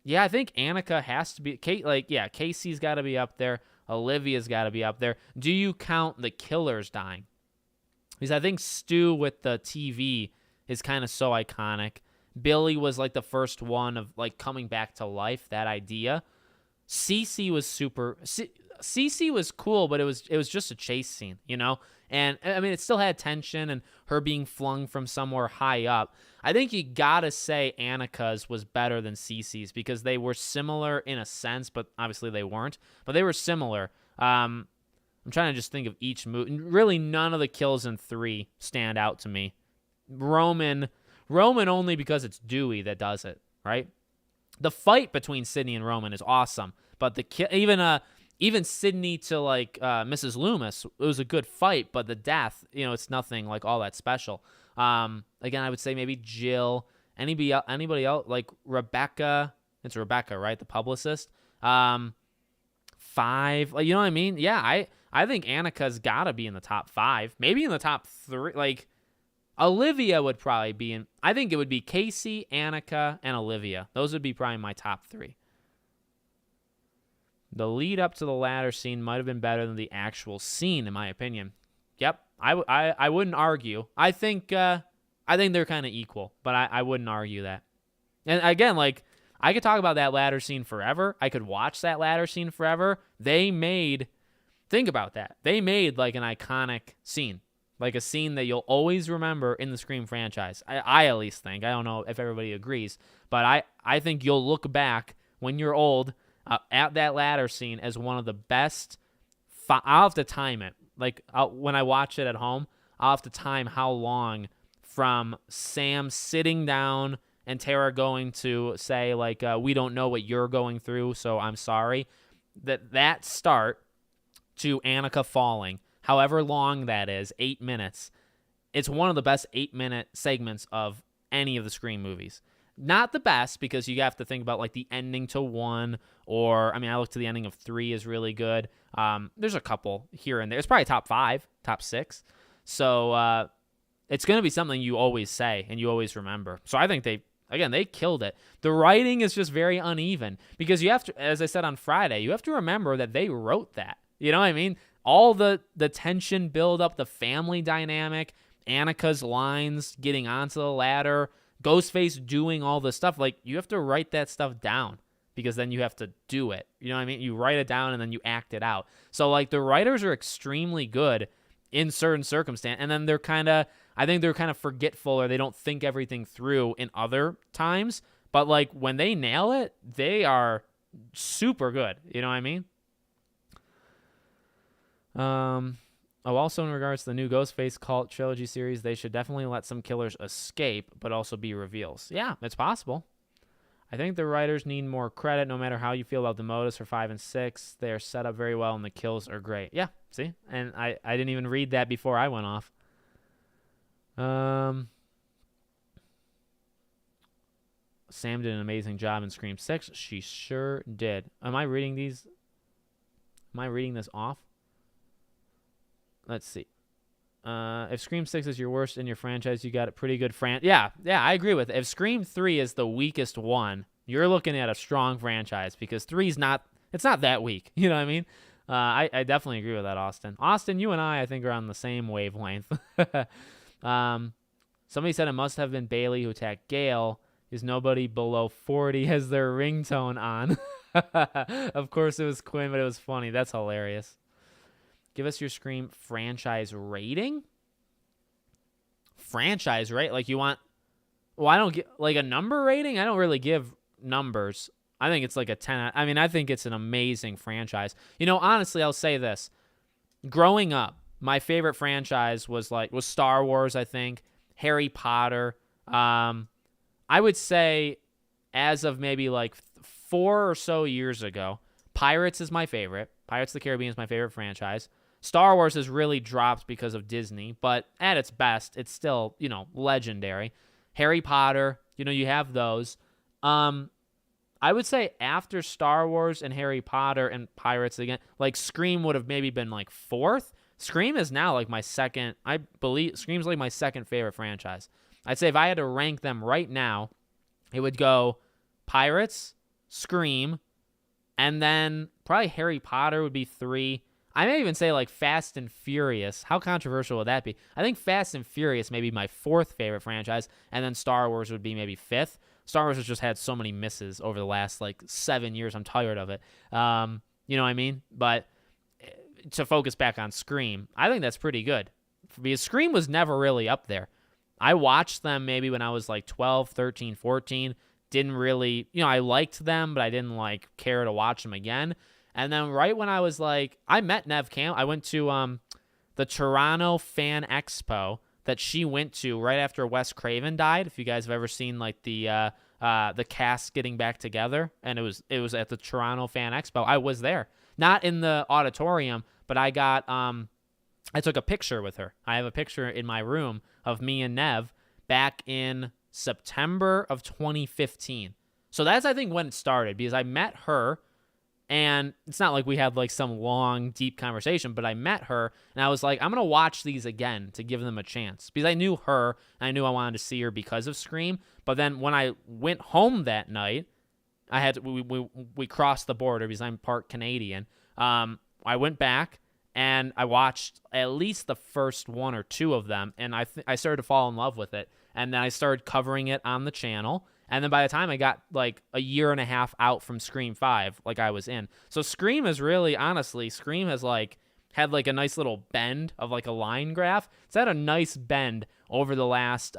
Yeah, I think Annika has to be. Casey's got to be up there. Olivia's got to be up there. Do you count the killers dying? Because I think Stu with the TV is kind of so iconic. Billy was like the first one of like coming back to life. That idea. Cece was super. Cece was cool, but it was just a chase scene, And I mean, it still had tension and her being flung from somewhere high up. I think you gotta say Annika's was better than Cece's because they were similar in a sense, but obviously they weren't. But they were similar. I'm trying to just think of each movie. Really, none of the kills in 3 stand out to me. Roman only because it's Dewey that does it, right? The fight between Sydney and Roman is awesome, but even Sydney to like Mrs. Loomis, it was a good fight, but the death, it's nothing like all that special. Again, I would say maybe Jill, anybody else, like Rebecca. It's Rebecca, right? The publicist. 5, like, you know what I mean? Yeah, I think Annika's got to be in the top 5, maybe in the top 3. Like Olivia would probably be in. I think it would be Casey, Annika, and Olivia. Those would be probably my top 3. The lead up to the ladder scene might have been better than the actual scene, in my opinion. Yep, I wouldn't argue. I think they're kind of equal, but I wouldn't argue that. And again, like, I could talk about that ladder scene forever. I could watch that ladder scene forever. Think about that. They made like an iconic scene, like a scene that you'll always remember in the Scream franchise. I at least think. I don't know if everybody agrees, but I think you'll look back when you're old, at that ladder scene as one of the best. I'll have to time it. Like when I watch it at home, I'll have to time how long from Sam sitting down and Tara going to say, like, we don't know what you're going through, so I'm sorry. That start to Annika falling, however long that is, 8 minutes, it's one of the best 8-minute segments of any of the Scream movies. Not the best, because you have to think about, like, the ending to 1, or, I mean, I look to the ending of 3 is really good. There's a couple here and there. It's probably top 5, top 6. So it's going to be something you always say and you always remember. So I think they killed it. The writing is just very uneven, because you have to, as I said on Friday, you have to remember that they wrote that. You know what I mean? All the tension build up, the family dynamic, Annika's lines getting onto the ladder, Ghostface doing all the stuff. Like, you have to write that stuff down, because then you have to do it. You know what I mean? You write it down and then you act it out. So, like, the writers are extremely good in certain circumstances, and then I think they're kind of forgetful, or they don't think everything through in other times. But, like, when they nail it, they are super good. You know what I mean? Also in regards to the new Ghostface Cult trilogy series, they should definitely let some killers escape, but also be reveals. Yeah, it's possible. I think the writers need more credit, no matter how you feel about the motives for 5 and 6. They are set up very well, and the kills are great. Yeah, see? And I didn't even read that before I went off. Sam did an amazing job in Scream 6. She sure did. Am I reading these? Am I reading this off? Let's see. If Scream 6 is your worst in your franchise, you got a pretty good Yeah, I agree with it. If Scream 3 is the weakest one, you're looking at a strong franchise, because 3's not that weak. You know what I mean? I definitely agree with that, Austin. Austin, you and I think, are on the same wavelength. Somebody said it must have been Bailey who attacked Gale. Is nobody below 40 has their ringtone on? Of course it was Quinn, but it was funny. That's hilarious. Give us your Scream franchise rating. Franchise, right? Like, you want... Well, I don't get... Like, a number rating? I don't really give numbers. I think it's like a 10. I mean, I think it's an amazing franchise. You know, honestly, I'll say this. Growing up, my favorite franchise was Star Wars, I think. Harry Potter. I would say, as of maybe like 4 or so years ago, Pirates is my favorite. Pirates of the Caribbean is my favorite franchise. Star Wars has really dropped because of Disney, but at its best, it's still, you know, legendary. Harry Potter, you know, you have those. I would say after Star Wars and Harry Potter and Pirates again, like, Scream would have maybe been like 4th. Scream is now like my second, I believe, Scream's like my second favorite franchise. I'd say if I had to rank them right now, it would go Pirates, Scream, and then probably Harry Potter would be 3. I may even say like Fast and Furious. How controversial would that be? I think Fast and Furious may be my 4th favorite franchise, and then Star Wars would be maybe 5th. Star Wars has just had so many misses over the last like 7 years. I'm tired of it. You know what I mean? But to focus back on Scream, I think that's pretty good, because Scream was never really up there. I watched them maybe when I was like 12, 13, 14. Didn't really, you know, I liked them, but I didn't like care to watch them again. And then right when I was like, I met Neve Campbell. I went to the Toronto Fan Expo that she went to right after Wes Craven died. If you guys have ever seen like the cast getting back together, and it was at the Toronto Fan Expo. I was there, not in the auditorium, but I got I took a picture with her. I have a picture in my room of me and Neve back in September of 2015. So that's, I think, when it started, because I met her. And it's not like we had like some long, deep conversation, but I met her and I was like, I'm going to watch these again to give them a chance, because I knew her and I knew I wanted to see her because of Scream. But then when I went home that night, I had to, we crossed the border because I'm part Canadian. I went back and I watched at least the first 1 or 2 of them, and I started to fall in love with it. And then I started covering it on the channel. And then by the time I got like a year and a half out from Scream 5, like I was in. So Scream is really, honestly, Scream has like had like a nice little bend of like a line graph. It's had a nice bend over the last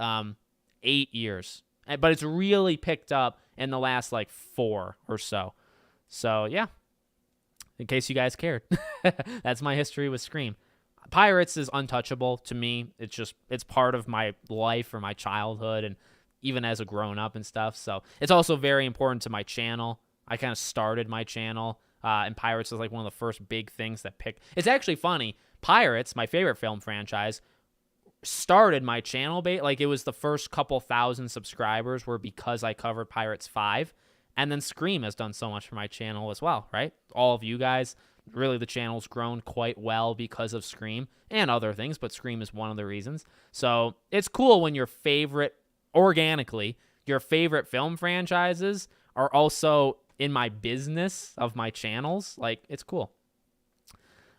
8 years. but it's really picked up in the last like 4 or so. So yeah, in case you guys cared, that's my history with Scream. Pirates is untouchable to me. It's part of my life or my childhood, and even as a grown up and stuff. So it's also very important to my channel. I kind of started my channel, and Pirates is like one of the first big things that picked. It's actually funny. Pirates, my favorite film franchise, started my channel. Like it was the first couple thousand subscribers were because I covered Pirates 5. And then Scream has done so much for my channel as well, right? All of you guys, really the channel's grown quite well because of Scream and other things, but Scream is one of the reasons. So it's cool when your favorite, organically, your favorite film franchises are also in my business of my channels. Like, it's cool.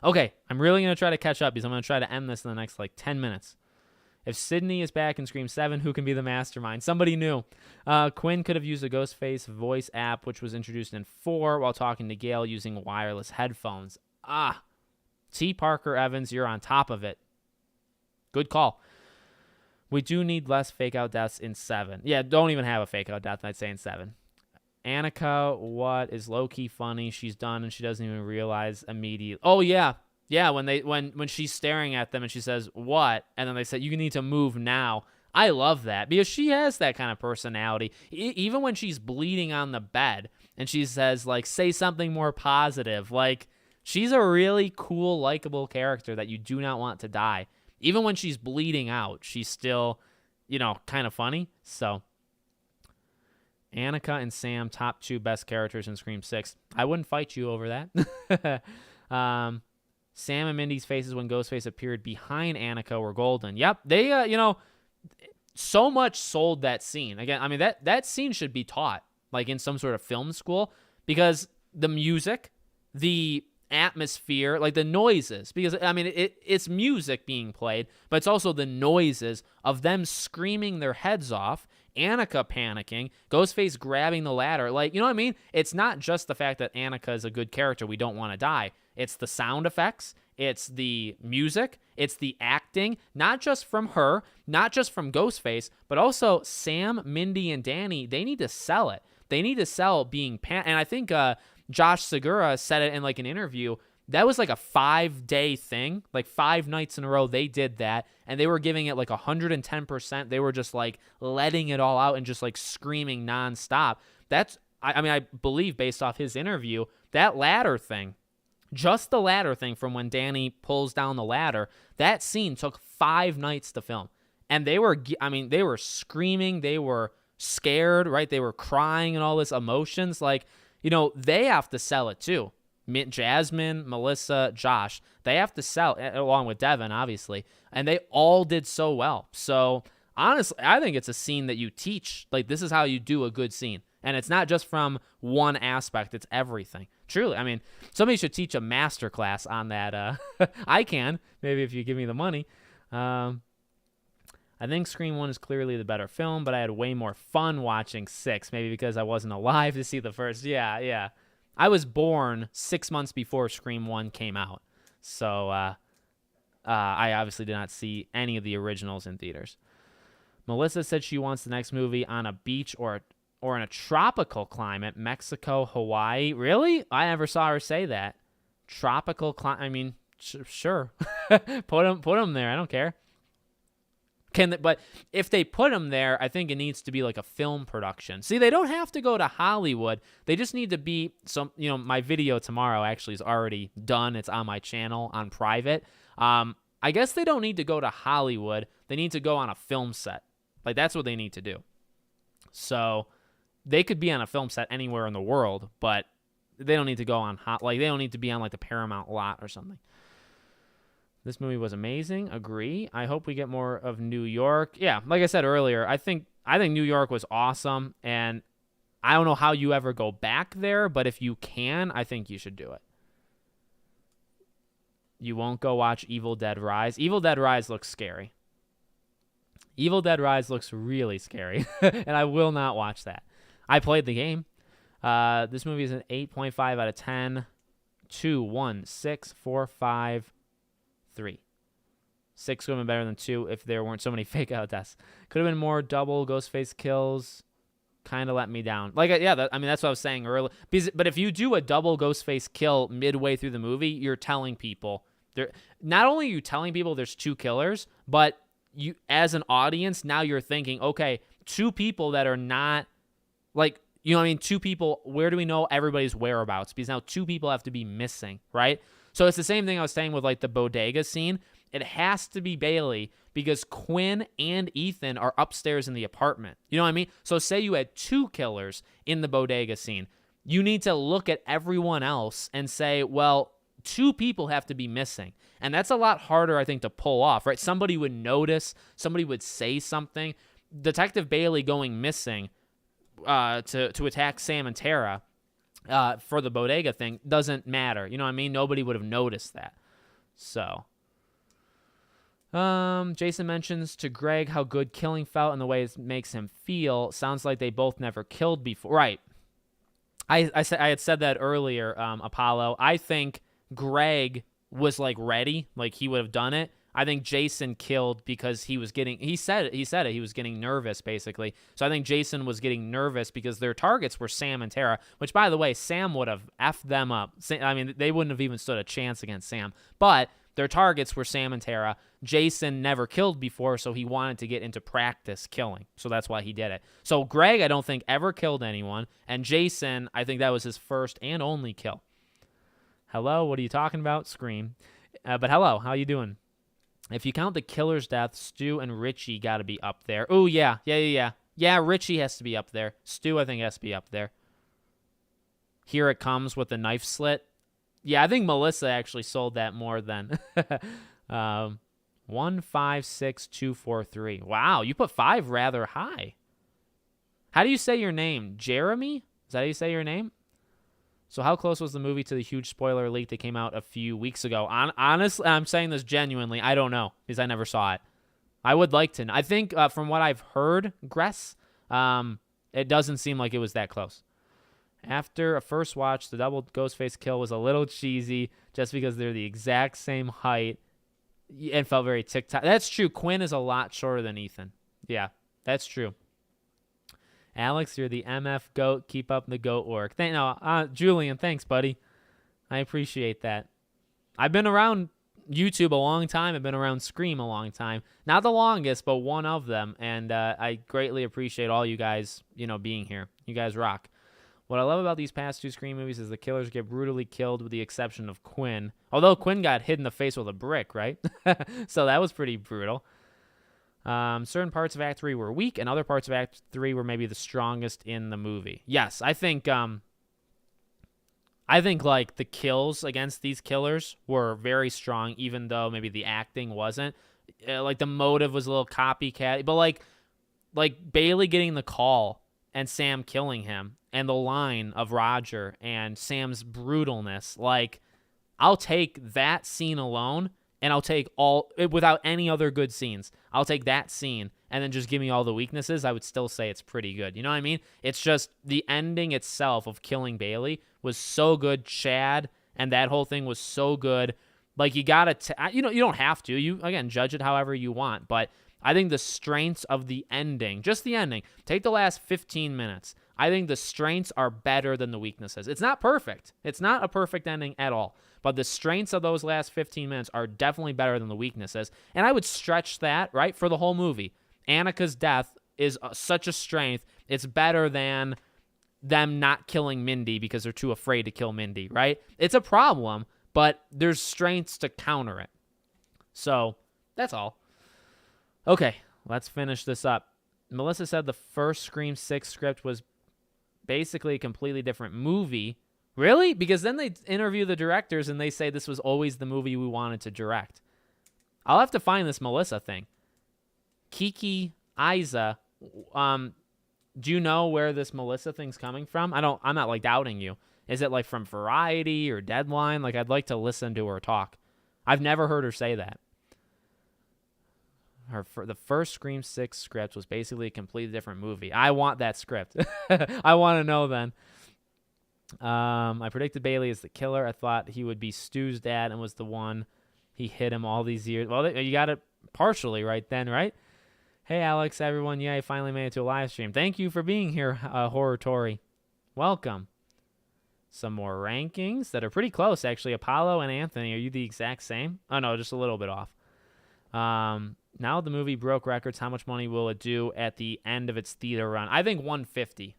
Okay, I'm really going to try to catch up because I'm going to try to end this in the next, 10 minutes. If Sydney is back in Scream 7, who can be the mastermind? Somebody new. Quinn could have used the Ghostface voice app, which was introduced in 4, while talking to Gale using wireless headphones. T. Parker Evans, you're on top of it. Good call. We do need less fake-out deaths in 7. Yeah, don't even have a fake-out death, I'd say, in 7. Annika, what is low-key funny? She's done, and she doesn't even realize immediately. Oh, yeah. Yeah, when she's staring at them and she says, what? And then they say, you need to move now. I love that because she has that kind of personality. Even when she's bleeding on the bed and she says, say something more positive. She's a really cool, likable character that you do not want to die. Even when she's bleeding out, she's still, kind of funny. So, Annika and Sam, top 2 best characters in Scream 6. I wouldn't fight you over that. Sam and Mindy's faces when Ghostface appeared behind Annika were golden. Yep, they, so much sold that scene. Again, I mean, that scene should be taught, in some sort of film school, because the music, the atmosphere, the noises, because, I mean, it's music being played, but it's also the noises of them screaming their heads off, Annika panicking, Ghostface grabbing the ladder. You know what I mean? It's not just the fact that Annika is a good character, we don't want to die. It's the sound effects, it's the music, it's the acting, not just from her, not just from Ghostface, but also Sam, Mindy, and Danny. They need to sell it. They need to sell being and I think Josh Segura said it in an interview. That was a 5-day thing, 5 nights in a row they did that, and they were giving it 110%. They were just letting it all out and just screaming nonstop. That's, I believe based off his interview, that ladder thing, just the ladder thing from when Danny pulls down the ladder, that scene took 5 nights to film. And they were screaming, they were scared, right? They were crying and all this emotions. They have to sell it too. Jasmine, Melissa, Josh, they have to sell, along with Devin, obviously. And they all did so well. So, honestly, I think it's a scene that you teach. This is how you do a good scene. And it's not just from one aspect, it's everything. Truly, I mean, somebody should teach a master class on that. I can, maybe if you give me the money. I think Scream 1 is clearly the better film, but I had way more fun watching 6, maybe because I wasn't alive to see the first. Yeah. I was born 6 months before Scream 1 came out. So I obviously did not see any of the originals in theaters. Melissa said she wants the next movie on a beach or in a tropical climate, Mexico, Hawaii. Really? I never saw her say that. Tropical climate. I mean, sure. put them there. I don't care. But if they put them there, I think it needs to be a film production. See, they don't have to go to Hollywood. They just need to be my video tomorrow actually is already done. It's on my channel on private. I guess they don't need to go to Hollywood. They need to go on a film set. That's what they need to do. So they could be on a film set anywhere in the world, but they don't need to go on they don't need to be on the Paramount lot or something. This movie was amazing. Agree. I hope we get more of New York. Yeah, like I said earlier, I think New York was awesome, and I don't know how you ever go back there, but if you can, I think you should do it. You won't go watch Evil Dead Rise. Evil Dead Rise looks scary. Evil Dead Rise looks really scary, and I will not watch that. I played the game. This movie is an 8.5 out of 10. 2, 1, 6, 4, 5, 3. 6 would have been better than 2 if there weren't so many fake out deaths. Could have been more double Ghostface kills. Kind of let me down. Like, yeah, I mean, that's what I was saying earlier. But if you do a double Ghostface kill midway through the movie, you're telling people. Not only are you telling people there's 2 killers, but you, as an audience, now you're thinking, okay, 2 people that are not, like, you know what I mean? 2 people, where do we know everybody's whereabouts? Because now 2 people have to be missing, right? So it's the same thing I was saying with, like, the bodega scene. It has to be Bailey because Quinn and Ethan are upstairs in the apartment. You know what I mean? So say you had 2 killers in the bodega scene. You need to look at everyone else and say, well, 2 people have to be missing. And that's a lot harder, I think, to pull off, right? Somebody would notice. Somebody would say something. Detective Bailey going missing to attack Sam and Tara for the bodega thing doesn't matter. You know what I mean? Nobody would have noticed that. So, Jason mentions to Greg how good killing felt and the way it makes him feel. Sounds like they both never killed before. Right. I had said that earlier, Apollo. I think Greg was like ready, like he would have done it. I think Jason killed because he was getting, he said it, he was getting nervous, basically. So I think Jason was getting nervous because their targets were Sam and Tara, which, by the way, Sam would have effed them up. I mean, they wouldn't have even stood a chance against Sam. But their targets were Sam and Tara. Jason never killed before, so he wanted to get into practice killing. So that's why he did it. So Greg, I don't think, ever killed anyone. And Jason, I think that was his first and only kill. Hello, what are you talking about? Scream. But hello, how you doing? If you count the killer's death, Stu and Richie got to be up there. Oh, yeah. Yeah, Richie has to be up there. Stu, I think, has to be up there. Here it comes with the knife slit. Yeah, I think Melissa actually sold that more than 156243. Wow, you put 5 rather high. How do you say your name? Jeremy? Is that how you say your name? So how close was the movie to the huge spoiler leak that came out a few weeks ago? Honestly, I'm saying this genuinely. I don't know because I never saw it. I would like to know. I think from what I've heard, Gress, it doesn't seem like it was that close. After a first watch, the double Ghostface kill was a little cheesy just because they're the exact same height. It felt very TikTok. That's true. Quinn is a lot shorter than Ethan. Yeah, that's true. Alex, you're the MF GOAT. Keep up the GOAT work. Julian, thanks, buddy. I appreciate that. I've been around YouTube a long time. I've been around Scream a long time. Not the longest, but one of them. And I greatly appreciate all you guys, being here. You guys rock. What I love about these past 2 Scream movies is the killers get brutally killed with the exception of Quinn. Although Quinn got hit in the face with a brick, right? So that was pretty brutal. Certain parts of Act 3 were weak, and other parts of Act 3 were maybe the strongest in the movie. Yes, I think like the kills against these killers were very strong, even though maybe the acting wasn't. Like the motive was a little copycat, but like Bailey getting the call and Sam killing him, and the line of Roger and Sam's brutalness. Like, I'll take that scene alone. And I'll take without any other good scenes. I'll take that scene and then just give me all the weaknesses. I would still say it's pretty good. You know what I mean? It's just the ending itself of killing Bailey was so good. Chad and that whole thing was so good. Like, you gotta, you don't have to. You, again, judge it however you want. But I think the strengths of the ending, just the ending, take the last 15 minutes. I think the strengths are better than the weaknesses. It's not perfect. It's not a perfect ending at all. But the strengths of those last 15 minutes are definitely better than the weaknesses. And I would stretch that, right, for the whole movie. Annika's death is such a strength. It's better than them not killing Mindy because they're too afraid to kill Mindy, right? It's a problem, but there's strengths to counter it. So that's all. Okay, let's finish this up. Melissa said the first Scream 6 script was basically a completely different movie. Really? Because then they interview the directors and they say this was always the movie we wanted to direct. I'll have to find this Melissa thing. Kiki Isa, do you know where this Melissa thing's coming from? I'm not like doubting you. Is it like from Variety or Deadline? Like, I'd like to listen to her talk. I've never heard her say that. The first Scream 6 script was basically a completely different movie. I want that script. I want to know then. I predicted Bailey as the killer. I thought he would be Stu's dad and was the one he hit him all these years. Well, you got it partially right then, right? Hey, Alex, everyone. Yeah, I finally made it to a live stream. Thank you for being here, Horror Tory. Welcome. Some more rankings that are pretty close, actually. Apollo and Anthony, are you the exact same? Oh, no, just a little bit off. Now the movie broke records. How much money will it do at the end of its theater run? I think 150.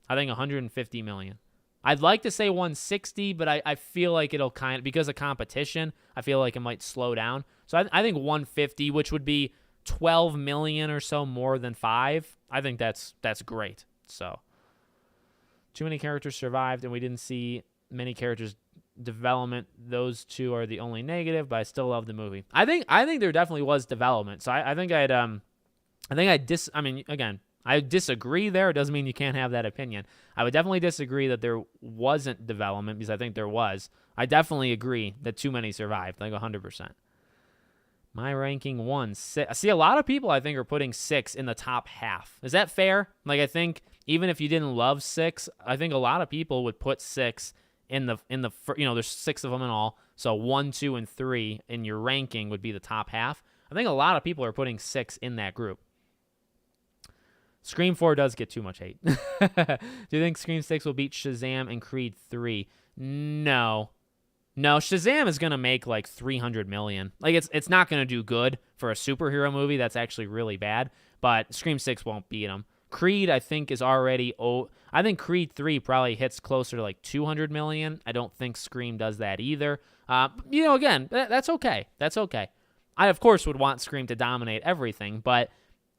I think 150 million. I'd like to say 160, but I feel like it'll because of competition, I feel like it might slow down. So I think 150, which would be 12 million or so more than 5. I think that's great. So too many characters survived, and we didn't see many characters development. Those two are the only negative, but I still love the movie. I think there definitely was development. So I disagree there. It doesn't mean you can't have that opinion. I would definitely disagree that there wasn't development, because I think there was. I definitely agree that too many survived, like 100%. My ranking 6. I see a lot of people, I think, are putting 6 in the top half. Is that fair? Like, I think even if you didn't love 6, I think a lot of people would put 6 in the there's 6 of them in all. So 1, 2, and 3 in your ranking would be the top half. I think a lot of people are putting 6 in that group. Scream 4 does get too much hate. Do you think Scream 6 will beat Shazam and Creed 3? No, Shazam is going to make like 300 million. Like, it's not going to do good for a superhero movie. That's actually really bad. But Scream 6 won't beat him. Creed, I think, is already... I think Creed 3 probably hits closer to like 200 million. I don't think Scream does that either. Again, that's okay. That's okay. I, of course, would want Scream to dominate everything, but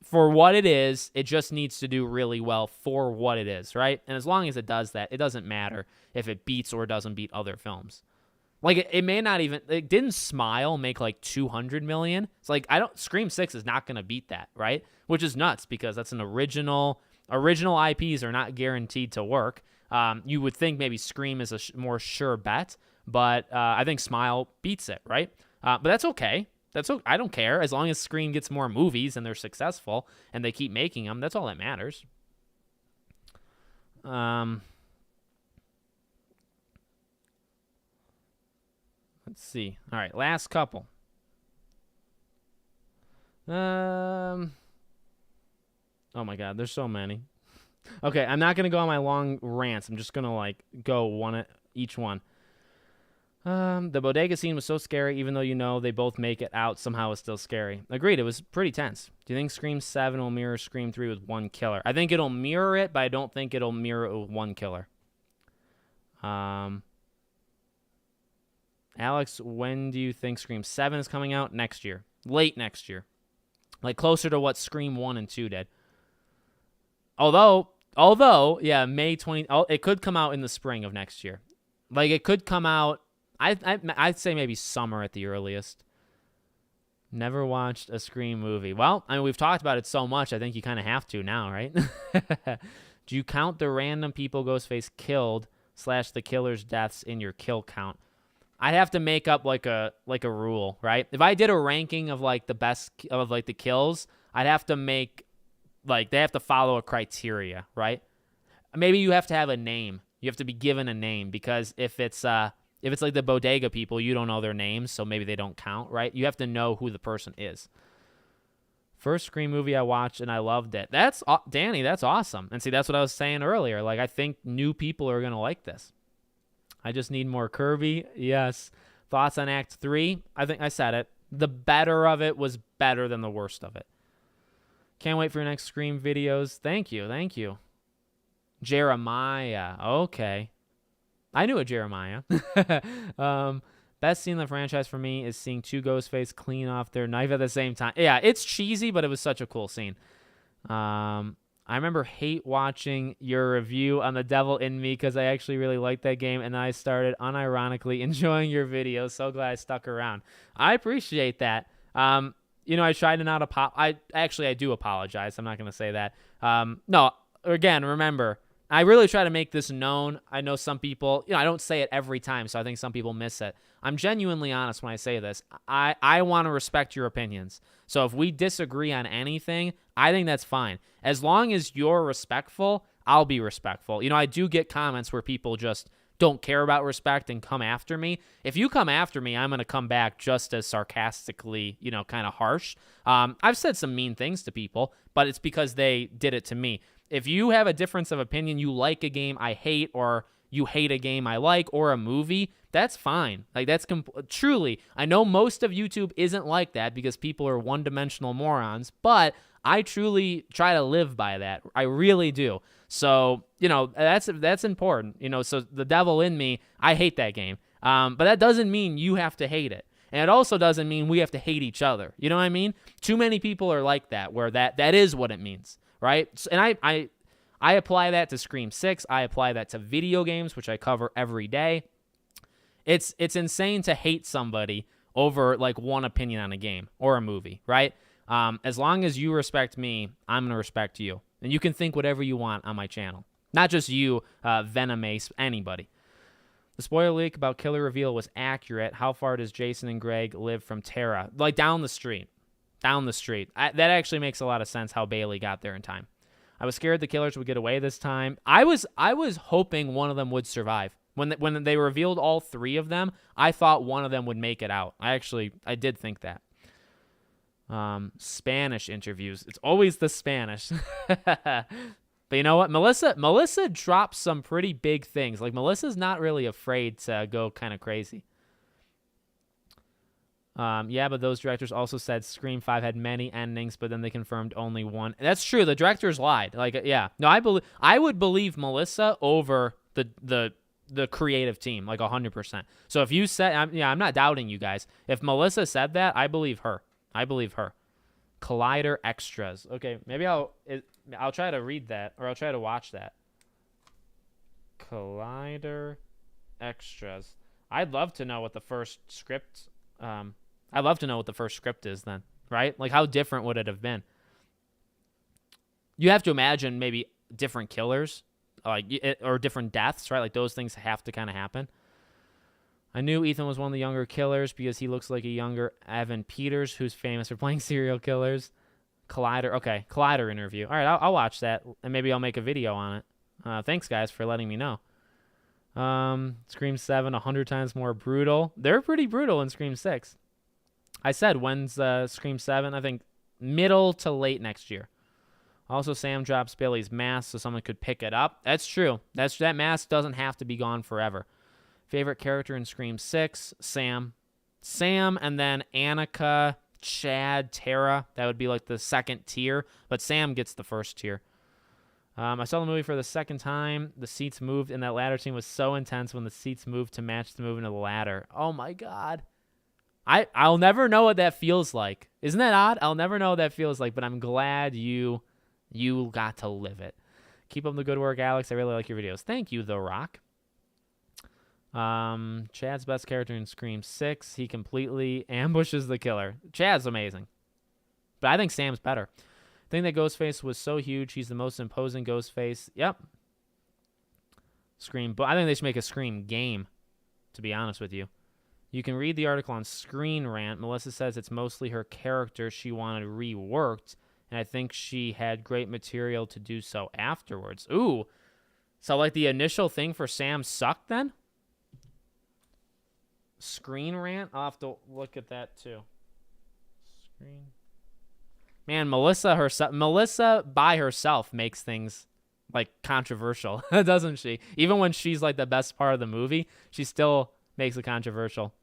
for what it is, it just needs to do really well for what it is, right? And as long as it does that, it doesn't matter if it beats or doesn't beat other films. Like, it may not even... It didn't Smile make like 200 million? It's like, Scream 6 is not going to beat that, right? Which is nuts, because that's an original IPs are not guaranteed to work. You would think maybe Scream is a more sure bet, but I think Smile beats it, right? But that's okay. I don't care. As long as Scream gets more movies and they're successful and they keep making them, that's all that matters. Let's see. All right, last couple. Oh my God, there's so many. Okay, I'm not gonna go on my long rants. I'm just gonna go one at each one. The bodega scene was so scary, even though they both make it out, somehow it's still scary. Agreed, it was pretty tense. Do you think Scream 7 will mirror Scream 3 with one killer? I think it'll mirror it, but I don't think it'll mirror it with one killer. Alex, when do you think Scream 7 is coming out? Next year. Late next year. Like closer to what Scream 1 and 2 did. Although, yeah, May 20... it could come out in the spring of next year. Like, it could come out... I'd say maybe summer at the earliest. Never watched a Scream movie. Well, I mean, we've talked about it so much, I think you kind of have to now, right? Do you count the random people Ghostface killed / the killer's deaths in your kill count? I'd have to make up like a rule, right? If I did a ranking of the best of the kills, I'd have to make they have to follow a criteria, right? Maybe you have to have a name. You have to be given a name, because if it's like the bodega people, you don't know their names, so maybe they don't count, right? You have to know who the person is. First Scream movie I watched and I loved it. That's Danny. That's awesome. And see, that's what I was saying earlier. I think new people are gonna like this. I just need more Kirby. Yes. Thoughts on Act 3? I think I said it. The better of it was better than the worst of it. Can't wait for your next Scream videos. Thank you. Jeremiah. Okay. I knew a Jeremiah. Best scene in the franchise for me is seeing two Ghostface clean off their knife at the same time. Yeah, it's cheesy, but it was such a cool scene. I remember hate watching your review on The Devil in Me because I actually really liked that game, and I started unironically enjoying your videos. So glad I stuck around. I appreciate that. I try to not I do apologize. I'm not going to say that. No, again, remember, I really try to make this known. I know some people, I don't say it every time, so I think some people miss it. I'm genuinely honest when I say this. I want to respect your opinions. So if we disagree on anything, I think that's fine. As long as you're respectful, I'll be respectful. I do get comments where people just don't care about respect and come after me. If you come after me, I'm going to come back just as sarcastically, kind of harsh. I've said some mean things to people, but it's because they did it to me. If you have a difference of opinion, you like a game I hate, or you hate a game I like, or a movie, that's fine. Like, that's truly, I know most of YouTube isn't like that because people are one-dimensional morons, but I truly try to live by that. I really do. So, that's important. So the devil in me, I hate that game. But that doesn't mean you have to hate it. And it also doesn't mean we have to hate each other. You know what I mean? Too many people are like that, where that is what it means, right? And I apply that to Scream 6. I apply that to video games, which I cover every day. It's insane to hate somebody over like one opinion on a game or a movie, right? As long as you respect me, I'm going to respect you. And you can think whatever you want on my channel. Not just you, Venomace, anybody. The spoiler leak about killer reveal was accurate. How far does Jason and Greg live from Tara? Like, down the street. Down the street. That actually makes a lot of sense how Bailey got there in time. I was scared the killers would get away this time. I was hoping one of them would survive. When they revealed all three of them, I thought one of them would make it out. I did think that. Spanish interviews. It's always the Spanish. But you know what? Melissa drops some pretty big things. Like, Melissa's not really afraid to go kind of crazy. Yeah, but those directors also said Scream 5 had many endings, but then they confirmed only one. That's true. The directors lied. Like, yeah. No, I would believe Melissa over the creative team, like 100%. So if you said, I'm not doubting you guys. If Melissa said that, I believe her. Collider extras. Okay, maybe I'll try to read that, or I'll try to watch that. Collider extras. I'd love to know what the first script. I'd love to know what the first script is then, right? Like, how different would it have been? You have to imagine maybe different killers, or different deaths, right? Like, those things have to kind of happen. I knew Ethan was one of the younger killers because he looks like a younger Evan Peters, who's famous for playing serial killers. Collider. Okay, Collider interview. All right, I'll watch that, and maybe I'll make a video on it. Thanks, guys, for letting me know. Scream 7, 100 times more brutal. They're pretty brutal in Scream 6. I said, when's Scream 7? I think middle to late next year. Also, Sam drops Billy's mask so someone could pick it up. That's true. That mask doesn't have to be gone forever. Favorite character in Scream 6? Sam, and then Annika, Chad, Tara. That would be like the second tier, but Sam gets the first tier. I saw the movie for the second time. The seats moved, and that ladder scene was so intense when the seats moved to match the movement of the ladder. Oh, my God. I'll never know what that feels like. Isn't that odd? I'll never know what that feels like, but I'm glad you got to live it. Keep up the good work, Alex. I really like your videos. Thank you, The Rock. Chad's best character in Scream 6. He completely ambushes the killer. Chad's amazing. But I think Sam's better. I think that Ghostface was so huge. He's the most imposing Ghostface. Yep. Scream. But I think they should make a Scream game, to be honest with you. You can read the article on Screen Rant. Melissa says it's mostly her character she wanted reworked, and I think she had great material to do so afterwards. Ooh. So, like, the initial thing for Sam sucked then? Screen Rant? I'll have to look at that too. Screen. Man, Melissa by herself makes things like controversial, doesn't she? Even when she's like the best part of the movie, she still makes it controversial.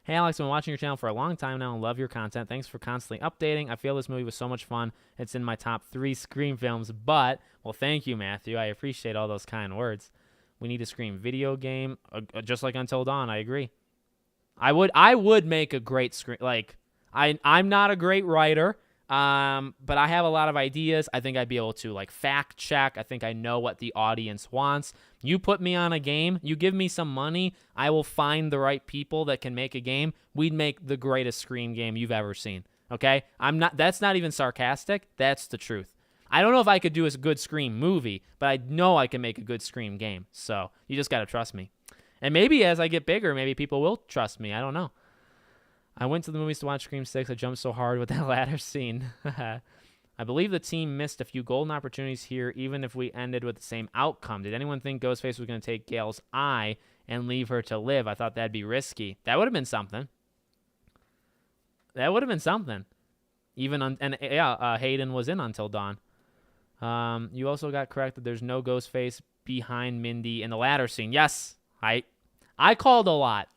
Hey Alex, I've been watching your channel for a long time now and love your content. Thanks for constantly updating. I feel this movie was so much fun. It's in my top 3 Scream films, but, well, thank you, Matthew. I appreciate all those kind words. We need a Scream video game, just like Until Dawn. I agree. I would make a great Scream. Like, I'm not a great writer, but I have a lot of ideas. I think I'd be able to like fact check. I think I know what the audience wants. You put me on a game, you give me some money, I will find the right people that can make a game. We'd make the greatest Scream game you've ever seen. Okay? That's not even sarcastic. That's the truth. I don't know if I could do a good Scream movie, but I know I can make a good Scream game. So you just got to trust me. And maybe as I get bigger, maybe people will trust me. I don't know. I went to the movies to watch Scream 6. I jumped so hard with that ladder scene. I believe the team missed a few golden opportunities here, even if we ended with the same outcome. Did anyone think Ghostface was going to take Gale's eye and leave her to live? I thought that'd be risky. That would have been something. That would have been something. Hayden was in Until Dawn. You also got correct that there's no Ghostface behind Mindy in the ladder scene. Yes, I called a lot.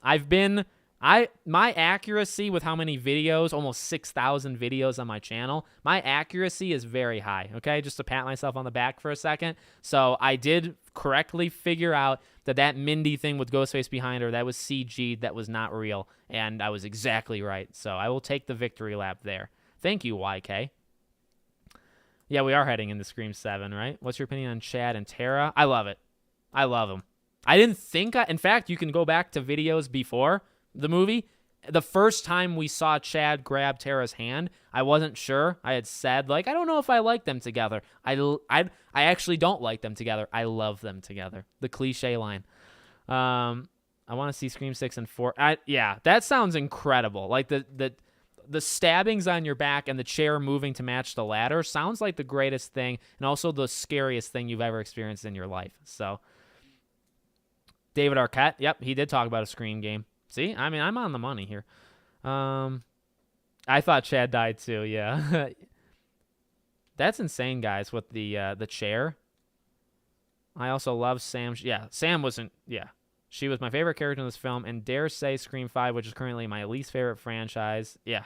My accuracy with how many videos, almost 6,000 videos on my channel, my accuracy is very high, okay? Just to pat myself on the back for a second. So I did correctly figure out that Mindy thing with Ghostface behind her, that was CG, that was not real, and I was exactly right. So I will take the victory lap there. Thank you, YK. Yeah, we are heading into Scream 7, right? What's your opinion on Chad and Tara? I love it. I love them. I didn't think... in fact, you can go back to videos before the movie. The first time we saw Chad grab Tara's hand, I wasn't sure. I had said, like, I don't know if I like them together. I actually don't like them together. I love them together. The cliche line. I want to see Scream 6 and 4. Yeah, that sounds incredible. Like, the stabbings on your back and the chair moving to match the ladder sounds like the greatest thing and also the scariest thing you've ever experienced in your life. So, David Arquette, yep, he did talk about a Scream game. See, I mean, I'm on the money here. I thought Chad died too, yeah. That's insane, guys, with the chair. I also love Sam. Yeah, Sam wasn't, yeah. She was my favorite character in this film, and dare say Scream 5, which is currently my least favorite franchise. Yeah.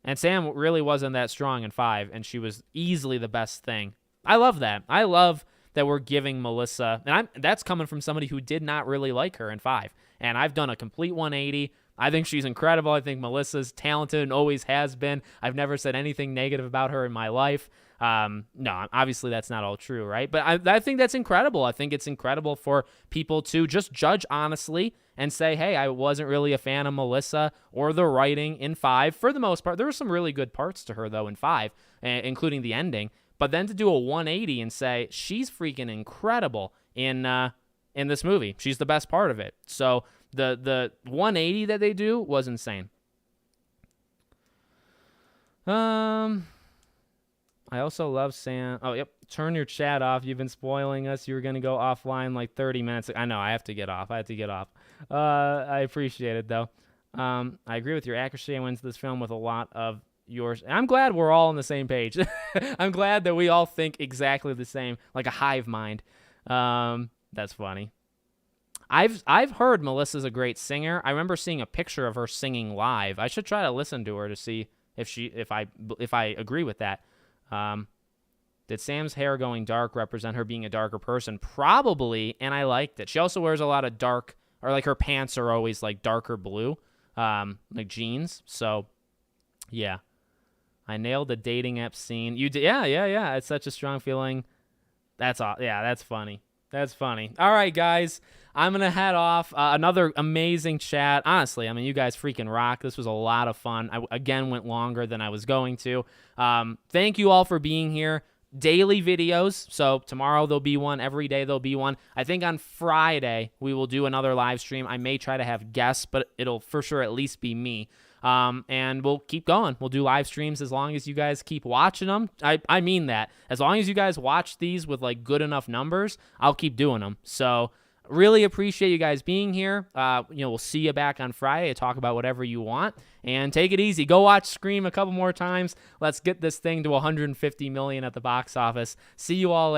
And Sam really wasn't that strong in 5, and she was easily the best thing. I love that. I love that we're giving Melissa, and that's coming from somebody who did not really like her in 5. And I've done a complete 180. I think she's incredible. I think Melissa's talented and always has been. I've never said anything negative about her in my life. No, obviously that's not all true, right? But I think that's incredible. I think it's incredible for people to just judge honestly and say, hey, I wasn't really a fan of Melissa or the writing in 5. For the most part, there were some really good parts to her, though, in 5, including the ending. But then to do a 180 and say, she's freaking incredible in this movie. She's the best part of it. So the 180 that they do was insane. I also love Sam. Oh, yep. Turn your chat off. You've been spoiling us. You were going to go offline like 30 minutes. I know. I have to get off. I appreciate it, though. I agree with your accuracy. I went into this film with a lot of yours. And I'm glad we're all on the same page. I'm glad that we all think exactly the same, like a hive mind. That's funny. I've heard Melissa's a great singer. I remember seeing a picture of her singing live. I should try to listen to her to see if I agree with that. Did Sam's hair going dark represent her being a darker person? Probably, and I liked it. She also wears a lot of dark, or like her pants are always like darker blue, like jeans. So, yeah. I nailed the dating app scene. You did, yeah. It's such a strong feeling. That's all. Yeah, that's funny. That's funny. All right, guys. I'm going to head off. Another amazing chat. Honestly, I mean, you guys freaking rock. This was a lot of fun. I, again, went longer than I was going to. Thank you all for being here. Daily videos. So tomorrow there'll be one. Every day there'll be one. I think on Friday we will do another live stream. I may try to have guests, but it'll for sure at least be me. And we'll keep going. We'll do live streams as long as you guys keep watching them. I mean that. As long as you guys watch these with like good enough numbers, I'll keep doing them. So really appreciate you guys being here. We'll see you back on Friday to talk about whatever you want. And take it easy. Go watch Scream a couple more times. Let's get this thing to 150 million at the box office. See you all later.